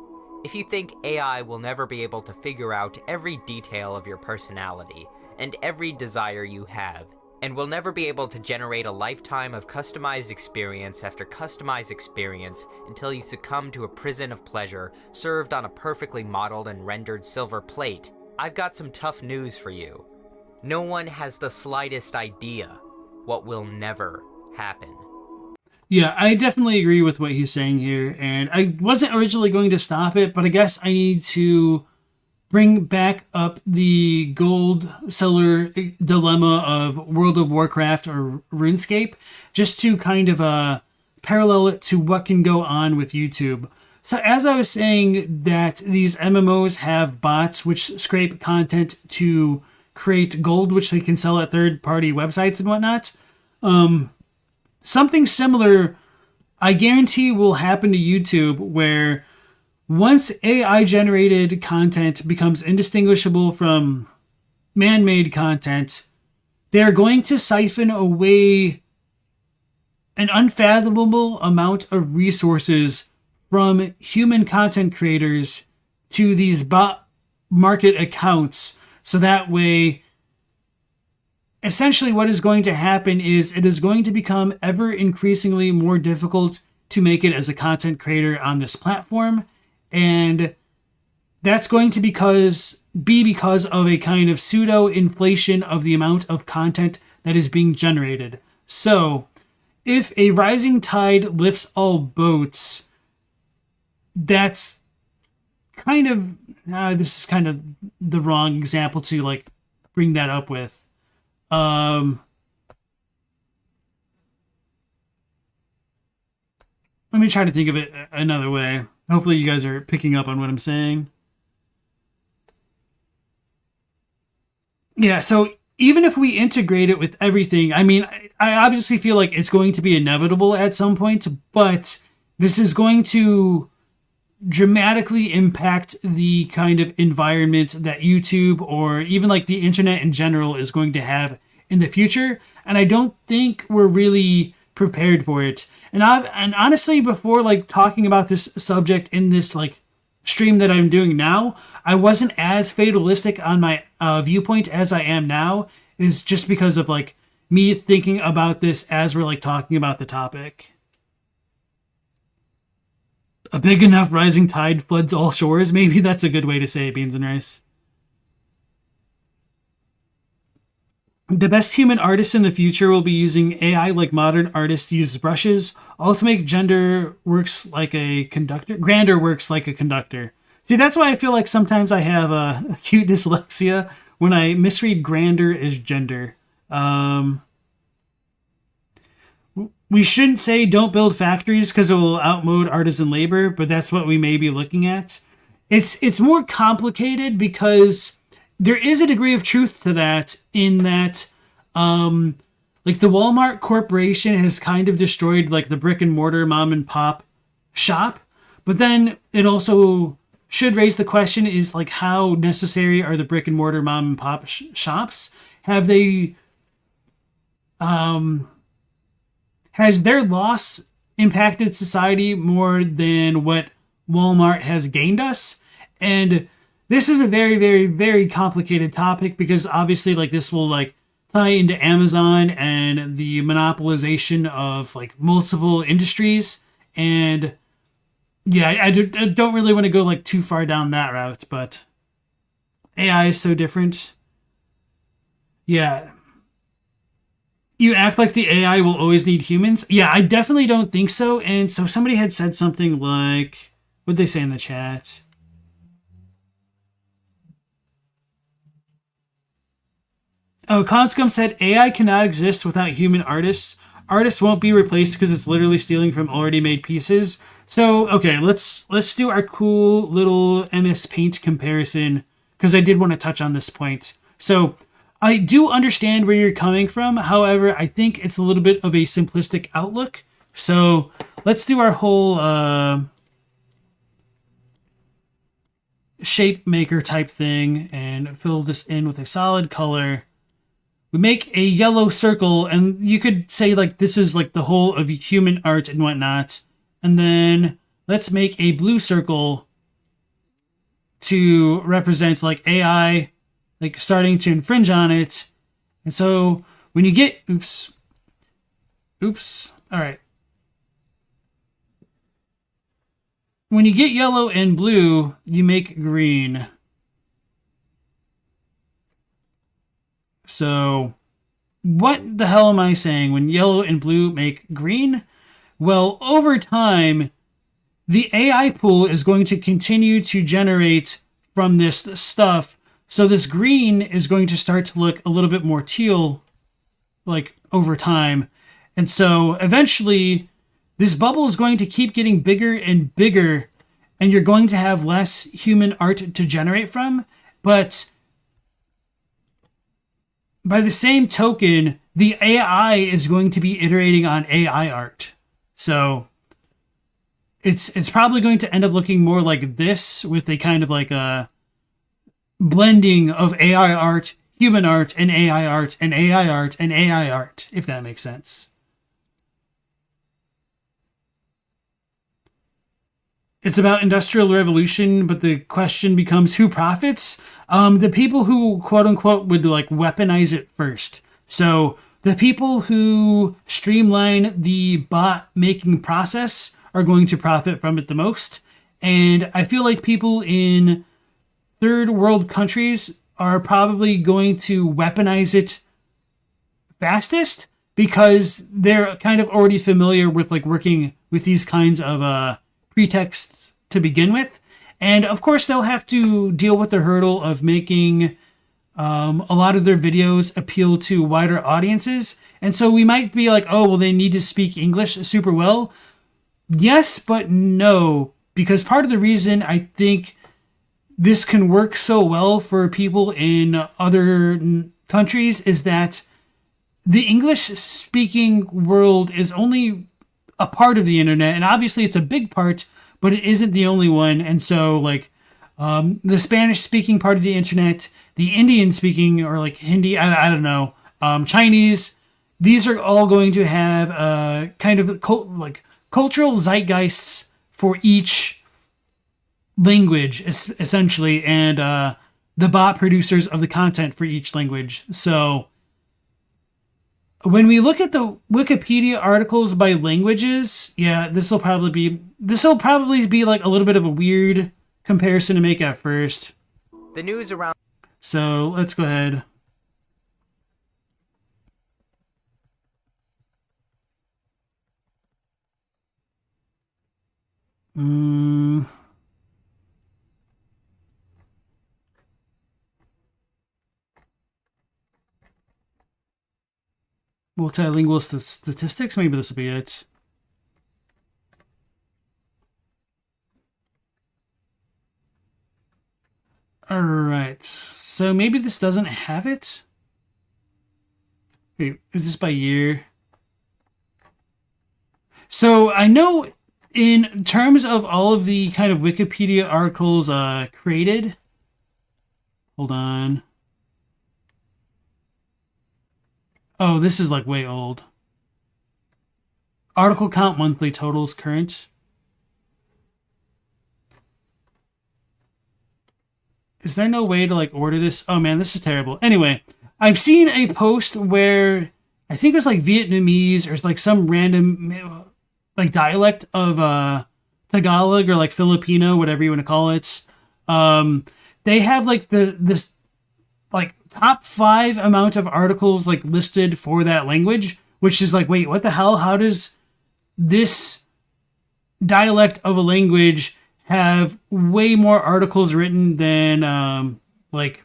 if you think AI will never be able to figure out every detail of your personality and every desire you have, and will never be able to generate a lifetime of customized experience after customized experience until you succumb to a prison of pleasure served on a perfectly modeled and rendered silver plate, I've got some tough news for you. No one has the slightest idea what will never happen. Yeah, I definitely agree with what he's saying here, and I wasn't originally going to stop it, but I guess I need to bring back up the gold seller dilemma of World of Warcraft or RuneScape, just to kind of parallel it to what can go on with YouTube. So as I was saying that these MMOs have bots which scrape content to create gold, which they can sell at third-party websites and whatnot. Something similar, I guarantee, will happen to YouTube, where once AI-generated content becomes indistinguishable from man-made content, they're going to siphon away an unfathomable amount of resources from human content creators to these bot market accounts. So that way, essentially what is going to happen is it is going to become ever increasingly more difficult to make it as a content creator on this platform. And that's going to be because of a kind of pseudo-inflation of the amount of content that is being generated. So if a rising tide lifts all boats, that's kind of, this is kind of the wrong example to like bring that up with. Let me try to think of it another way. Hopefully you guys are picking up on what I'm saying. Yeah, so even if we integrate it with everything, I mean, I obviously feel like it's going to be inevitable at some point, but this is going to dramatically impact the kind of environment that YouTube or even like the internet in general is going to have in the future. And I don't think we're really prepared for it. And honestly, before like talking about this subject in this like stream that I'm doing now, I wasn't as fatalistic on my viewpoint as I am now, is just because of like me thinking about this as we're like talking about the topic. A big enough rising tide floods all shores. Maybe that's a good way to say it, Beans and Rice. The best human artists in the future will be using AI like modern artists use brushes, all to make grander works like a conductor. See, that's why I feel like sometimes I have acute dyslexia when I misread grander as gender. We shouldn't say don't build factories because it will outmode artisan labor, but that's what we may be looking at. It's more complicated because there is a degree of truth to that, in that like the Walmart Corporation has kind of destroyed like the brick and mortar mom and pop shop, but then it also should raise the question is like, how necessary are the brick and mortar mom and pop shops? Have they has their loss impacted society more than what Walmart has gained us? And this is a very, very, very complicated topic, because obviously like this will like tie into Amazon and the monopolization of like multiple industries. And yeah, I don't really want to go like too far down that route, but AI is so different. Yeah. You act like the AI will always need humans? Yeah, I definitely don't think so. And so somebody had said something like, what'd they say in the chat? Oh, Conscom said AI cannot exist without human artists. Artists won't be replaced because it's literally stealing from already made pieces. So, okay, let's do our cool little MS Paint comparison, because I did want to touch on this point. So, I do understand where you're coming from. However, I think it's a little bit of a simplistic outlook. So let's do our whole shape maker type thing and fill this in with a solid color. We make a yellow circle, and you could say like this is like the whole of human art and whatnot. And then let's make a blue circle to represent like AI, like starting to infringe on it. And so when you get, oops, all right. When you get yellow and blue, you make green. So what the hell am I saying? When yellow and blue make green? Well, over time, the AI pool is going to continue to generate from this stuff. So this green is going to start to look a little bit more teal, like over time. And so eventually this bubble is going to keep getting bigger and bigger, and you're going to have less human art to generate from. But by the same token, the AI is going to be iterating on AI art. So it's probably going to end up looking more like this, with a kind of like a blending of AI art, human art, and AI art, and AI art, and AI art, if that makes sense. It's about industrial revolution, but the question becomes who profits? The people who, quote unquote, would like weaponize it first. So the people who streamline the bot making process are going to profit from it the most. And I feel like people in third world countries are probably going to weaponize it fastest, because they're kind of already familiar with like working with these kinds of pretexts to begin with. And of course they'll have to deal with the hurdle of making a lot of their videos appeal to wider audiences. And so we might be like, oh, well, they need to speak English super well. Yes, but no, because part of the reason I think this can work so well for people in other countries is that the English-speaking world is only a part of the internet, and obviously it's a big part, but it isn't the only one. And so, like, the Spanish-speaking part of the internet, the Indian-speaking, or like Hindi, I don't know, Chinese, these are all going to have kind of cultural zeitgeists for each language, essentially, and the bot producers of the content for each language. So when we look at the Wikipedia articles by languages, yeah, this will probably be like a little bit of a weird comparison to make at first. The news around... So let's go ahead. Multilingual statistics, maybe this will be it. Alright, so maybe this doesn't have it? Wait, is this by year? So I know in terms of all of the kind of Wikipedia articles created, hold on. Oh, this is like way old. Article count monthly totals current. Is there no way to like order this? Oh man, this is terrible. Anyway, I've seen a post where I think it was like Vietnamese or like some random like dialect of Tagalog or like Filipino, whatever you want to call it. They have like this like top 5 amount of articles like listed for that language, which is like, wait, what the hell? How does this dialect of a language have way more articles written than like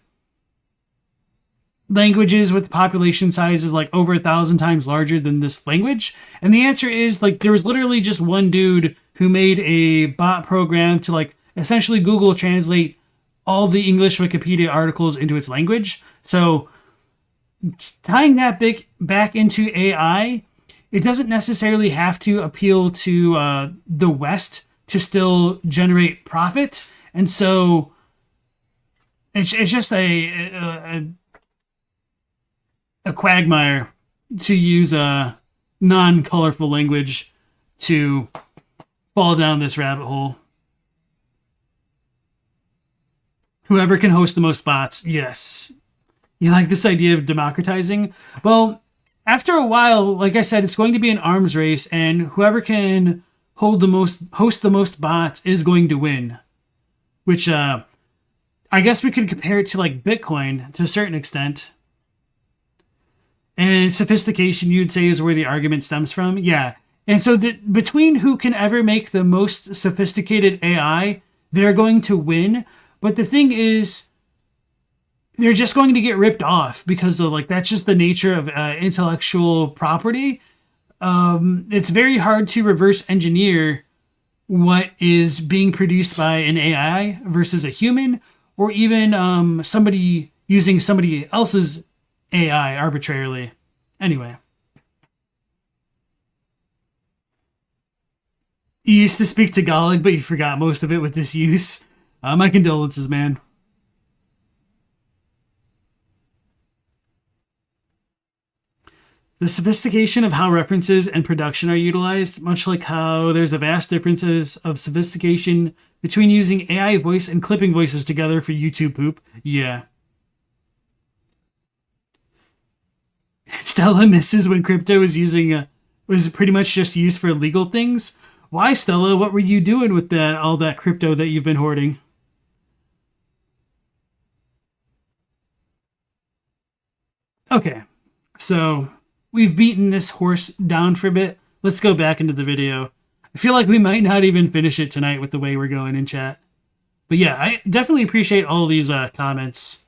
languages with population sizes like over 1,000 times larger than this language? And the answer is like there was literally just one dude who made a bot program to like essentially Google Translate all the English Wikipedia articles into its language. So tying that back into AI, it doesn't necessarily have to appeal to the West to still generate profit. And so it's just a quagmire to use a non-colorful language to fall down this rabbit hole. Whoever can host the most bots, yes. You like this idea of democratizing? Well, after a while, like I said, it's going to be an arms race, and whoever can host the most bots is going to win. Which, I guess we could compare it to like Bitcoin to a certain extent. And sophistication, you'd say, is where the argument stems from. Yeah. And so between who can ever make the most sophisticated AI, they're going to win. But the thing is, they're just going to get ripped off because of like that's just the nature of intellectual property. It's very hard to reverse engineer what is being produced by an AI versus a human, or even somebody using somebody else's AI arbitrarily. Anyway. You used to speak Tagalog, but you forgot most of it with disuse. My condolences, man. The sophistication of how references and production are utilized, much like how there's a vast differences of sophistication between using AI voice and clipping voices together for YouTube poop. Yeah. Stella misses when crypto was pretty much just used for legal things. Why, Stella? What were you doing with all that crypto that you've been hoarding? Okay, so we've beaten this horse down for a bit. Let's go back into the video. I feel like we might not even finish it tonight with the way we're going in chat. But yeah, I definitely appreciate all these comments.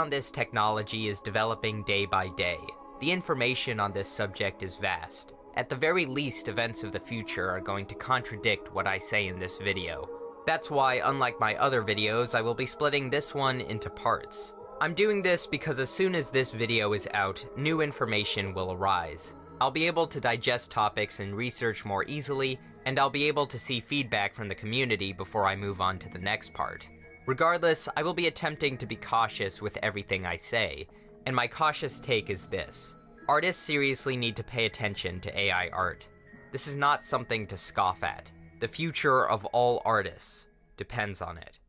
This technology is developing day by day. The information on this subject is vast. At the very least, events of the future are going to contradict what I say in this video. That's why, unlike my other videos, I will be splitting this one into parts. I'm doing this because as soon as this video is out, new information will arise. I'll be able to digest topics and research more easily, and I'll be able to see feedback from the community before I move on to the next part. Regardless, I will be attempting to be cautious with everything I say, and my cautious take is this. Artists seriously need to pay attention to AI art. This is not something to scoff at. The future of all artists depends on it.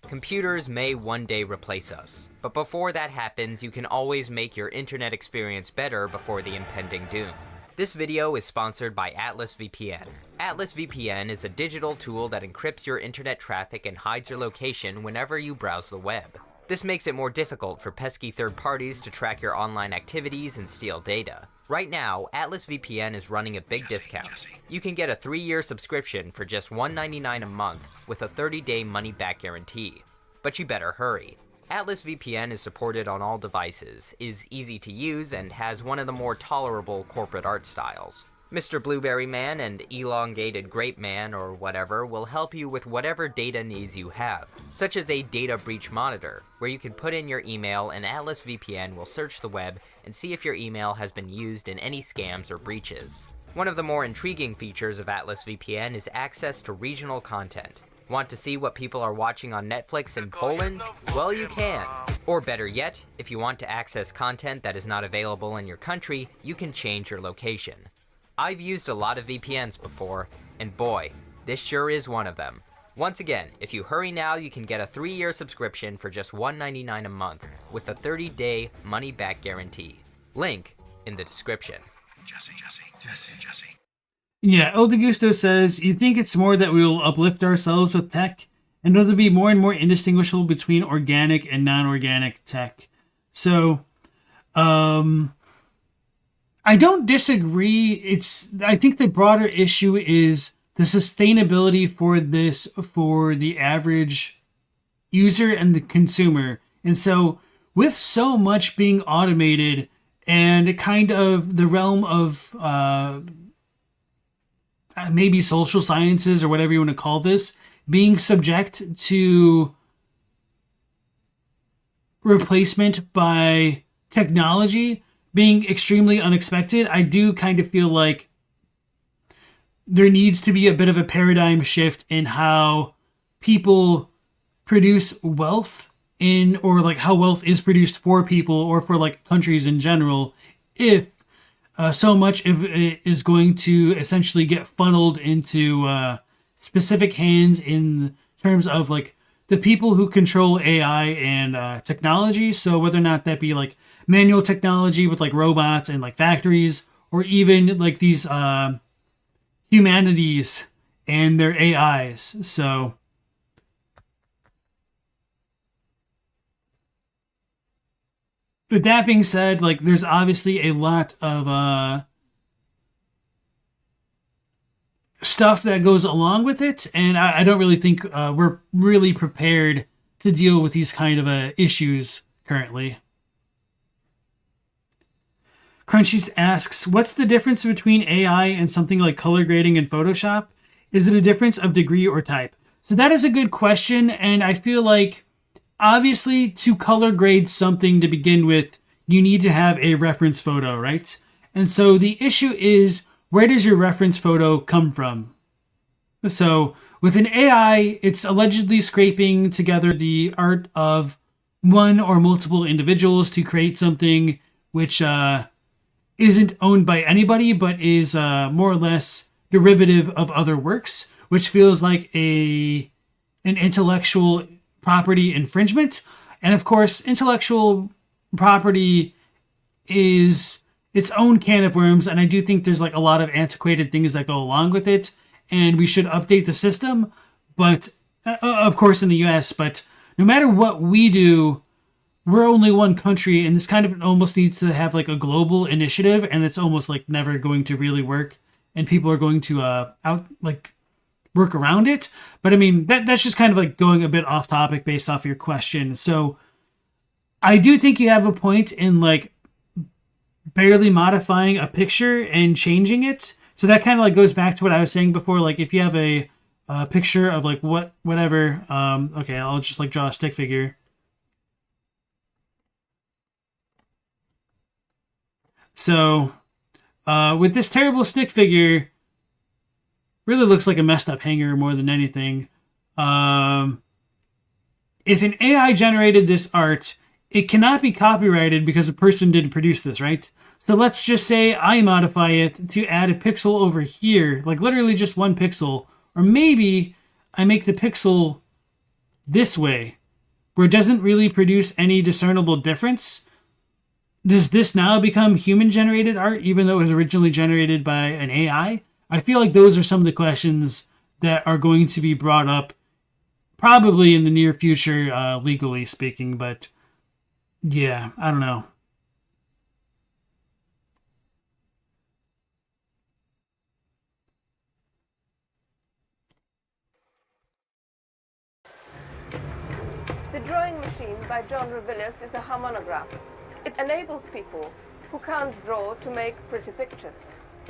Computers may one day replace us, but before that happens, you can always make your internet experience better before the impending doom. This video is sponsored by Atlas VPN. Atlas VPN is a digital tool that encrypts your internet traffic and hides your location whenever you browse the web. This makes it more difficult for pesky third parties to track your online activities and steal data. Right now, Atlas VPN is running a big discount. You can get a 3-year subscription for just $1.99 a month with a 30-day money-back guarantee. But you better hurry. Atlas VPN is supported on all devices, is easy to use, and has one of the more tolerable corporate art styles. Mr. Blueberry Man and Elongated Grape Man or whatever will help you with whatever data needs you have, such as a data breach monitor, where you can put in your email and Atlas VPN will search the web and see if your email has been used in any scams or breaches. One of the more intriguing features of Atlas VPN is access to regional content. Want to see what people are watching on Netflix in Poland? Well, you can. Or better yet, if you want to access content that is not available in your country, you can change your location. I've used a lot of VPNs before, and boy, this sure is one of them. Once again, if you hurry now, you can get a 3-year subscription for just $1.99 a month with a 30-day money-back guarantee. Link in the description. Jesse. Yeah, El Degusto says, you think it's more that we will uplift ourselves with tech, and will there be more and more indistinguishable between organic and non-organic tech? So, I don't disagree. I think the broader issue is the sustainability for this for the average user and the consumer. And so, with so much being automated and kind of the realm of maybe social sciences or whatever you want to call this, being subject to replacement by technology being extremely unexpected, I do kind of feel like there needs to be a bit of a paradigm shift in how people produce wealth or like how wealth is produced for people or for like countries in general, if so much of it is going to essentially get funneled into specific hands in terms of like the people who control AI and technology. So whether or not that be like manual technology with like robots and like factories, or even like these humanities and their AIs. So with that being said, like there's obviously a lot of stuff that goes along with it, and I don't really think we're really prepared to deal with these kind of issues currently. Crunchy asks, what's the difference between AI and something like color grading in Photoshop? Is it a difference of degree or type? So that is a good question, and I feel like obviously to color grade something to begin with, you need to have a reference photo, right? And so the issue is, where does your reference photo come from? So with an AI, it's allegedly scraping together the art of one or multiple individuals to create something which isn't owned by anybody, but is more or less derivative of other works, which feels like an intellectual property infringement. And of course, intellectual property is its own can of worms, and I do think there's like a lot of antiquated things that go along with it, and we should update the system. But of course in the US, but no matter what we do, we're only one country, and this kind of almost needs to have like a global initiative, and it's almost like never going to really work, and people are going to work around it. But I mean, that's just kind of like going a bit off topic based off your question. So I do think you have a point in like barely modifying a picture and changing it. So that kind of like goes back to what I was saying before. Like if you have a picture of like whatever, okay, I'll just like draw a stick figure. So With this terrible stick figure, really looks like a messed up hanger more than anything. If an AI generated this art, it cannot be copyrighted because a person didn't produce this, right? So let's just say I modify it to add a pixel over here, like literally just one pixel. Or maybe I make the pixel this way, where it doesn't really produce any discernible difference. Does this now become human-generated art, even though it was originally generated by an AI? I feel like those are some of the questions that are going to be brought up probably in the near future, legally speaking, but yeah, I don't know. The Drawing Machine by John Revillius is a harmonograph. It enables people who can't draw to make pretty pictures.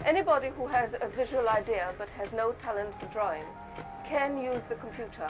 Anybody who has a visual idea but has no talent for drawing can use the computer.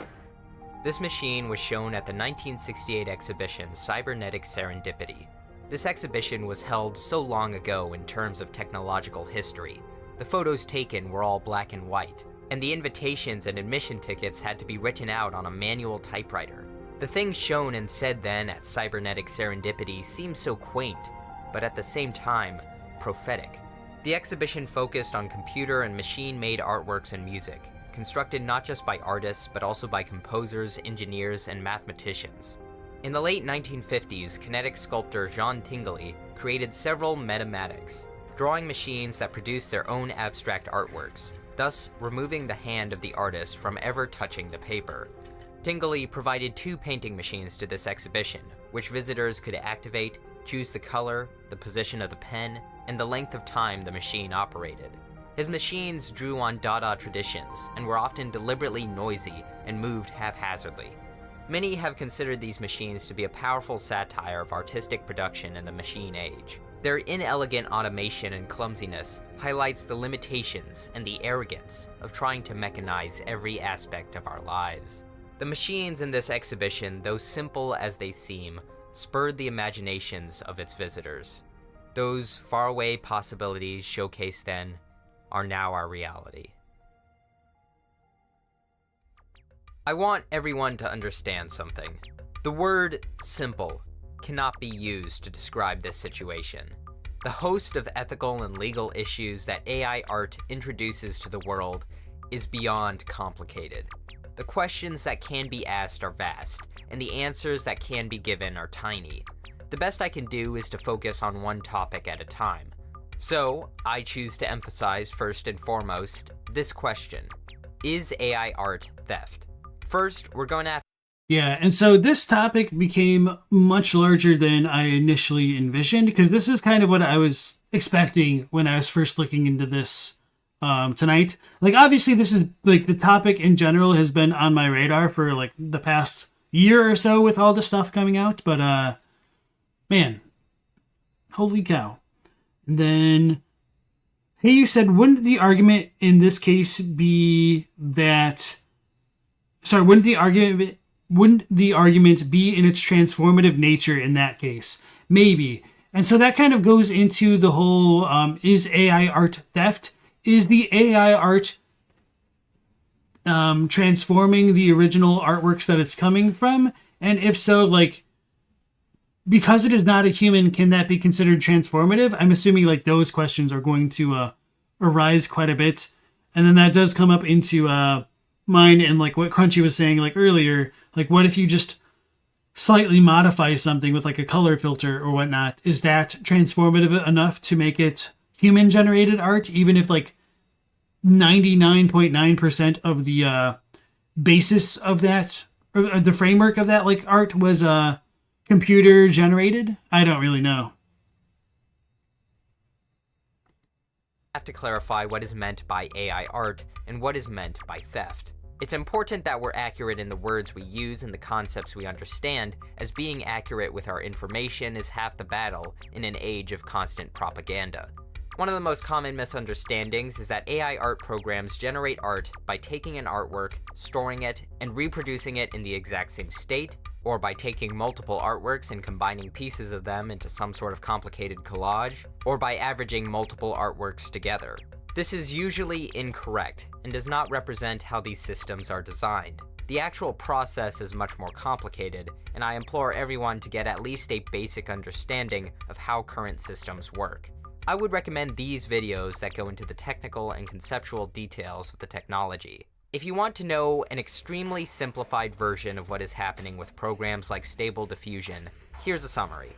This machine was shown at the 1968 exhibition Cybernetic Serendipity. This exhibition was held so long ago in terms of technological history. The photos taken were all black and white, and the invitations and admission tickets had to be written out on a manual typewriter. The things shown and said then at Cybernetic Serendipity seemed so quaint, but at the same time, prophetic. The exhibition focused on computer and machine-made artworks and music, constructed not just by artists, but also by composers, engineers, and mathematicians. In the late 1950s, kinetic sculptor Jean Tinguely created several metamatics, drawing machines that produced their own abstract artworks, thus removing the hand of the artist from ever touching the paper. Tinguely provided 2 painting machines to this exhibition, which visitors could activate, choose the color, the position of the pen, and the length of time the machine operated. His machines drew on Dada traditions and were often deliberately noisy and moved haphazardly. Many have considered these machines to be a powerful satire of artistic production in the machine age. Their inelegant automation and clumsiness highlights the limitations and the arrogance of trying to mechanize every aspect of our lives. The machines in this exhibition, though simple as they seem, spurred the imaginations of its visitors. Those faraway possibilities showcased then are now our reality. I want everyone to understand something. The word simple cannot be used to describe this situation. The host of ethical and legal issues that AI art introduces to the world is beyond complicated. The questions that can be asked are vast, and the answers that can be given are tiny. The best I can do is to focus on one topic at a time. So, I choose to emphasize first and foremost this question: is AI art theft? First, we're going to have... Yeah, and so this topic became much larger than I initially envisioned, because this is kind of what I was expecting when I was first looking into this tonight. Like, obviously, this is, like, the topic in general has been on my radar for, like, the past year or so with all the stuff coming out, but, man, holy cow. And then, hey, you said, wouldn't the argument in this case be that... Sorry, wouldn't the argument be in its transformative nature in that case? Maybe. And so that kind of goes into the whole, is AI art theft? Is the AI art transforming the original artworks that it's coming from? And if so, like, because it is not a human, can that be considered transformative? I'm assuming, like, those questions are going to arise quite a bit. And then that does come up into mine and, like, what Crunchy was saying, like, earlier. Like, what if you just slightly modify something with, like, a color filter or whatnot? Is that transformative enough to make it human-generated art, even if, like, 99.9% of the basis of that, or the framework of that, like, art was computer-generated? I don't really know. I have to clarify what is meant by AI art and what is meant by theft. It's important that we're accurate in the words we use and the concepts we understand, as being accurate with our information is half the battle in an age of constant propaganda. One of the most common misunderstandings is that AI art programs generate art by taking an artwork, storing it, and reproducing it in the exact same state, or by taking multiple artworks and combining pieces of them into some sort of complicated collage, or by averaging multiple artworks together. This is usually incorrect and does not represent how these systems are designed. The actual process is much more complicated, and I implore everyone to get at least a basic understanding of how current systems work. I would recommend these videos that go into the technical and conceptual details of the technology. If you want to know an extremely simplified version of what is happening with programs like Stable Diffusion, here's a summary.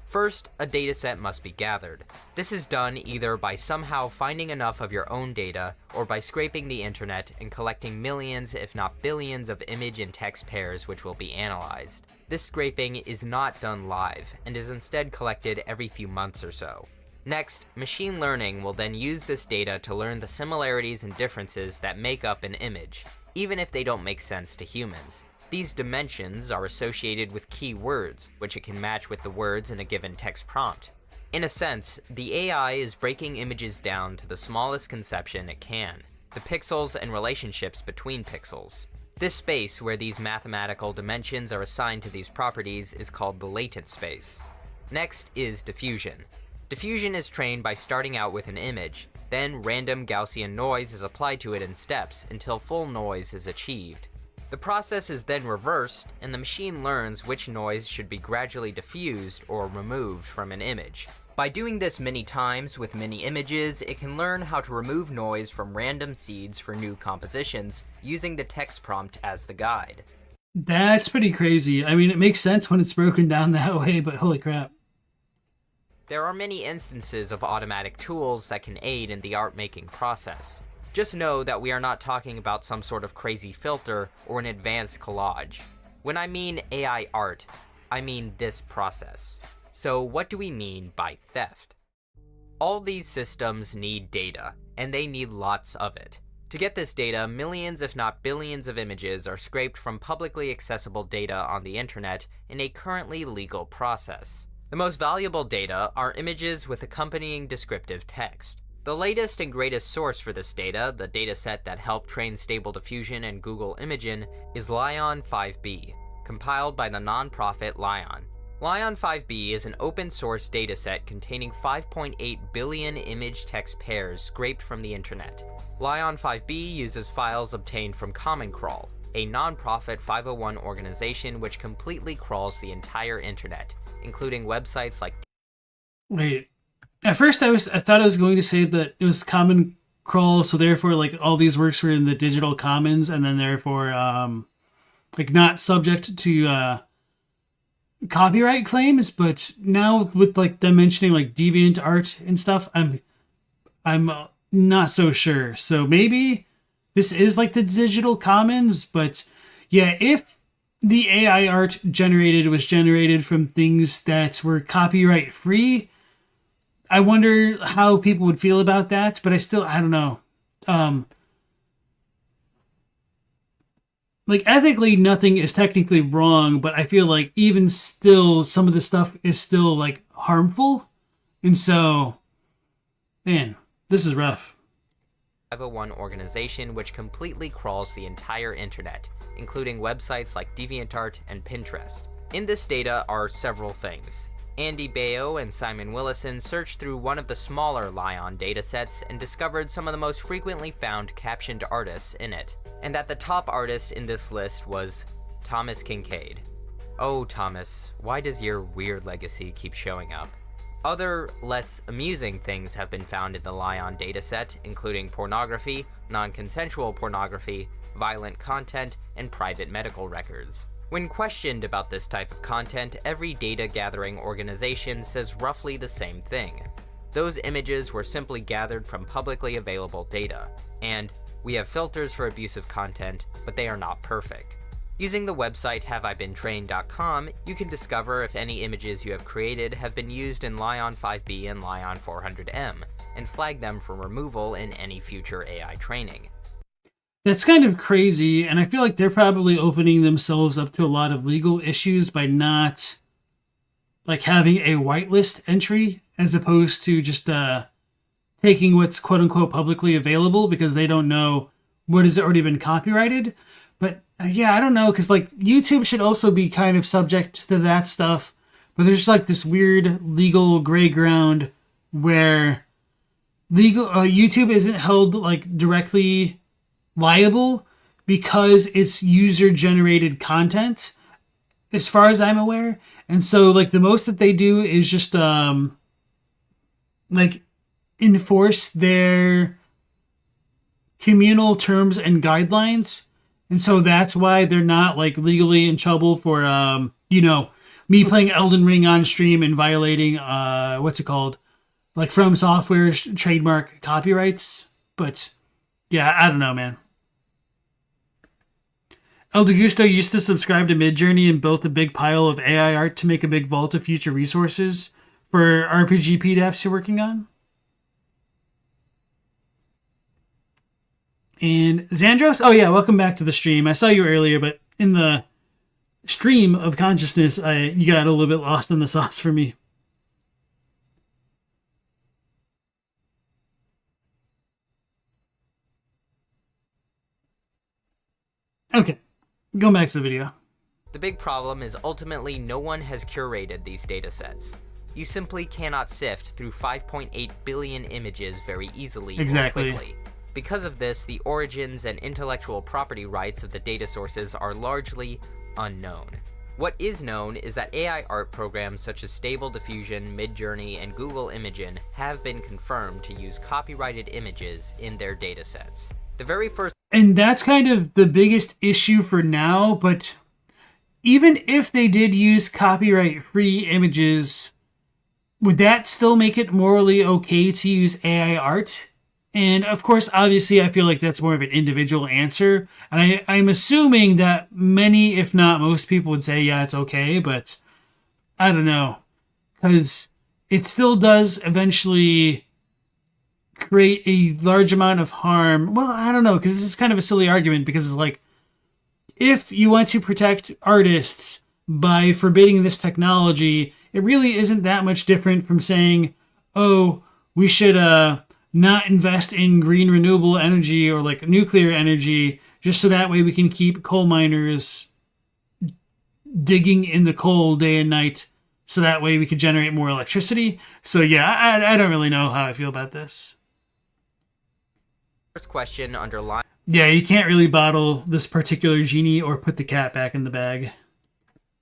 First, a dataset must be gathered. This is done either by somehow finding enough of your own data, or by scraping the internet and collecting millions, if not billions, of image and text pairs which will be analyzed. This scraping is not done live, and is instead collected every few months or so. Next, machine learning will then use this data to learn the similarities and differences that make up an image, even if they don't make sense to humans. These dimensions are associated with key words, which it can match with the words in a given text prompt. In a sense, the AI is breaking images down to the smallest conception it can, the pixels and relationships between pixels. This space where these mathematical dimensions are assigned to these properties is called the latent space. Next is diffusion. Diffusion is trained by starting out with an image, then random Gaussian noise is applied to it in steps until full noise is achieved. The process is then reversed, and the machine learns which noise should be gradually diffused or removed from an image. By doing this many times with many images, it can learn how to remove noise from random seeds for new compositions, using the text prompt as the guide. That's pretty crazy. I mean, it makes sense when it's broken down that way, but holy crap. There are many instances of automatic tools that can aid in the art-making process. Just know that we are not talking about some sort of crazy filter or an advanced collage. When I mean AI art, I mean this process. So what do we mean by theft? All these systems need data, and they need lots of it. To get this data, millions if not billions of images are scraped from publicly accessible data on the internet in a currently legal process. The most valuable data are images with accompanying descriptive text. The latest and greatest source for this data, the dataset that helped train Stable Diffusion and Google Imagen, is Lion 5B, compiled by the nonprofit Lion. Lion 5B is an open-source dataset containing 5.8 billion image-text pairs scraped from the internet. Lion 5B uses files obtained from Common Crawl, a nonprofit 501 organization which completely crawls the entire internet, including websites like... Wait. At first, I thought I was going to say that it was Common Crawl, so therefore, like, all these works were in the digital commons, and then therefore, like, not subject to copyright claims. But now with like them mentioning like deviant art and stuff, I'm not so sure. So maybe this is like the digital commons. But yeah, if the AI art was generated from things that were copyright free, I wonder how people would feel about that, but I don't know. Like, ethically, nothing is technically wrong, but I feel like even still, some of the stuff is still, like, harmful. And so, man, this is rough. 501 organization which completely crawls the entire internet, including websites like DeviantArt and Pinterest. In this data are several things. Andy Baio and Simon Willison searched through one of the smaller Lion datasets and discovered some of the most frequently found captioned artists in it. And that the top artist in this list was Thomas Kincaid. Oh, Thomas, why does your weird legacy keep showing up? Other, less amusing things have been found in the Lion dataset, including pornography, non-consensual pornography, violent content, and private medical records. When questioned about this type of content, every data-gathering organization says roughly the same thing. Those images were simply gathered from publicly available data, and we have filters for abusive content, but they are not perfect. Using the website haveibeentrained.com, you can discover if any images you have created have been used in Lion 5B and Lion 400M, and flag them for removal in any future AI training. That's kind of crazy, and I feel like they're probably opening themselves up to a lot of legal issues by not, like, having a whitelist entry as opposed to just taking what's quote-unquote publicly available because they don't know what has already been copyrighted. But yeah, I don't know, because like YouTube should also be kind of subject to that stuff. But there's just like this weird legal gray ground where YouTube isn't held like directly liable because it's user generated content, as far as I'm aware. And so like the most that they do is just like enforce their communal terms and guidelines. And so that's why they're not like legally in trouble for me playing Elden Ring on stream and violating what's it called, like FromSoftware's trademark copyrights. But yeah, I don't know, man. El Degusto used to subscribe to Midjourney and built a big pile of AI art to make a big vault of future resources for RPG PDFs you're working on. And Xandros, oh yeah, welcome back to the stream. I saw you earlier, but in the stream of consciousness, you got a little bit lost in the sauce for me. Okay, going back to the video. The big problem is ultimately no one has curated these datasets. You simply cannot sift through 5.8 billion images very easily or quickly. Because of this, the origins and intellectual property rights of the data sources are largely unknown. What is known is that AI art programs such as Stable Diffusion, Midjourney, and Google Imagen have been confirmed to use copyrighted images in their datasets. The very first... And that's kind of the biggest issue for now, but even if they did use copyright-free images, would that still make it morally okay to use AI art? And of course, obviously, I feel like that's more of an individual answer. And I'm assuming that many, if not most people would say, yeah, it's okay, but I don't know. Because it still does eventually create a large amount of harm. Well, I don't know, because this is kind of a silly argument, because it's like, if you want to protect artists by forbidding this technology, it really isn't that much different from saying, oh, we should not invest in green renewable energy or like nuclear energy just so that way we can keep coal miners digging in the coal day and night so that way we could generate more electricity. So yeah, I don't really know how I feel about this. First question underlined. Yeah, you can't really bottle this particular genie or put the cat back in the bag.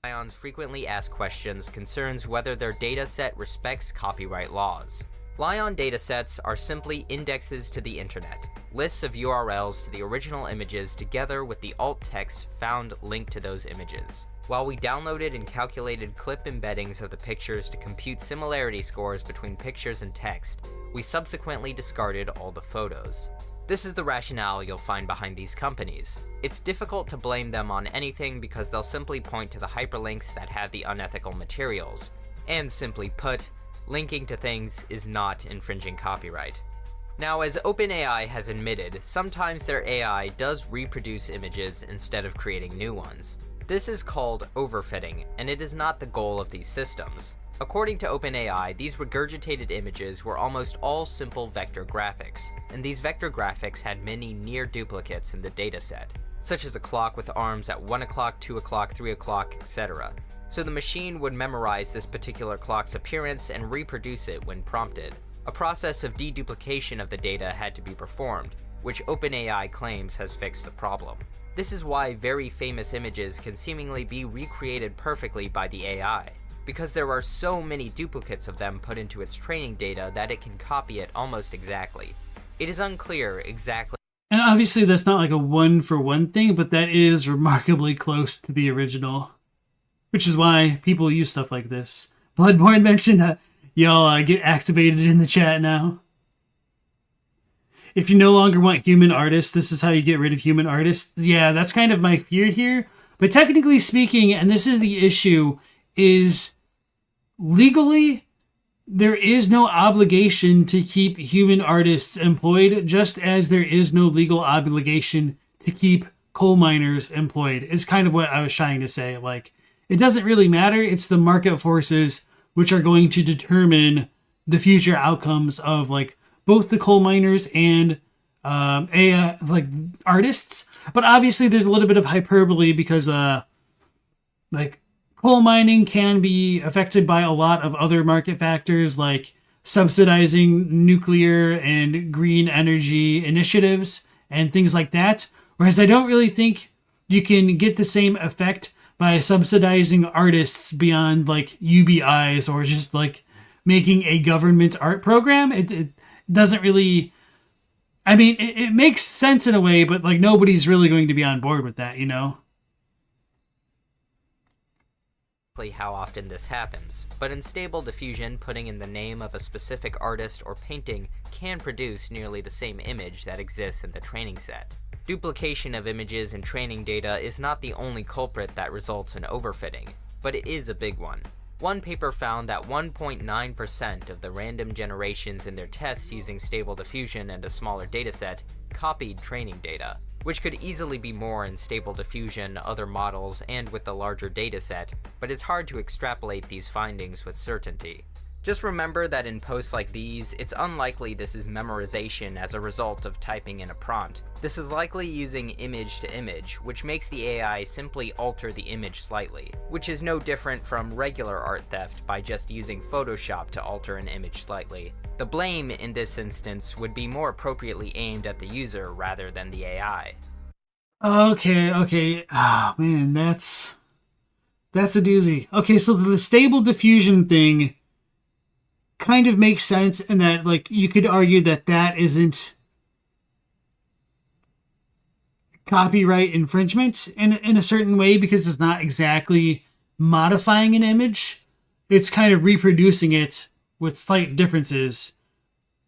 Ions frequently asked questions concerns whether their dataset respects copyright laws. Lion datasets are simply indexes to the internet, lists of URLs to the original images together with the alt text found linked to those images. While we downloaded and calculated clip embeddings of the pictures to compute similarity scores between pictures and text, we subsequently discarded all the photos. This is the rationale you'll find behind these companies. It's difficult to blame them on anything because they'll simply point to the hyperlinks that have the unethical materials. And simply put, linking to things is not infringing copyright. Now, as OpenAI has admitted, sometimes their AI does reproduce images instead of creating new ones. This is called overfitting, and it is not the goal of these systems. According to OpenAI, these regurgitated images were almost all simple vector graphics, and these vector graphics had many near duplicates in the dataset, such as a clock with arms at 1 o'clock, 2 o'clock, 3 o'clock, etc. So the machine would memorize this particular clock's appearance and reproduce it when prompted. A process of deduplication of the data had to be performed, which OpenAI claims has fixed the problem. This is why very famous images can seemingly be recreated perfectly by the AI, because there are so many duplicates of them put into its training data that it can copy it almost exactly. It is unclear exactly. And obviously that's not like a one-for-one thing, but that is remarkably close to the original. Which is why people use stuff like this. Bloodborne mentioned that y'all get activated in the chat now. If you no longer want human artists, this is how you get rid of human artists. Yeah, that's kind of my fear here. But technically speaking, and this is the issue, is legally, there is no obligation to keep human artists employed, just as there is no legal obligation to keep coal miners employed, is kind of what I was trying to say. Like, it doesn't really matter. It's the market forces which are going to determine the future outcomes of like both the coal miners and like artists. But obviously there's a little bit of hyperbole because like coal mining can be affected by a lot of other market factors like subsidizing nuclear and green energy initiatives and things like that. Whereas I don't really think you can get the same effect by subsidizing artists beyond like UBIs or just like making a government art program. It doesn't really, I mean, it makes sense in a way, but like nobody's really going to be on board with that, you know? How often this happens, but in Stable Diffusion, putting in the name of a specific artist or painting can produce nearly the same image that exists in the training set. Duplication of images and training data is not the only culprit that results in overfitting, but it is a big one. One paper found that 1.9% of the random generations in their tests using Stable Diffusion and a smaller dataset copied training data, which could easily be more in Stable Diffusion, other models, and with the larger dataset, but it's hard to extrapolate these findings with certainty. Just remember that in posts like these, it's unlikely this is memorization as a result of typing in a prompt. This is likely using image to image, which makes the AI simply alter the image slightly, which is no different from regular art theft by just using Photoshop to alter an image slightly. The blame in this instance would be more appropriately aimed at the user rather than the AI. Okay. Oh man, that's a doozy. Okay, so the Stable Diffusion thing kind of makes sense in that, like, you could argue that that isn't copyright infringement in a certain way because it's not exactly modifying an image. It's kind of reproducing it with slight differences.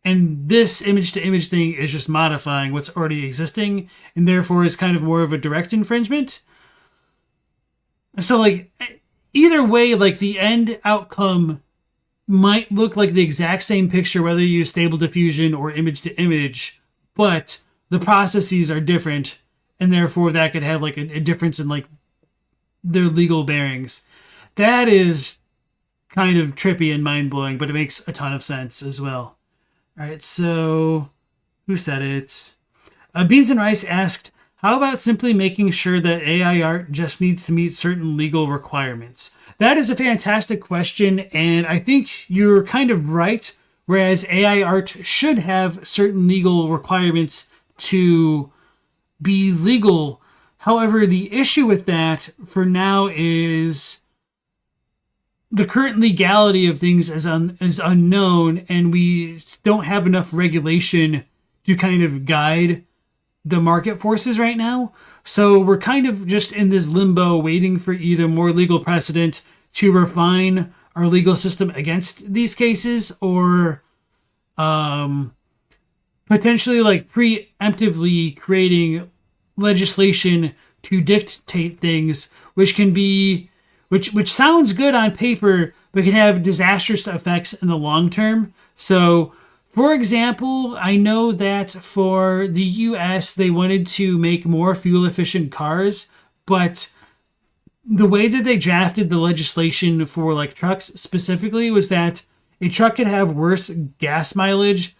And this image-to-image thing is just modifying what's already existing, and therefore is kind of more of a direct infringement. So, like, either way, like, the end outcome might look like the exact same picture whether you use Stable Diffusion or image-to-image, but the processes are different, and therefore that could have, like, a difference in, like, their legal bearings. That is kind of trippy and mind-blowing, but it makes a ton of sense as well. All right, so who said it? Beans and Rice asked, how about simply making sure that AI art just needs to meet certain legal requirements? That is a fantastic question, and I think you're kind of right, whereas AI art should have certain legal requirements to be legal. However, the issue with that for now is the current legality of things is unknown, and we don't have enough regulation to kind of guide the market forces right now. So we're kind of just in this limbo waiting for either more legal precedent to refine our legal system against these cases or potentially like preemptively creating legislation to dictate things, which can be which sounds good on paper, but can have disastrous effects in the long term. So, for example, I know that for the US, they wanted to make more fuel-efficient cars, but the way that they drafted the legislation for like trucks specifically was that a truck could have worse gas mileage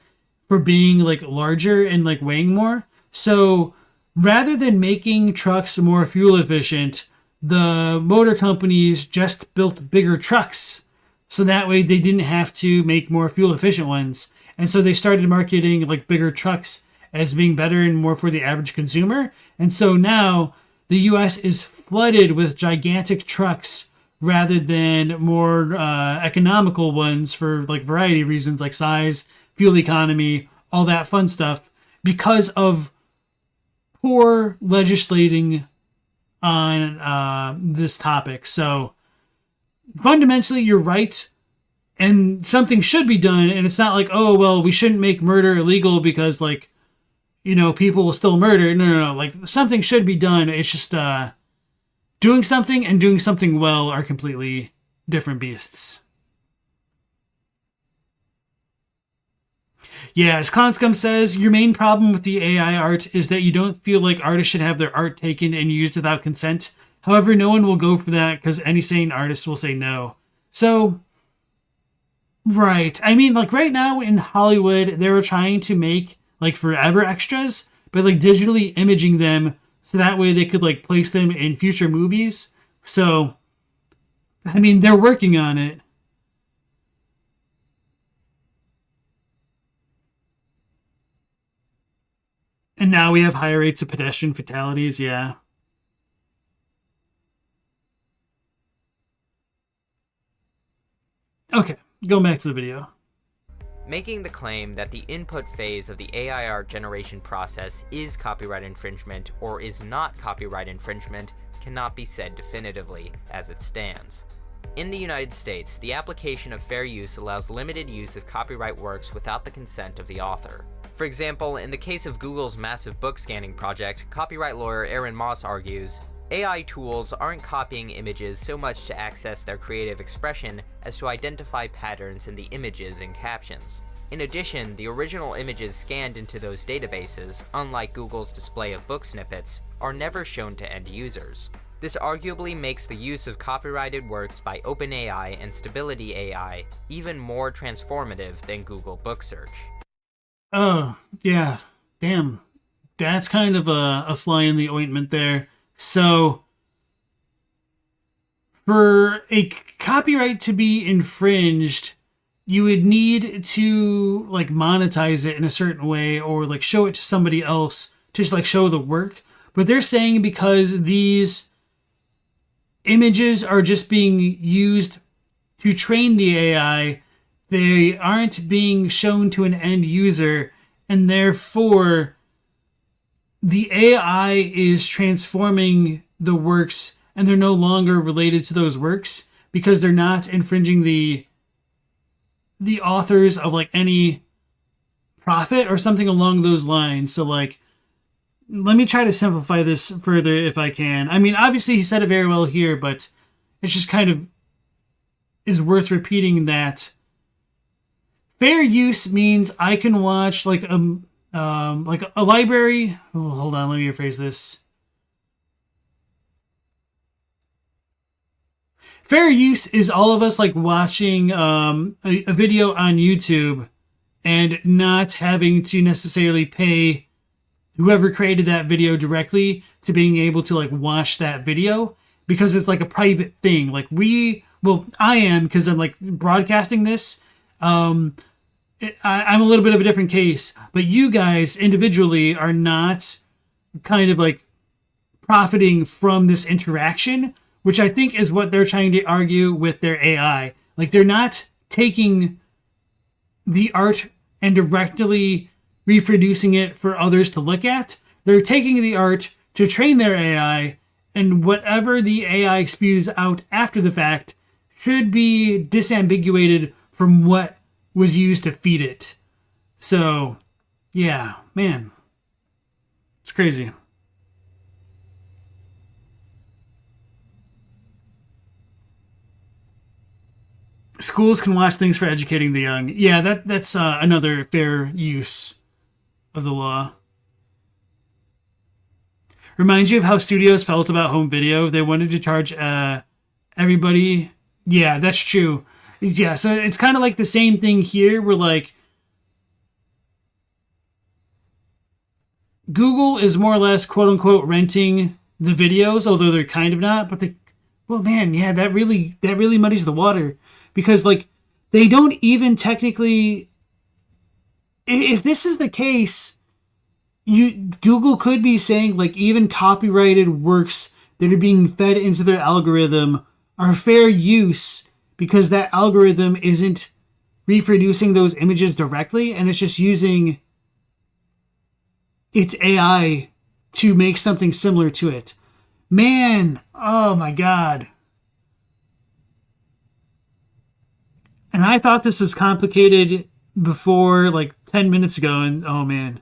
for being like larger and like weighing more. So rather than making trucks more fuel efficient, the motor companies just built bigger trucks. So that way they didn't have to make more fuel efficient ones. And so they started marketing like bigger trucks as being better and more for the average consumer. And so now the US is flooded with gigantic trucks rather than more economical ones for like variety of reasons like size, fuel economy, all that fun stuff because of poor legislating on this topic. So fundamentally, you're right, and something should be done. And it's not like, oh well, we shouldn't make murder illegal because like, you know, people will still murder. No. Like something should be done. It's just doing something and doing something well are completely different beasts. Yeah, as Conscom says, your main problem with the AI art is that you don't feel like artists should have their art taken and used without consent. However, no one will go for that because any sane artist will say no. So, right. I mean, like right now in Hollywood, they were trying to make like forever extras, but like digitally imaging them so that way they could like place them in future movies. So, I mean, they're working on it. And now we have higher rates of pedestrian fatalities, yeah. Okay, going back to the video. Making the claim that the input phase of the AI art generation process is copyright infringement or is not copyright infringement cannot be said definitively as it stands. In the United States, the application of fair use allows limited use of copyright works without the consent of the author. For example, in the case of Google's massive book scanning project, copyright lawyer Aaron Moss argues, AI tools aren't copying images so much to access their creative expression as to identify patterns in the images and captions. In addition, the original images scanned into those databases, unlike Google's display of book snippets, are never shown to end users. This arguably makes the use of copyrighted works by OpenAI and Stability AI even more transformative than Google Book Search. Oh, yeah. Damn. That's kind of a fly in the ointment there. So, for a copyright to be infringed, you would need to, like, monetize it in a certain way or, like, show it to somebody else to, like, show the work. But they're saying because these images are just being used to train the AI, they aren't being shown to an end user, and therefore the AI is transforming the works and they're no longer related to those works because they're not infringing the authors of like any profit or something along those lines. So like, let me try to simplify this further if I can. I mean, obviously he said it very well here, but it's just kind of is worth repeating that fair use means I can watch like a library. Oh, hold on, let me rephrase this. Fair use is all of us like watching a video on YouTube and not having to necessarily pay whoever created that video directly to being able to like watch that video because it's like a private thing. Like I am because I'm like broadcasting this. I'm a little bit of a different case, but you guys individually are not kind of like profiting from this interaction, which I think is what they're trying to argue with their AI. Like they're not taking the art and directly reproducing it for others to look at. They're taking the art to train their AI, and whatever the AI spews out after the fact should be disambiguated from what was used to feed it. So, yeah, man. It's crazy. Schools can watch things for educating the young. Yeah, that's another fair use of the law. Reminds you of how studios felt about home video. They wanted to charge everybody. Yeah, that's true. Yeah, so it's kind of like the same thing here where like Google is more or less quote unquote renting the videos, although they're kind of not, but well man, yeah, that really muddies the water because like they don't even technically, if this is the case, Google could be saying like even copyrighted works that are being fed into their algorithm are fair use because that algorithm isn't reproducing those images directly and it's just using its AI to make something similar to it. Man, oh my God. And I thought this was complicated before like 10 minutes ago and oh man.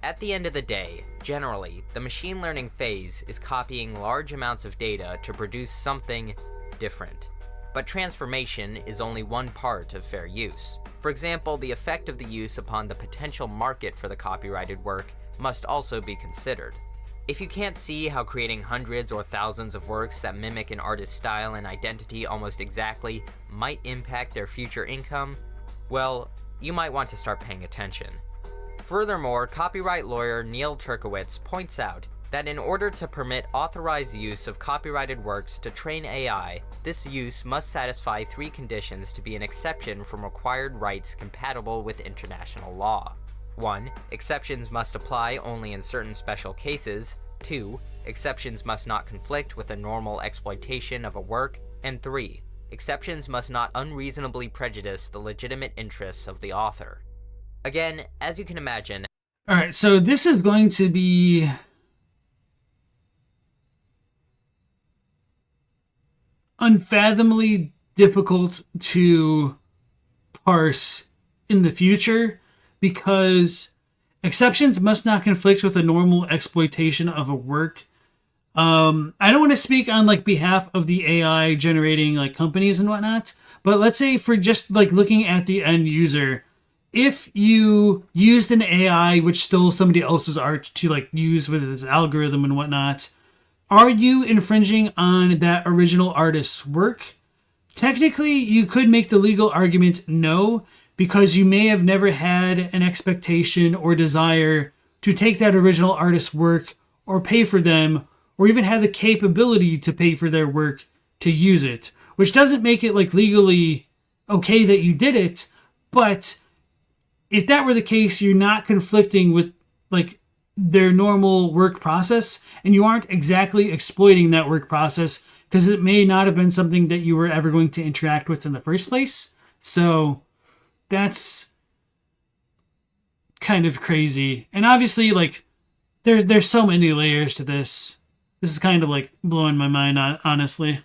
At the end of the day, generally, the machine learning phase is copying large amounts of data to produce something different. But transformation is only one part of fair use. For example, the effect of the use upon the potential market for the copyrighted work must also be considered. If you can't see how creating hundreds or thousands of works that mimic an artist's style and identity almost exactly might impact their future income, well, you might want to start paying attention. Furthermore, copyright lawyer Neil Turkowitz points out that in order to permit authorized use of copyrighted works to train AI, this use must satisfy 3 conditions to be an exception from required rights compatible with international law. 1. Exceptions must apply only in certain special cases. 2. Exceptions must not conflict with the normal exploitation of a work. And 3. Exceptions must not unreasonably prejudice the legitimate interests of the author. Again, as you can imagine... Alright, so this is going to be... unfathomably difficult to parse in the future, because exceptions must not conflict with the normal exploitation of a work. I don't want to speak on behalf of the AI generating companies and whatnot, but let's say for just looking at the end user, if you used an AI which stole somebody else's art to use with its algorithm and whatnot, are you infringing on that original artist's work? Technically, you could make the legal argument no, because you may have never had an expectation or desire to take that original artist's work or pay for them, or even have the capability to pay for their work to use it, which doesn't make it legally okay that you did it. But if that were the case, you're not conflicting with their normal work process, and you aren't exactly exploiting that work process because it may not have been something that you were ever going to interact with in the first place. So that's kind of crazy. And obviously there's so many layers to this. This is kind of blowing my mind, honestly.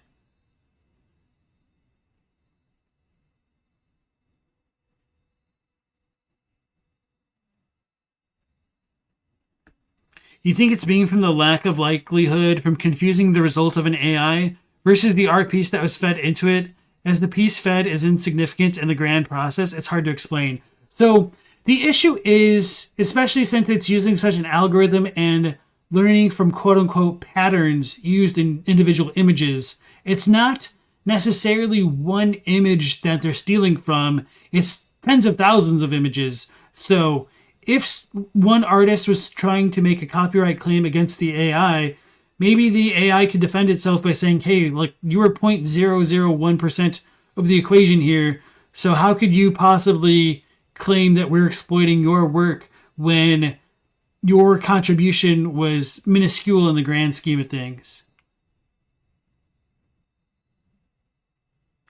You think it's being from the lack of likelihood from confusing the result of an AI versus the art piece that was fed into it, as the piece fed is insignificant in the grand process? It's hard to explain. So the issue is, especially since it's using such an algorithm and learning from quote-unquote patterns used in individual images, it's not necessarily one image that they're stealing from. It's tens of thousands of images. So if one artist was trying to make a copyright claim against the AI, maybe the AI could defend itself by saying, hey, you were 0.001% of the equation here, so how could you possibly claim that we're exploiting your work when your contribution was minuscule in the grand scheme of things?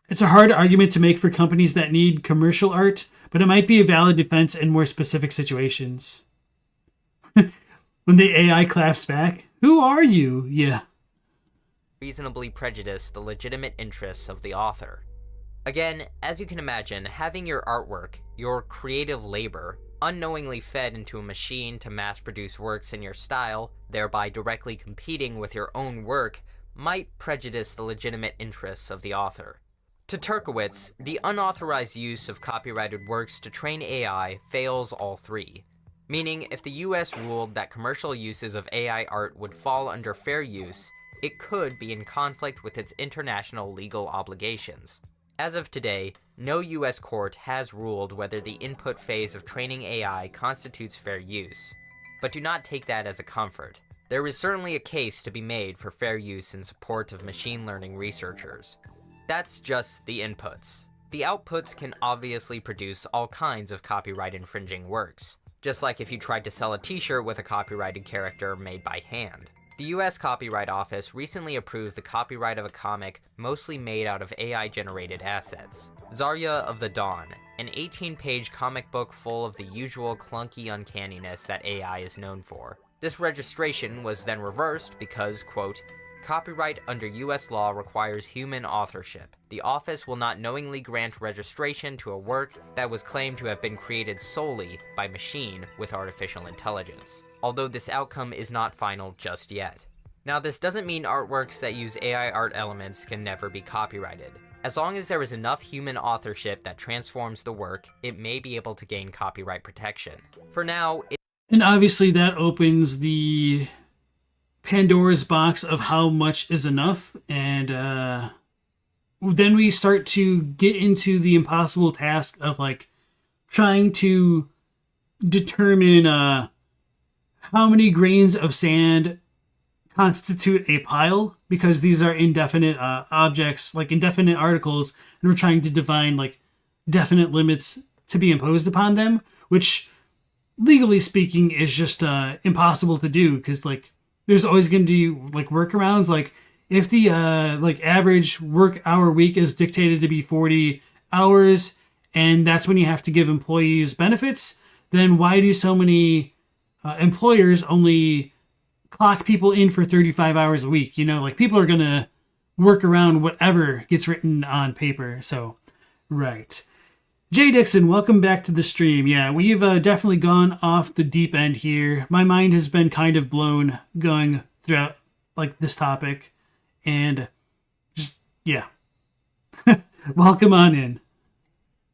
It's a hard argument to make for companies that need commercial art, but it might be a valid defense in more specific situations. When the AI claps back, who are you? Yeah. Reasonably prejudice the legitimate interests of the author. Again, as you can imagine, having your artwork, your creative labor, unknowingly fed into a machine to mass-produce works in your style, thereby directly competing with your own work, might prejudice the legitimate interests of the author. To Turkowitz, the unauthorized use of copyrighted works to train AI fails all 3. Meaning, if the US ruled that commercial uses of AI art would fall under fair use, it could be in conflict with its international legal obligations. As of today, no US court has ruled whether the input phase of training AI constitutes fair use. But do not take that as a comfort. There is certainly a case to be made for fair use in support of machine learning researchers. That's just the inputs. The outputs can obviously produce all kinds of copyright infringing works, just like if you tried to sell a t-shirt with a copyrighted character made by hand. The US Copyright Office recently approved the copyright of a comic mostly made out of AI-generated assets, Zarya of the Dawn, an 18-page comic book full of the usual clunky uncanniness that AI is known for. This registration was then reversed because, quote, copyright under US law requires human authorship. The office will not knowingly grant registration to a work that was claimed to have been created solely by machine with artificial intelligence, although this outcome is not final just yet. Now, this doesn't mean artworks that use AI art elements can never be copyrighted. As long as there is enough human authorship that transforms the work, it may be able to gain copyright protection. For now, and obviously that opens the Pandora's box of how much is enough, and then we start to get into the impossible task of trying to determine how many grains of sand constitute a pile, because these are indefinite objects, like indefinite articles, and we're trying to define like definite limits to be imposed upon them, which legally speaking is just impossible to do, because like there's always going to be like workarounds. Like if the like average work hour week is dictated to be 40 hours, and that's when you have to give employees benefits, then why do so many employers only clock people in for 35 hours a week? You know, like people are going to work around whatever gets written on paper. So, right. Jay Dixon, welcome back to the stream. Yeah, we've definitely gone off the deep end here. My mind has been kind of blown going throughout like this topic, and just, yeah. Welcome on in.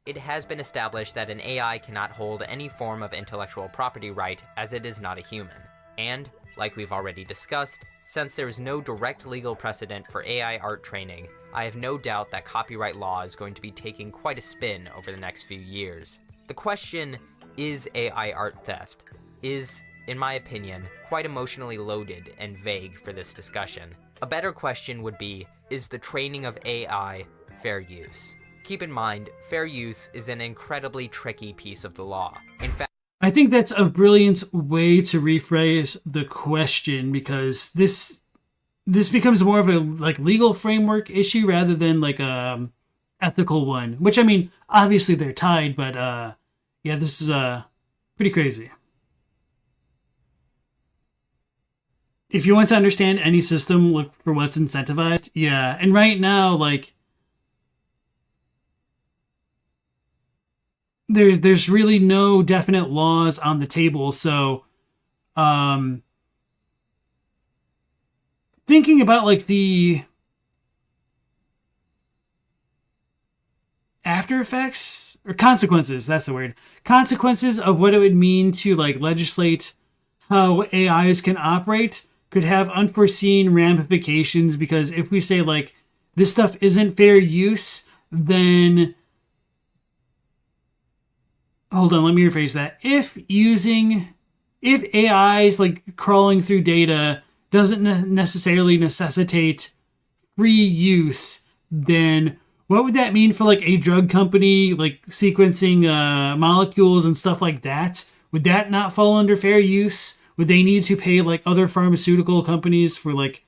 It has been established that an AI cannot hold any form of intellectual property right, as it is not a human. And, like we've already discussed, since there is no direct legal precedent for AI art training, I have no doubt that copyright law is going to be taking quite a spin over the next few years. The question, is AI art theft, is, in my opinion, quite emotionally loaded and vague for this discussion. A better question would be, is the training of AI fair use? Keep in mind, fair use is an incredibly tricky piece of the law. In fact, I think that's a brilliant way to rephrase the question, because this becomes more of a like legal framework issue rather than like a ethical one, which, I mean, obviously they're tied, but yeah, this is pretty crazy. If you want to understand any system, look for what's incentivized. Yeah, and right now, like, there's really no definite laws on the table. So, thinking about like the after effects or consequences, that's the word, consequences of what it would mean to like legislate how AIs can operate could have unforeseen ramifications, because if we say like this stuff isn't fair use, then hold on, let me rephrase that. If AIs like crawling through data doesn't necessarily necessitate free use, then what would that mean for like a drug company like sequencing molecules and stuff like that? Would that not fall under fair use? Would they need to pay like other pharmaceutical companies for like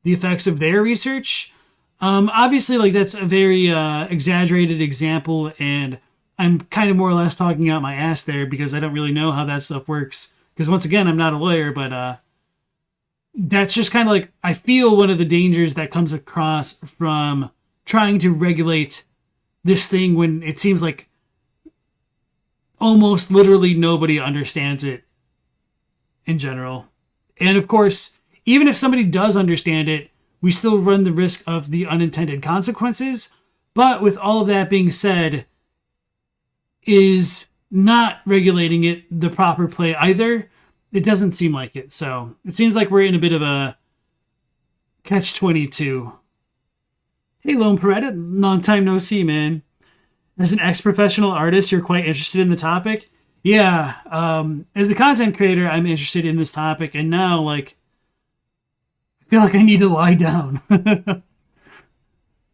the effects of their research? Obviously, like that's a very exaggerated example, and I'm kind of more or less talking out my ass there because I don't really know how that stuff works. Because once again, I'm not a lawyer, but that's just kind of like, I feel one of the dangers that comes across from trying to regulate this thing when it seems like almost literally nobody understands it in general. And of course, even if somebody does understand it, we still run the risk of the unintended consequences. But with all of that being said, is not regulating it the proper play either? It doesn't seem like it. So it seems like we're in a bit of a catch-22. Hey, Lone Peretta, long time no see, man. As an ex-professional artist, you're quite interested in the topic. Yeah, as a content creator, I'm interested in this topic, and now, like, I feel like I need to lie down. in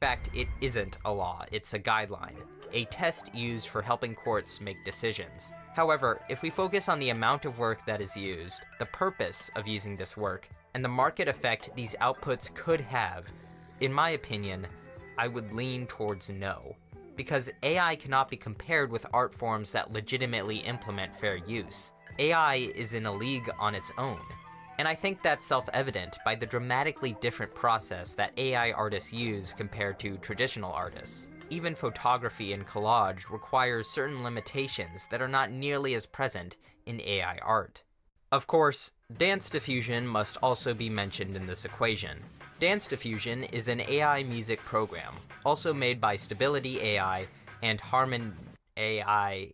fact, it isn't a law, it's a guideline, a test used for helping courts make decisions. However, if we focus on the amount of work that is used, the purpose of using this work, and the market effect these outputs could have, in my opinion, I would lean towards no. Because AI cannot be compared with art forms that legitimately implement fair use. AI is in a league on its own. And I think that's self-evident by the dramatically different process that AI artists use compared to traditional artists. Even photography and collage requires certain limitations that are not nearly as present in AI art. Of course, dance diffusion must also be mentioned in this equation. Dance diffusion is an AI music program, also made by Stability AI and Harmon AI.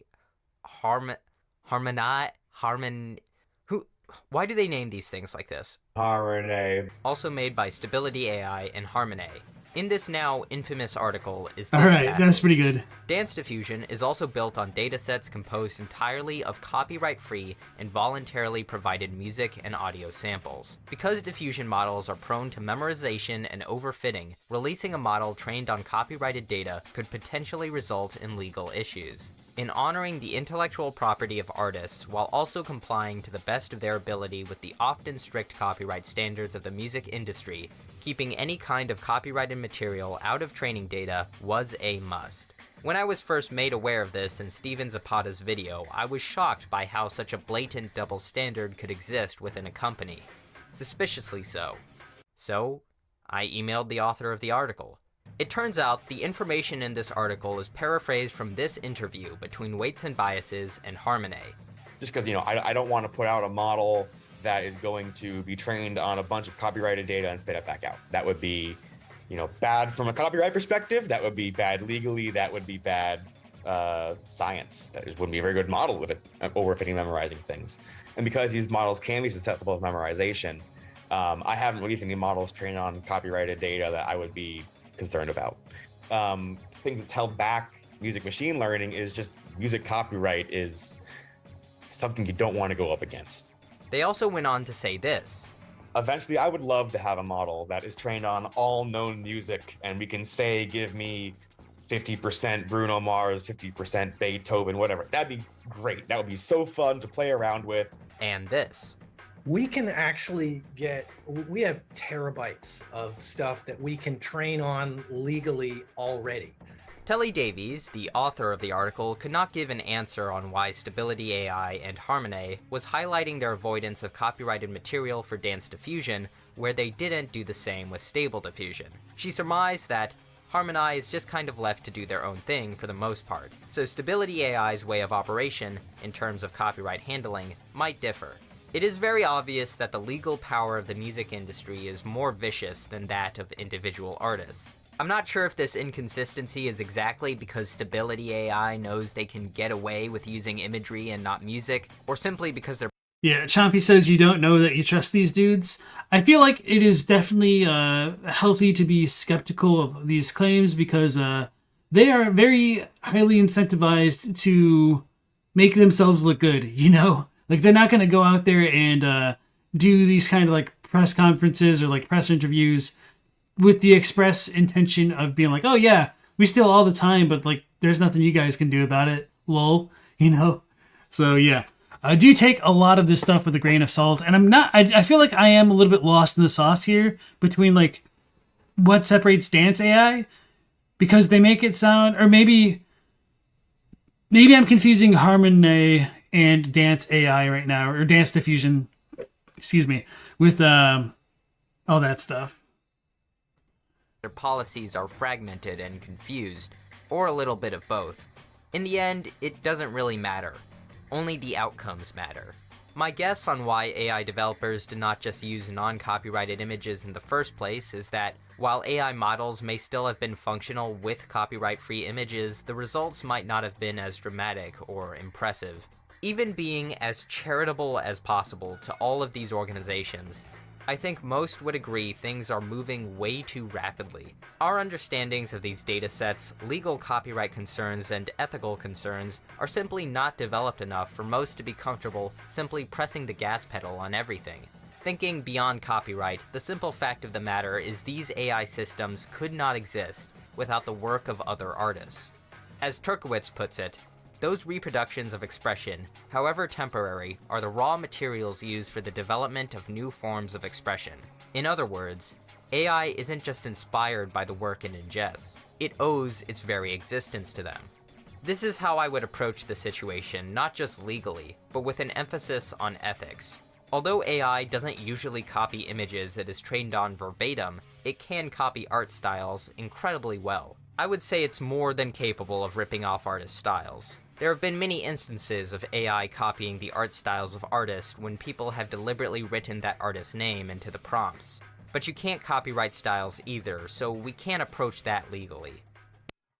Why do they name these things like this? Harmony. Also made by Stability AI and Harmony. In this now infamous article is this Alright, passage. that's pretty good. Dance Diffusion is also built on datasets composed entirely of copyright-free and voluntarily provided music and audio samples. Because diffusion models are prone to memorization and overfitting, releasing a model trained on copyrighted data could potentially result in legal issues. In honoring the intellectual property of artists while also complying to the best of their ability with the often strict copyright standards of the music industry, keeping any kind of copyrighted material out of training data was a must. When I was first made aware of this in Steven Zapata's video, I was shocked by how such a blatant double standard could exist within a company. Suspiciously so. So, I emailed the author of the article. It turns out the information in this article is paraphrased from this interview between Weights and Biases and Harmony. Just because, I don't want to put out a model that is going to be trained on a bunch of copyrighted data and spit it back out. That would be, bad from a copyright perspective. That would be bad legally. That would be bad science. That just wouldn't be a very good model if it's overfitting memorizing things. And because these models can be susceptible of memorization, I haven't released any models trained on copyrighted data that I would be concerned about. Things that's held back music machine learning is just music copyright is something you don't want to go up against. They also went on to say this. Eventually, I would love to have a model that is trained on all known music, and we can say, give me 50% Bruno Mars, 50% Beethoven, whatever. That'd be great. That would be so fun to play around with. And this. We can actually we have terabytes of stuff that we can train on legally already. Telly Davies, the author of the article, could not give an answer on why Stability AI and Harmony was highlighting their avoidance of copyrighted material for Dance Diffusion, where they didn't do the same with Stable Diffusion. She surmised that Harmony is just kind of left to do their own thing for the most part, so Stability AI's way of operation, in terms of copyright handling, might differ. It is very obvious that the legal power of the music industry is more vicious than that of individual artists. I'm not sure if this inconsistency is exactly because Stability AI knows they can get away with using imagery and not music, or simply because they're... Yeah, Chompy says you don't know that you trust these dudes. I feel like it is definitely healthy to be skeptical of these claims because they are very highly incentivized to make themselves look good, Like, they're not going to go out there and do these kind of, like, press conferences or, like, press interviews with the express intention of being like, oh, yeah, we steal all the time, but, like, there's nothing you guys can do about it, lol, So, yeah. I do take a lot of this stuff with a grain of salt, and I feel like I am a little bit lost in the sauce here between, like, what separates Dance AI, because they make it sound, or maybe I'm confusing Harmony and Dance AI right now, or Dance Diffusion, with all that stuff. Their policies are fragmented and confused, or a little bit of both. In the end, it doesn't really matter. Only the outcomes matter. My guess on why AI developers did not just use non-copyrighted images in the first place is that, while AI models may still have been functional with copyright-free images, the results might not have been as dramatic or impressive. Even being as charitable as possible to all of these organizations, I think most would agree things are moving way too rapidly. Our understandings of these datasets, legal copyright concerns, and ethical concerns are simply not developed enough for most to be comfortable simply pressing the gas pedal on everything. Thinking beyond copyright, the simple fact of the matter is these AI systems could not exist without the work of other artists. As Turkowitz puts it, those reproductions of expression, however temporary, are the raw materials used for the development of new forms of expression. In other words, AI isn't just inspired by the work it ingests, it owes its very existence to them. This is how I would approach the situation, not just legally, but with an emphasis on ethics. Although AI doesn't usually copy images it is trained on verbatim, it can copy art styles incredibly well. I would say it's more than capable of ripping off artist styles. There have been many instances of AI copying the art styles of artists when people have deliberately written that artist's name into the prompts. But you can't copyright styles either, so we can't approach that legally.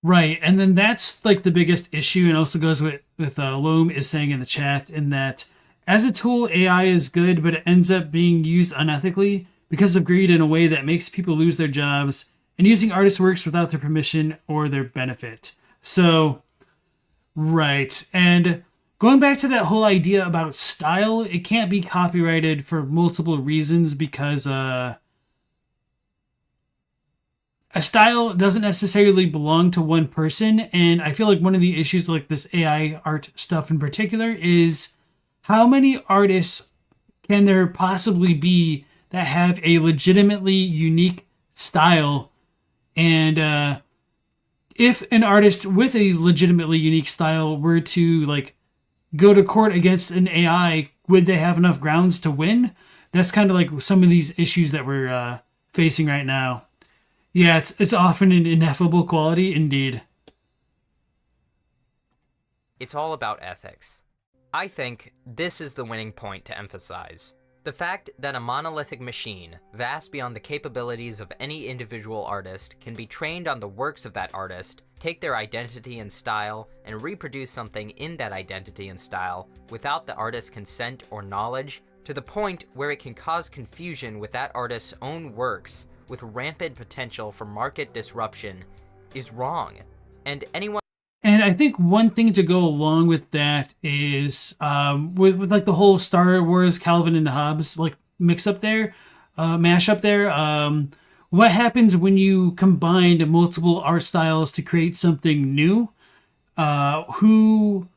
Right, and then that's like the biggest issue, and also goes with Loam is saying in the chat, in that as a tool, AI is good, but it ends up being used unethically because of greed in a way that makes people lose their jobs and using artists' works without their permission or their benefit. So, right. And going back to that whole idea about style, it can't be copyrighted for multiple reasons because a style doesn't necessarily belong to one person. And I feel like one of the issues like this AI art stuff in particular is how many artists can there possibly be that have a legitimately unique style? And if an artist with a legitimately unique style were to like go to court against an AI, would they have enough grounds to win? That's kind of like some of these issues that we're facing right now. Yeah, it's often an ineffable quality indeed. It's all about ethics. I think this is the winning point to emphasize. The fact that a monolithic machine, vast beyond the capabilities of any individual artist, can be trained on the works of that artist, take their identity and style, and reproduce something in that identity and style without the artist's consent or knowledge, to the point where it can cause confusion with that artist's own works, with rampant potential for market disruption, is wrong. And anyone... And I think one thing to go along with that is with like the whole Star Wars Calvin and Hobbes like mix up there, mash up there. What happens when you combine multiple art styles to create something new? Who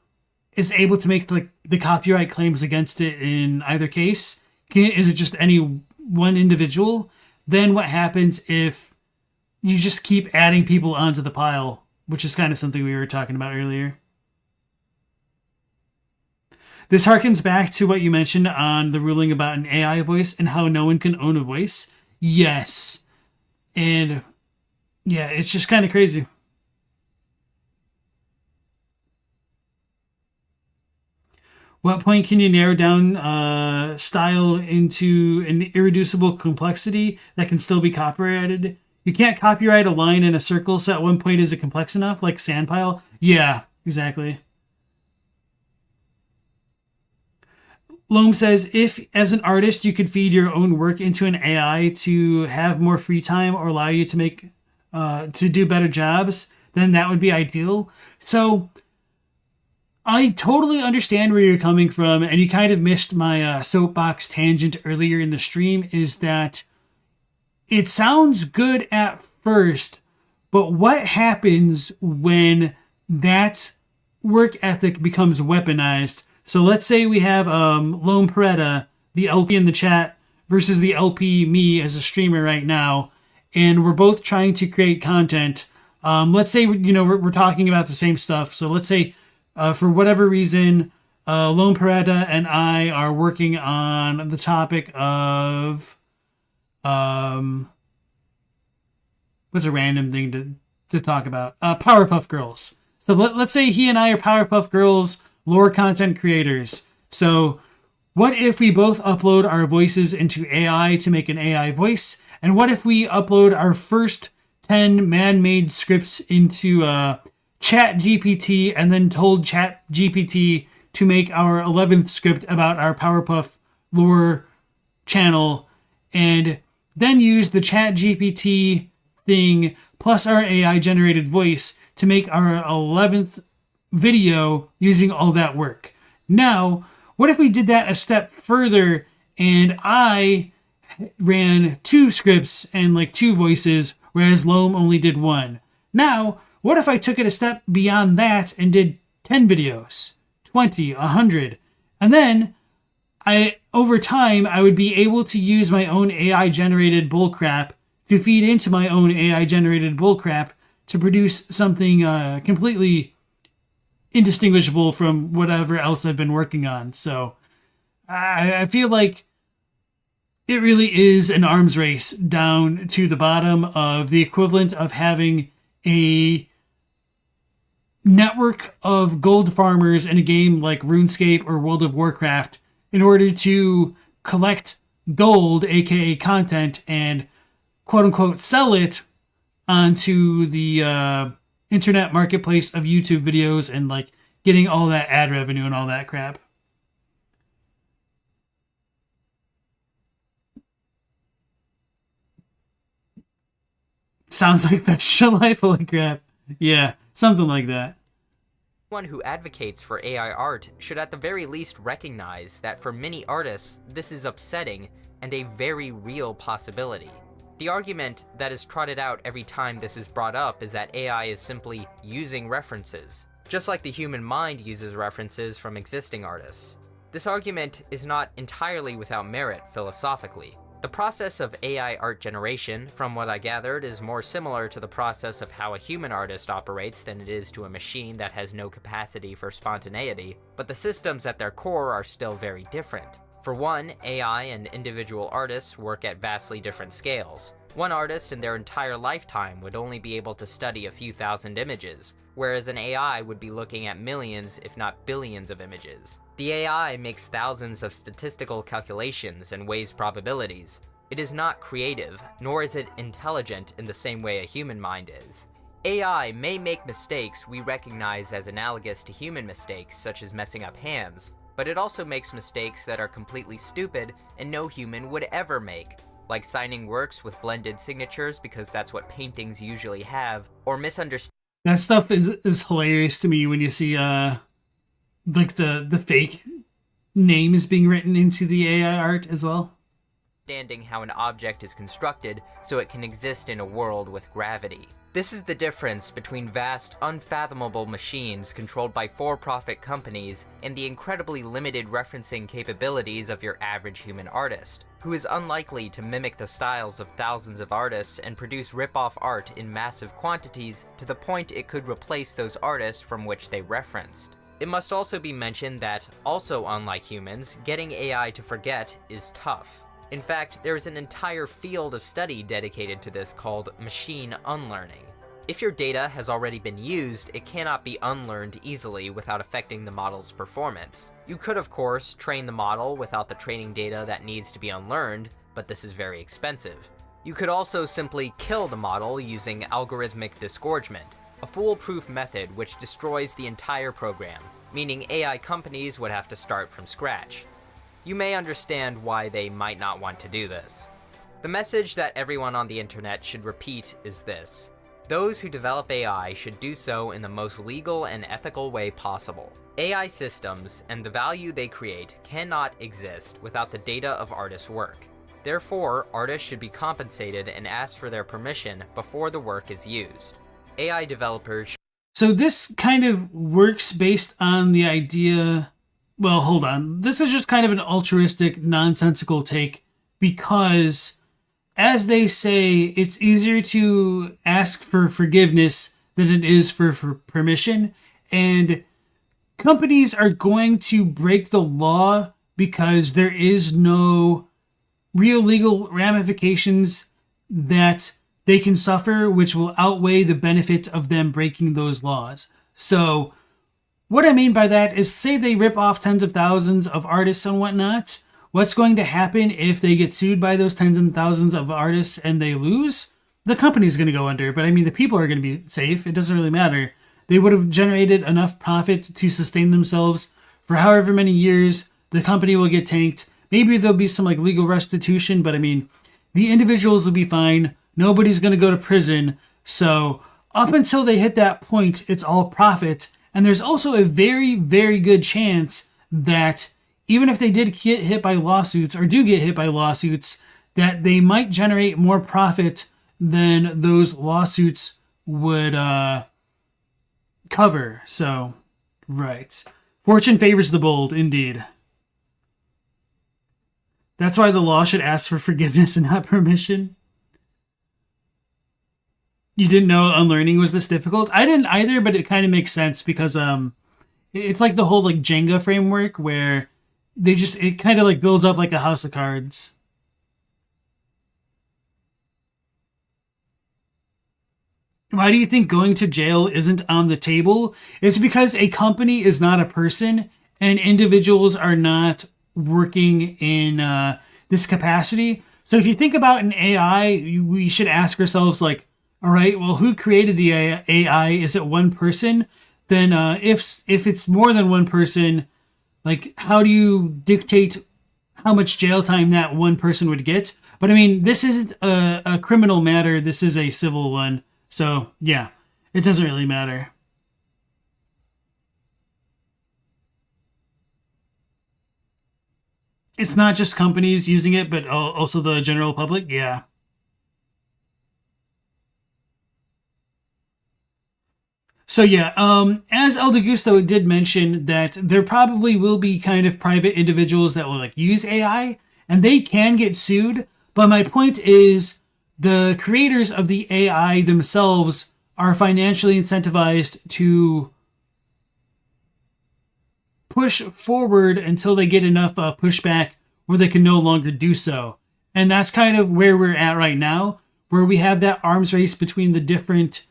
is able to make like the copyright claims against it in either case? Is it just any one individual? Then what happens if you just keep adding people onto the pile? Which is kind of something we were talking about earlier. This harkens back to what you mentioned on the ruling about an AI voice and how no one can own a voice. Yes. And yeah, it's just kind of crazy. What point can you narrow down style into an irreducible complexity that can still be copyrighted? You can't copyright a line in a circle, so at one point is it complex enough, like sandpile? Yeah, exactly. Loam says, if as an artist you could feed your own work into an AI to have more free time or allow you to make to do better jobs, then that would be ideal. So I totally understand where you're coming from, and you kind of missed my soapbox tangent earlier in the stream, is that it sounds good at first, but what happens when that work ethic becomes weaponized? So let's say we have Lone Peretta, the LP in the chat, versus the LP me as a streamer right now, and we're both trying to create content. Let's say we're talking about the same stuff. So let's say for whatever reason, Lone Peretta and I are working on the topic of what's a random thing to talk about? Powerpuff Girls. So let's say he and I are Powerpuff Girls lore content creators. So what if we both upload our voices into AI to make an AI voice? And what if we upload our first 10 man-made scripts into ChatGPT and then told ChatGPT to make our 11th script about our Powerpuff lore channel, and then use the ChatGPT thing plus our AI generated voice to make our 11th video using all that work. Now, what if we did that a step further and I ran 2 scripts and like 2 voices, whereas Loam only did 1? Now, what if I took it a step beyond that and did 10 videos, 20, 100, and then over time, I would be able to use my own AI-generated bullcrap to feed into my own AI-generated bullcrap to produce something completely indistinguishable from whatever else I've been working on. So I feel like it really is an arms race down to the bottom of the equivalent of having a network of gold farmers in a game like RuneScape or World of Warcraft in order to collect gold, aka content, and quote-unquote sell it onto the internet marketplace of YouTube videos and like getting all that ad revenue and all that crap. Sounds like Vegetable Life. Holy crap. Yeah, something like that. Anyone who advocates for AI art should at the very least recognize that for many artists, this is upsetting and a very real possibility. The argument that is trotted out every time this is brought up is that AI is simply using references, just like the human mind uses references from existing artists. This argument is not entirely without merit philosophically. The process of AI art generation, from what I gathered, is more similar to the process of how a human artist operates than it is to a machine that has no capacity for spontaneity, but the systems at their core are still very different. For one, AI and individual artists work at vastly different scales. One artist in their entire lifetime would only be able to study a few thousand images, whereas an AI would be looking at millions, if not billions of images. The AI makes thousands of statistical calculations and weighs probabilities. It is not creative, nor is it intelligent in the same way a human mind is. AI may make mistakes we recognize as analogous to human mistakes, such as messing up hands, but it also makes mistakes that are completely stupid and no human would ever make, like signing works with blended signatures because that's what paintings usually have, or misunderstanding. That stuff is hilarious to me when you see like the fake names being written into the AI art as well. Understanding how an object is constructed so it can exist in a world with gravity. This is the difference between vast, unfathomable machines controlled by for-profit companies and the incredibly limited referencing capabilities of your average human artist, who is unlikely to mimic the styles of thousands of artists and produce rip-off art in massive quantities to the point it could replace those artists from which they referenced. It must also be mentioned that, also unlike humans, getting AI to forget is tough. In fact, there is an entire field of study dedicated to this called machine unlearning. If your data has already been used, it cannot be unlearned easily without affecting the model's performance. You could, of course, train the model without the training data that needs to be unlearned, but this is very expensive. You could also simply kill the model using algorithmic disgorgement, a foolproof method which destroys the entire program, meaning AI companies would have to start from scratch. You may understand why they might not want to do this. The message that everyone on the internet should repeat is this: those who develop AI should do so in the most legal and ethical way possible. AI systems and the value they create cannot exist without the data of artists' work. Therefore, artists should be compensated and asked for their permission before the work is used. AI developers. So this kind of works based on the idea. Well, hold on. This is just kind of an altruistic, nonsensical take because, as they say, it's easier to ask for forgiveness than it is for permission. And companies are going to break the law because there is no real legal ramifications that they can suffer, which will outweigh the benefit of them breaking those laws. So what I mean by that is, say they rip off tens of thousands of artists and whatnot. What's going to happen if they get sued by those tens and thousands of artists and they lose? The company's going to go under, but I mean, the people are going to be safe. It doesn't really matter. They would have generated enough profit to sustain themselves for however many years. The company will get tanked. Maybe there'll be some like legal restitution, but I mean, the individuals will be fine. Nobody's going to go to prison. So up until they hit that point, it's all profit. And there's also a very, very good chance that even if they did get hit by lawsuits or do get hit by lawsuits, that they might generate more profit than those lawsuits would cover. So, right. Fortune favors the bold, indeed. That's why the law should ask for forgiveness and not permission. You didn't know unlearning was this difficult? I didn't either, but it kind of makes sense because it's like the whole like Jenga framework where it kind of like builds up like a house of cards. Why do you think going to jail isn't on the table? It's because a company is not a person and individuals are not working in this capacity. So if you think about an AI, we should ask ourselves like, all right, well, who created the AI? Is it one person? Then if it's more than one person, like how do you dictate how much jail time that one person would get? But I mean, this isn't a criminal matter. This is a civil one. So yeah, it doesn't really matter. It's not just companies using it, but also the general public. Yeah. So yeah, as El Degusto did mention that there probably will be kind of private individuals that will like use AI, and they can get sued. But my point is, the creators of the AI themselves are financially incentivized to push forward until they get enough pushback where they can no longer do so. And that's kind of where we're at right now, where we have that arms race between the different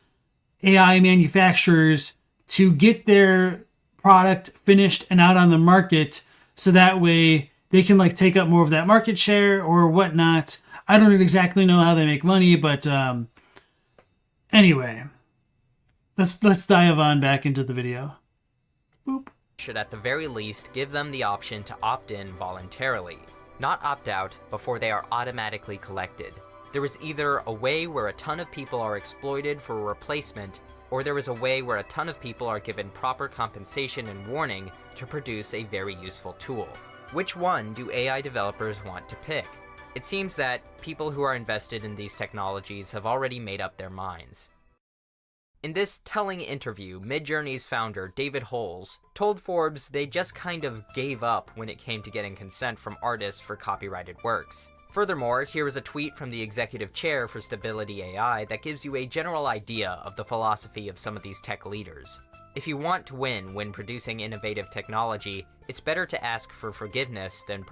AI manufacturers to get their product finished and out on the market, so that way they can like take up more of that market share or whatnot. I don't exactly know how they make money, but anyway, let's dive on back into the video. Boop. Should at the very least give them the option to opt in voluntarily, not opt out before they are automatically collected. There is either a way where a ton of people are exploited for a replacement, or there is a way where a ton of people are given proper compensation and warning to produce a very useful tool. Which one do AI developers want to pick? It seems that people who are invested in these technologies have already made up their minds. In this telling interview, Midjourney's founder, David Holes, told Forbes they just kind of gave up when it came to getting consent from artists for copyrighted works. Furthermore, here is a tweet from the executive chair for Stability AI that gives you a general idea of the philosophy of some of these tech leaders. If you want to win when producing innovative technology, it's better to ask for forgiveness than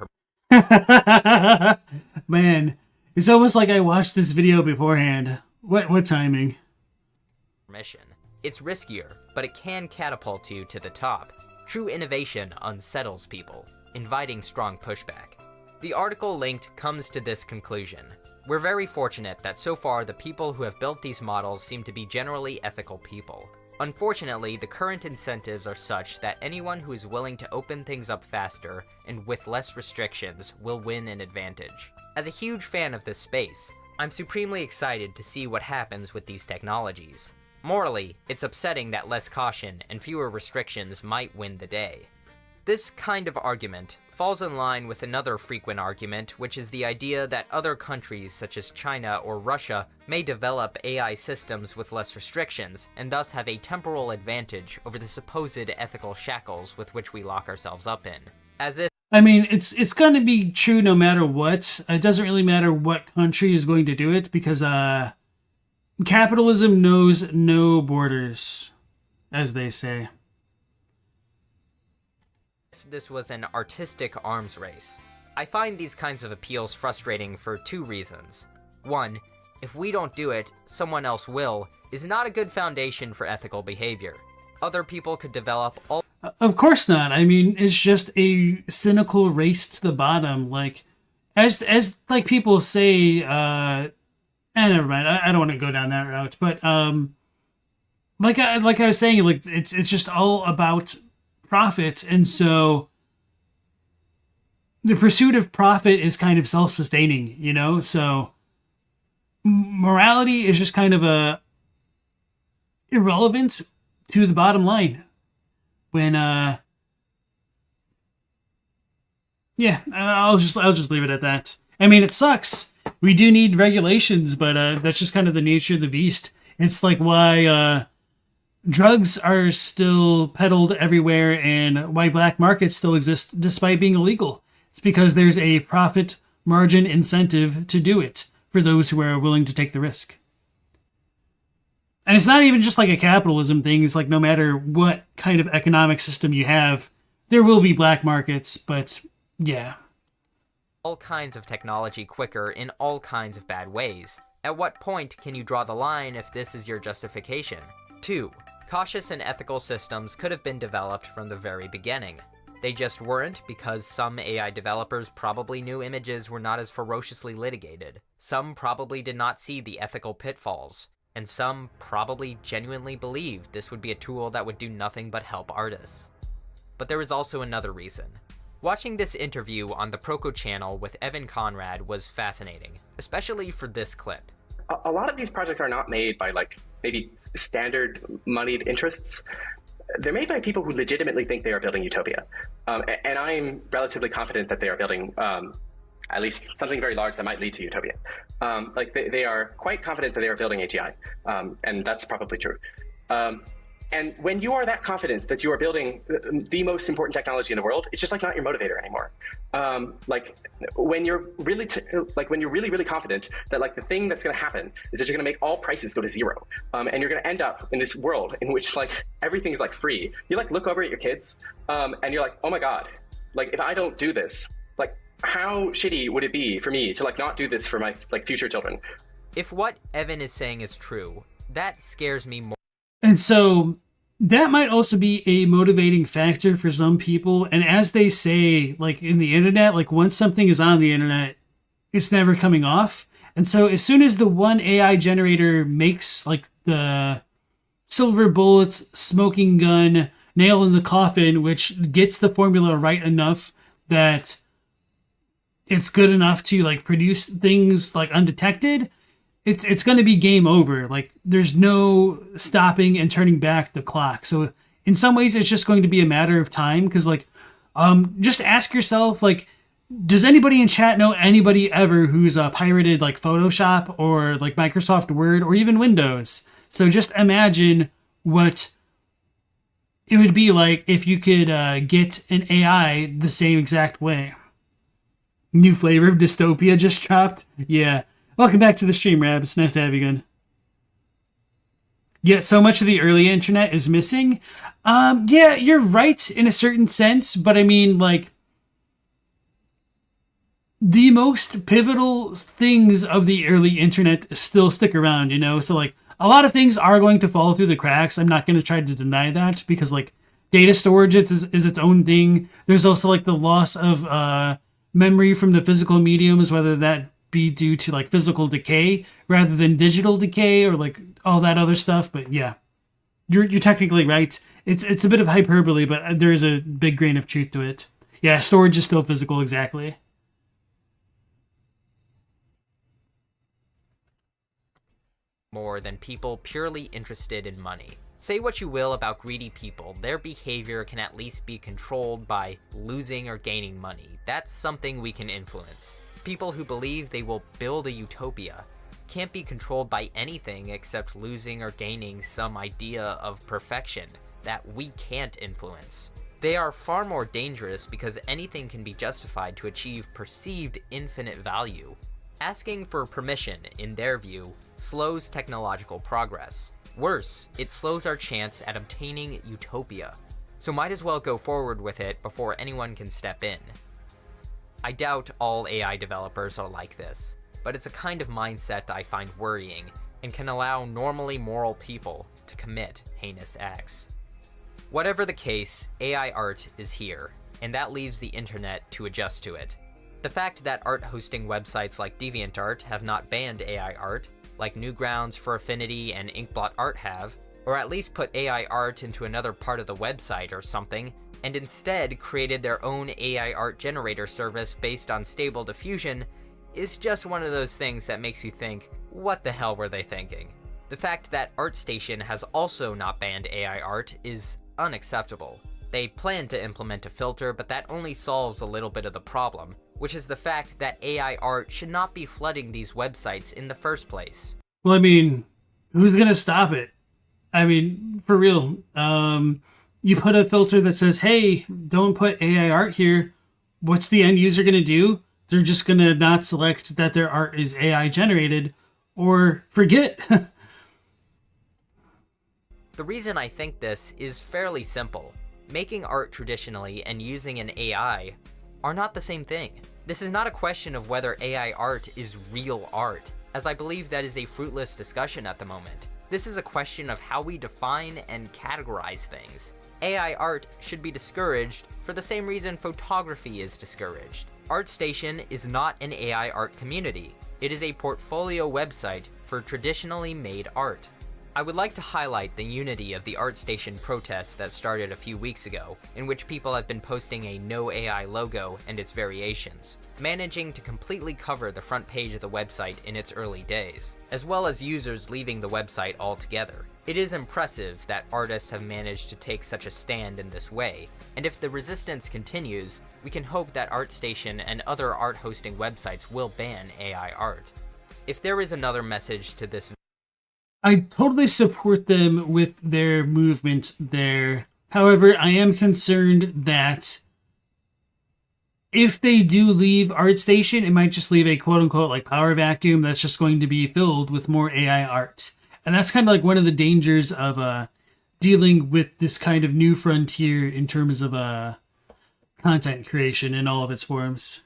Man, it's almost like I watched this video beforehand. What timing? Permission. It's riskier, but it can catapult you to the top. True innovation unsettles people, inviting strong pushback. The article linked comes to this conclusion. We're very fortunate that so far the people who have built these models seem to be generally ethical people. Unfortunately, the current incentives are such that anyone who is willing to open things up faster and with less restrictions will win an advantage. As a huge fan of this space, I'm supremely excited to see what happens with these technologies. Morally, it's upsetting that less caution and fewer restrictions might win the day. This kind of argument falls in line with another frequent argument, which is the idea that other countries such as China or Russia may develop AI systems with less restrictions, and thus have a temporal advantage over the supposed ethical shackles with which we lock ourselves up in. As if I mean, it's going to be true no matter what. It doesn't really matter what country is going to do it, because capitalism knows no borders, as they say. This was an artistic arms race. I find these kinds of appeals frustrating for two reasons. One, if we don't do it, someone else will, is not a good foundation for ethical behavior. Other people could develop all... Of course not. I mean, it's just a cynical race to the bottom. Like, as like people say, never mind. I don't want to go down that route. But like I was saying, like it's just all about profit, and so the pursuit of profit is kind of self-sustaining, you know. So morality is just kind of irrelevant to the bottom line when I'll just leave it at that. I mean, it sucks. We do need regulations, but that's just kind of the nature of the beast. It's like why drugs are still peddled everywhere and why black markets still exist despite being illegal. It's because there's a profit margin incentive to do it for those who are willing to take the risk. And it's not even just like a capitalism thing. It's like no matter what kind of economic system you have, there will be black markets, but yeah. All kinds of technology quicker in all kinds of bad ways. At what point can you draw the line if this is your justification? 2. Cautious and ethical systems could have been developed from the very beginning. They just weren't because some AI developers probably knew images were not as ferociously litigated. Some probably did not see the ethical pitfalls. And some probably genuinely believed this would be a tool that would do nothing but help artists. But there is also another reason. Watching this interview on the Proco channel with Evan Conrad was fascinating, especially for this clip. A lot of these projects are not made by like maybe standard moneyed interests. They're made by people who legitimately think they are building utopia. And I'm relatively confident that they are building at least something very large that might lead to utopia. Like they are quite confident that they are building AGI, and that's probably true. And when you are that confident that you are building the most important technology in the world, it's just like not your motivator anymore. Like when you're really, really confident that like the thing that's going to happen is that you're going to make all prices go to zero, and you're going to end up in this world in which like everything is like free. You like look over at your kids, and you're like, oh my god, like if I don't do this, like how shitty would it be for me to like not do this for my like future children? If what Evan is saying is true, that scares me more. And so that might also be a motivating factor for some people. And as they say, like in the internet, like once something is on the internet, it's never coming off. And so as soon as the one AI generator makes like the silver bullets, smoking gun, nail in the coffin, which gets the formula right enough that it's good enough to like produce things like undetected, it's going to be game over. Like there's no stopping and turning back the clock. So in some ways it's just going to be a matter of time. Cause like, just ask yourself, like, does anybody in chat know anybody ever who's pirated like Photoshop or like Microsoft Word or even Windows? So just imagine what it would be like if you could get an AI the same exact way. New flavor of dystopia just dropped. Yeah. Welcome back to the stream, Rabs. Nice to have you again. Yet so much of the early internet is missing. Yeah, you're right in a certain sense, but I mean, like, the most pivotal things of the early internet still stick around, you know? So, like, a lot of things are going to fall through the cracks. I'm not going to try to deny that because, like, data storage is its own thing. There's also, like, the loss of memory from the physical mediums, whether that be due to like physical decay rather than digital decay or like all that other stuff. But yeah, you're technically right. It's a bit of hyperbole, but there is a big grain of truth to it. Yeah, storage is still physical, exactly. More than people purely interested in money. Say what you will about greedy people, their behavior can at least be controlled by losing or gaining money. That's something we can influence. People who believe they will build a utopia can't be controlled by anything except losing or gaining some idea of perfection that we can't influence. They are far more dangerous because anything can be justified to achieve perceived infinite value. Asking for permission, in their view, slows technological progress. Worse, it slows our chance at obtaining utopia. So might as well go forward with it before anyone can step in. I doubt all AI developers are like this, but it's a kind of mindset I find worrying and can allow normally moral people to commit heinous acts. Whatever the case, AI art is here, and that leaves the internet to adjust to it. The fact that art hosting websites like DeviantArt have not banned AI art, like Newgrounds for Affinity and Inkblot Art have, or at least put AI art into another part of the website or something, and instead created their own AI art generator service based on Stable Diffusion, is just one of those things that makes you think, what the hell were they thinking? The fact that ArtStation has also not banned AI art is unacceptable. They plan to implement a filter, but that only solves a little bit of the problem, which is the fact that AI art should not be flooding these websites in the first place. Well, I mean, who's gonna stop it? I mean, for real. You put a filter that says, hey, don't put AI art here. What's the end user going to do? They're just going to not select that their art is AI generated or forget. The reason I think this is fairly simple. Making art traditionally and using an AI are not the same thing. This is not a question of whether AI art is real art, as I believe that is a fruitless discussion at the moment. This is a question of how we define and categorize things. AI art should be discouraged for the same reason photography is discouraged. ArtStation is not an AI art community. It is a portfolio website for traditionally made art. I would like to highlight the unity of the ArtStation protests that started a few weeks ago, in which people have been posting a No AI logo and its variations, managing to completely cover the front page of the website in its early days, as well as users leaving the website altogether. It is impressive that artists have managed to take such a stand in this way, and if the resistance continues, we can hope that ArtStation and other art hosting websites will ban AI art. If there is another message to this, I totally support them with their movement there. However, I am concerned that if they do leave ArtStation, it might just leave a quote-unquote like power vacuum that's just going to be filled with more AI art. And that's kind of like one of the dangers of dealing with this kind of new frontier in terms of content creation in all of its forms.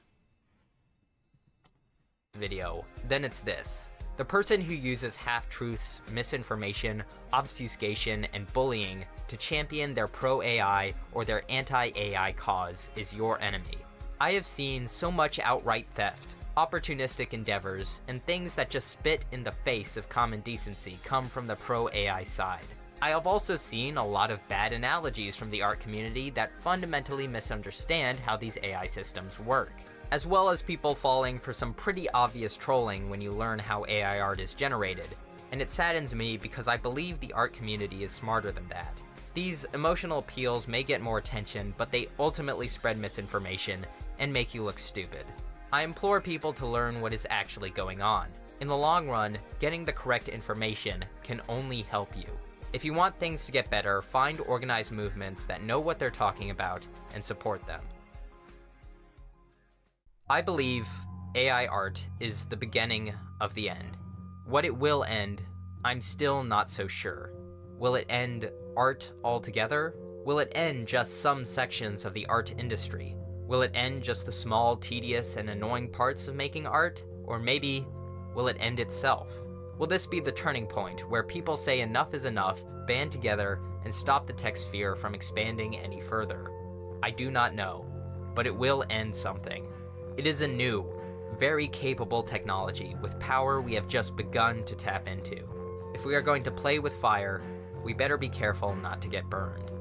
Video, then it's this. The person who uses half-truths, misinformation, obfuscation, and bullying to champion their pro-AI or their anti-AI cause is your enemy. I have seen so much outright theft, opportunistic endeavors, and things that just spit in the face of common decency come from the pro-AI side. I have also seen a lot of bad analogies from the art community that fundamentally misunderstand how these AI systems work, as well as people falling for some pretty obvious trolling when you learn how AI art is generated, and it saddens me because I believe the art community is smarter than that. These emotional appeals may get more attention, but they ultimately spread misinformation and make you look stupid. I implore people to learn what is actually going on. In the long run, getting the correct information can only help you. If you want things to get better, find organized movements that know what they're talking about and support them. I believe AI art is the beginning of the end. What it will end, I'm still not so sure. Will it end art altogether? Will it end just some sections of the art industry? Will it end just the small, tedious, and annoying parts of making art? Or maybe, will it end itself? Will this be the turning point where people say enough is enough, band together, and stop the tech sphere from expanding any further? I do not know, but it will end something. It is a new, very capable technology with power we have just begun to tap into. If we are going to play with fire, we better be careful not to get burned.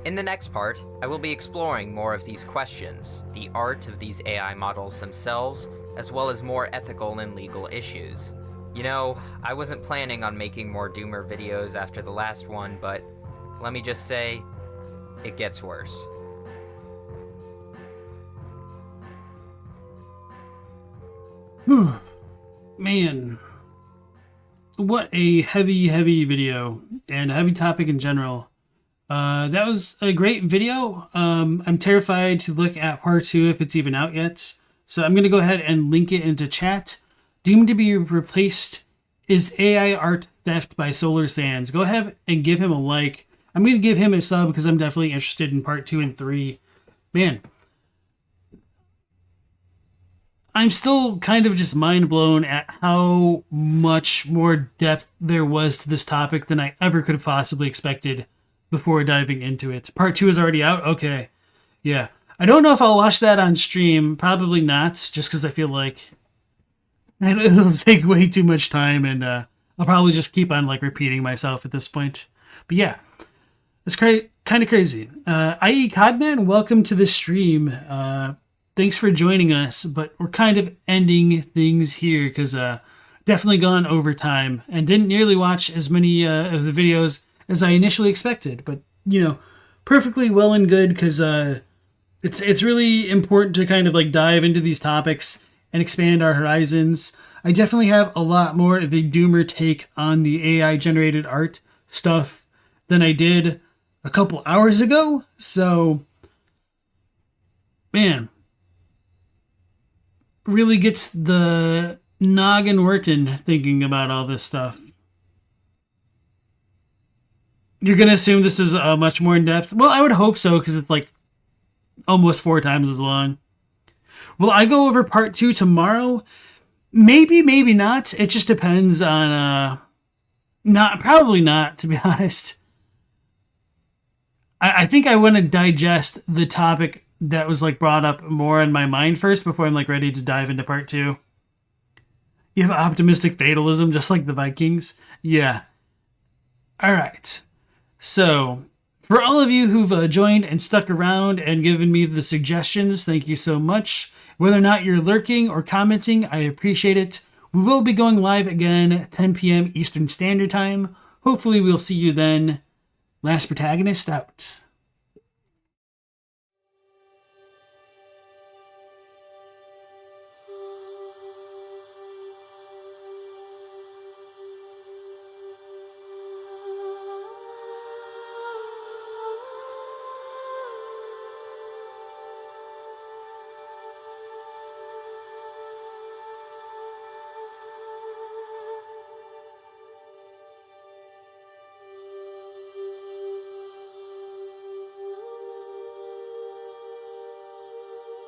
In the next part, I will be exploring more of these questions, the art of these AI models themselves, as well as more ethical and legal issues. You know, I wasn't planning on making more Doomer videos after the last one, but let me just say, it gets worse. Whew. Man, what a heavy video, and a heavy topic in general. That was a great video. I'm terrified to look at part 2 if it's even out yet. So I'm going to go ahead and link it into chat. Doomed to be replaced is AI art theft by Solar Sands. Go ahead and give him a like. I'm going to give him a sub because I'm definitely interested in part 2 and 3. Man, I'm still kind of just mind blown at how much more depth there was to this topic than I ever could have possibly expected before diving into it. Part 2 is already out? Okay. Yeah. I don't know if I'll watch that on stream. Probably not, just because I feel like it'll take way too much time, and I'll probably just keep on like repeating myself at this point. But yeah, it's kind of crazy. IE Codman, welcome to the stream. Thanks for joining us, but we're kind of ending things here because definitely gone over time and didn't nearly watch as many of the videos as I initially expected, but you know, perfectly well and good because it's really important to kind of like dive into these topics and expand our horizons. I definitely have a lot more of a doomer take on the AI generated art stuff than I did a couple hours ago. So, man, really gets the noggin working thinking about all this stuff. You're going to assume this is much more in depth? Well, I would hope so because it's like almost 4 times as long. Will I go over part 2 tomorrow? Maybe, maybe not. It just depends on... probably not, to be honest. I think I want to digest the topic that was like brought up more in my mind first before I'm like ready to dive into part 2. You have optimistic fatalism, just like the Vikings. Yeah. All right. So, for all of you who've joined and stuck around and given me the suggestions, thank you so much. Whether or not you're lurking or commenting, I appreciate it. We will be going live again at 10 p.m. Eastern Standard Time. Hopefully we'll see you then. Last Protagonist out.